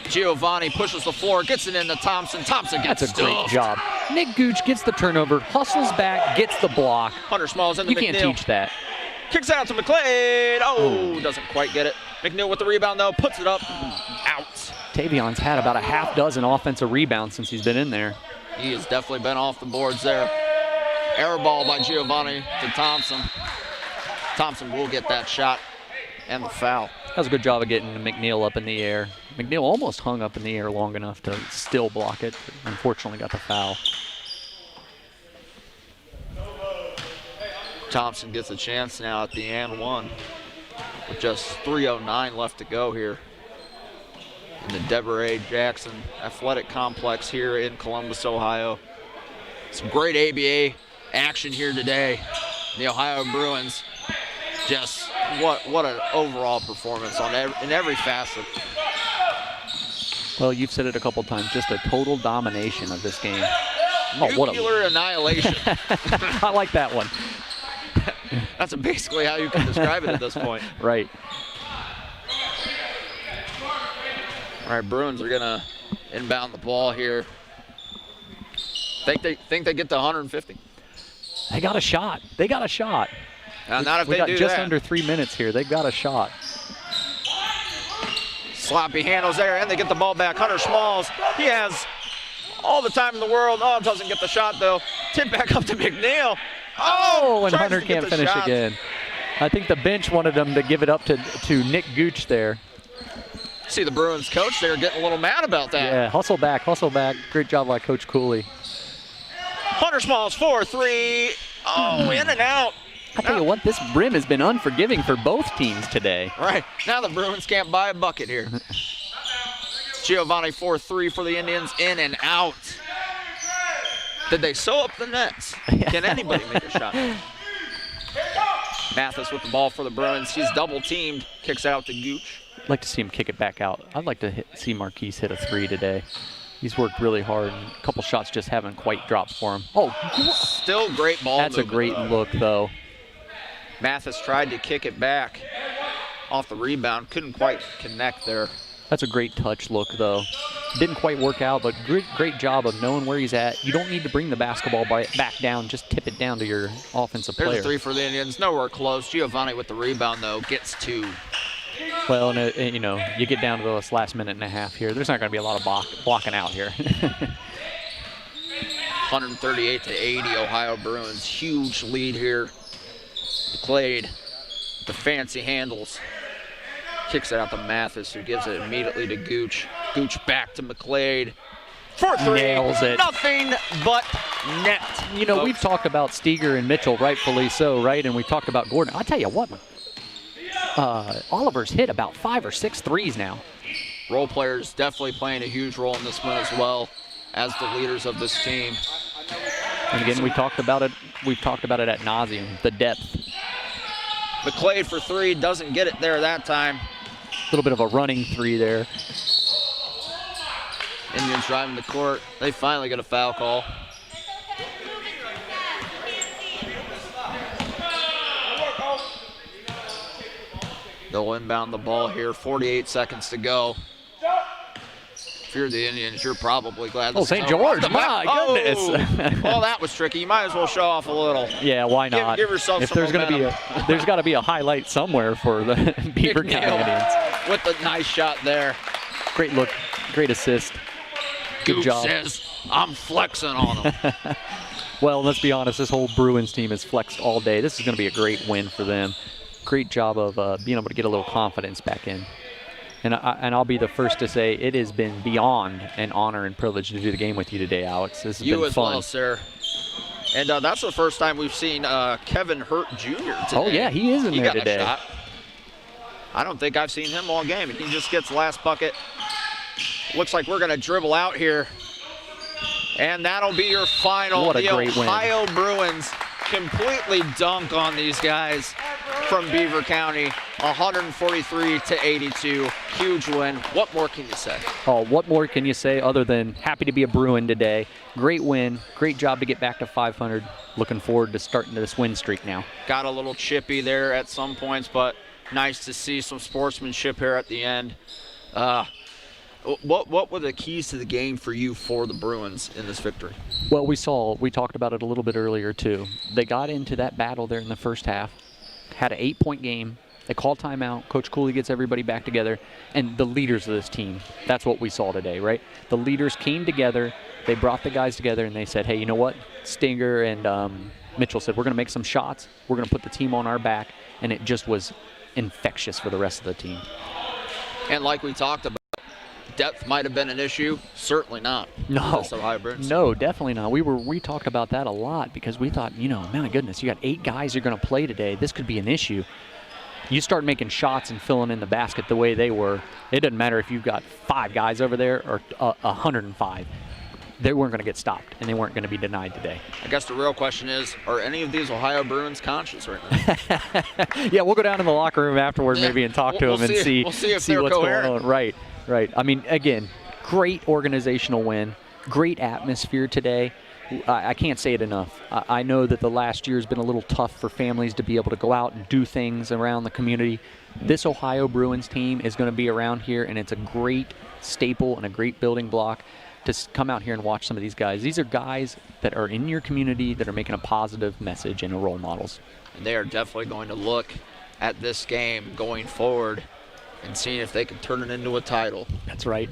Giovanni pushes the floor, gets it into Thompson. Thompson gets That's a great stuffed. job. Nick Gooch gets the turnover, hustles back, gets the block. Hunter Smalls into You can't McNeil. teach that. Kicks out to McClade. Oh, doesn't quite get it. McNeil with the rebound, though. Puts it up. Out. Tavion's had about a half dozen offensive rebounds since he's been in there. He has definitely been off the boards there. Air ball by Giovanni to Thompson. Thompson will get that shot and the foul. That was a good job of getting McNeil up in the air. McNeil almost hung up in the air long enough to still block it, but unfortunately got the foul. Thompson gets a chance now at the and one with just 3:09 left to go here in the Deborah A. Jackson Athletic Complex here in Columbus, Ohio. Some great ABA action here today. The Ohio Bruins just what an overall performance in every facet. Well, you've said it a couple times, just a total domination of this game. Nuclear annihilation. I like that one. That's basically how you can describe it at this point. Right. All right, Bruins are gonna inbound the ball here. Think they get to 150? They got a shot. Not if they got do just that. under 3 minutes here. They've got a shot. Sloppy handles there, and they get the ball back. Hunter Smalls, he has all the time in the world. Oh, doesn't get the shot, though. Tip back up to McNeil. Oh, and tries Hunter to get can't the finish shot. again. I think the bench wanted them to give it up to Nick Gooch there. See the Bruins coach there getting a little mad about that. Yeah, hustle back. Great job by Coach Cooley. Hunter Smalls, 4-3. Oh, in and out. I tell you what, this brim has been unforgiving for both teams today. Right. Now the Bruins can't buy a bucket here. Giovanni, 4-3 for the Indians, in and out. Did they sew up the nets? Can anybody make a shot? Mathis with the ball for the Bruins. He's double teamed. Kicks out to Gooch. I'd like to see him kick it back out. I'd like to see Marquise hit a 3 today. He's worked really hard, and a couple shots just haven't quite dropped for him. Oh, still great ball that's a movement, great though. look, though. Mathis tried to kick it back off the rebound. Couldn't quite connect there. That's a great touch look, though. Didn't quite work out, but great job of knowing where he's at. You don't need to bring the basketball back down. Just tip it down to your offensive There's player. a 3 for the Indians. Nowhere close. Giovanni with the rebound, though, gets 2. Well, and you know, you get down to this last minute and a half here. There's not going to be a lot of blocking out here. 138-80, Ohio Bruins. Huge lead here. McClade, the fancy handles. Kicks it out to Mathis, who gives it immediately to Gooch. Gooch back to McClade. 4-3. Nails it. Nothing but net. You know, folks. we've talked about Steger and Mitchell, rightfully so, right? And we've talked about Gordon. I'll tell you what, Oliver's hit about 5 or 6 threes now. Role players definitely playing a huge role in this win as well as the leaders of this team. And again, we talked about it. We've talked about it ad nauseum. The depth. McClade for 3, doesn't get it there that time. A little bit of a running 3 there. Indians driving the court. They finally get a foul call. They'll inbound the ball here. 48 seconds to go. If you're the Indians, you're probably glad. Oh, this is St. over. George, Off the back. my goodness. Well, that was tricky. You might as well show off a little. Yeah, why not? Give yourself if some there's going to be there's got to be a highlight somewhere for the Beaver County Indians. With the nice shot there. Great look, great assist. Good Gooch job. says, I'm flexing on him. Well, let's be honest, this whole Bruins team has flexed all day. This is going to be a great win for them. Great job of being able to get a little confidence back in. And I'll be the first to say it has been beyond an honor and privilege to do the game with you today, Alex. This has You been as fun. well, sir. And that's the first time we've seen Kevin Hurt Jr. today. Oh, yeah, he is in there got today. A shot. I don't think I've seen him all game, and he just gets the last bucket. Looks like we're going to dribble out here. And that'll be your final. What a the great win. Ohio Bruins completely dunk on these guys from Beaver County, 143-82. Huge win. What more can you say? Oh, what more can you say other than happy to be a Bruin today? Great win. Great job to get back to 500. Looking forward to starting this win streak now. Got a little chippy there at some points, but nice to see some sportsmanship here at the end. What were the keys to the game for you for the Bruins in this victory? Well, we talked about it a little bit earlier too. They got into that battle there in the first half, had an 8-point game. They called timeout. Coach Cooley gets everybody back together, and the leaders of this team, that's what we saw today, right? The leaders came together. They brought the guys together, and they said, hey, you know what? Stinger and Mitchell said, we're going to make some shots. We're going to put the team on our back, and it just was infectious for the rest of the team. And like we talked about, depth might have been an issue. Certainly not. No, Ohio Bruins. no, definitely not. We talked about that a lot because we thought, my goodness, you got 8 guys you're going to play today. This could be an issue. You start making shots and filling in the basket the way they were. It doesn't matter if you've got 5 guys over there or 105. they weren't going to get stopped, and they weren't going to be denied today. I guess the real question is, are any of these Ohio Bruins conscious right now? Yeah, we'll go down in the locker room afterward maybe and talk to them and see we'll see if they're what's coherent. going on. Right. I mean, again, great organizational win, great atmosphere today. I can't say it enough. I know that the last year has been a little tough for families to be able to go out and do things around the community. This Ohio Bruins team is going to be around here, and it's a great staple and a great building block to come out here and watch some of these guys. These are guys that are in your community that are making a positive message and are role models. And they are definitely going to look at this game going forward and seeing if they can turn it into a title. That's right.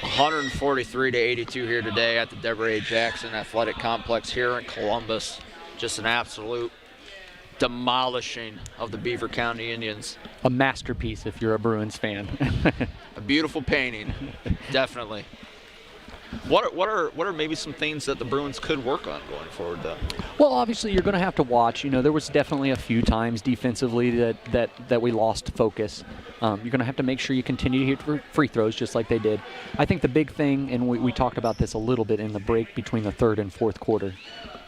143-82 here today at the Deborah A. Jackson Athletic Complex here in Columbus. Just an absolute demolishing of the Beaver County Indians. A masterpiece if you're a Bruins fan. A beautiful painting, definitely. What are maybe some things that the Bruins could work on going forward, though? Well, obviously you're going to have to watch. You know, there was definitely a few times defensively that we lost focus. You're going to have to make sure you continue to hit free throws just like they did. I think the big thing, and we talked about this a little bit in the break between the third and fourth quarter,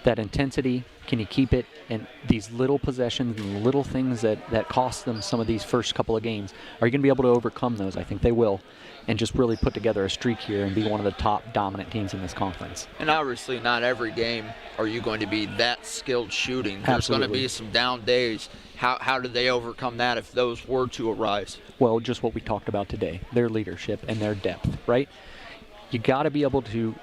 that intensity, can you keep it? And these little possessions and little things that cost them some of these first couple of games, are you going to be able to overcome those? I think they will. And just really put together a streak here and be one of the top dominant teams in this conference. And obviously not every game are you going to be that skilled shooting. There's Absolutely. going to be some down days. How did they overcome that if those were to arise? Well, just what we talked about today, their leadership and their depth, right? You got to be able to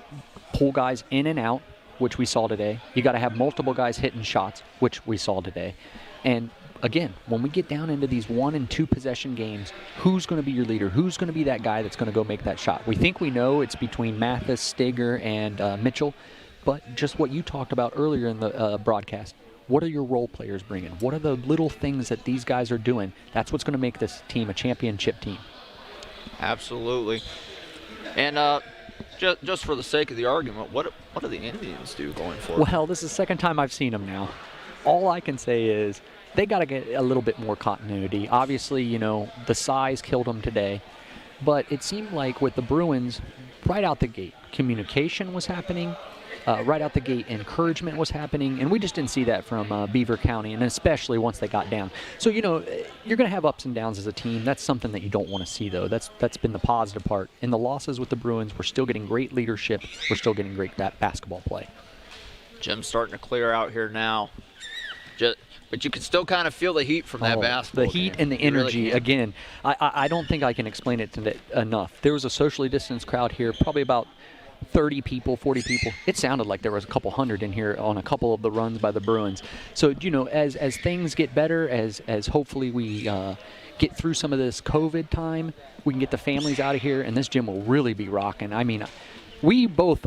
pull guys in and out, which we saw today. You got to have multiple guys hitting shots, which we saw today. And again, when we get down into these 1 and 2 possession games, who's going to be your leader? Who's going to be that guy that's going to go make that shot? We think we know it's between Mathis, Steger, and Mitchell, but just what you talked about earlier in the broadcast, what are your role players bringing? What are the little things that these guys are doing? That's what's going to make this team a championship team. Absolutely. And just for the sake of the argument, what do the Indians do going forward? Well, this is the second time I've seen them now. All I can say is they got to get a little bit more continuity. Obviously, you know, the size killed them today. But it seemed like with the Bruins, right out the gate, communication was happening. Right out the gate, encouragement was happening. And we just didn't see that from Beaver County, and especially once they got down. So, you know, you're going to have ups and downs as a team. That's something that you don't want to see, though. That's been the positive part. In the losses with the Bruins, we're still getting great leadership. We're still getting great basketball play. Jim's starting to clear out here now. But you can still kind of feel the heat from that basketball The heat game. and the You really energy, can. again, I don't think I can explain it enough. There was a socially distanced crowd here, probably about 30 people, 40 people. It sounded like there was a couple hundred in here on a couple of the runs by the Bruins. So, you know, as things get better, as hopefully we get through some of this COVID time, we can get the families out of here, and this gym will really be rocking. I mean, we both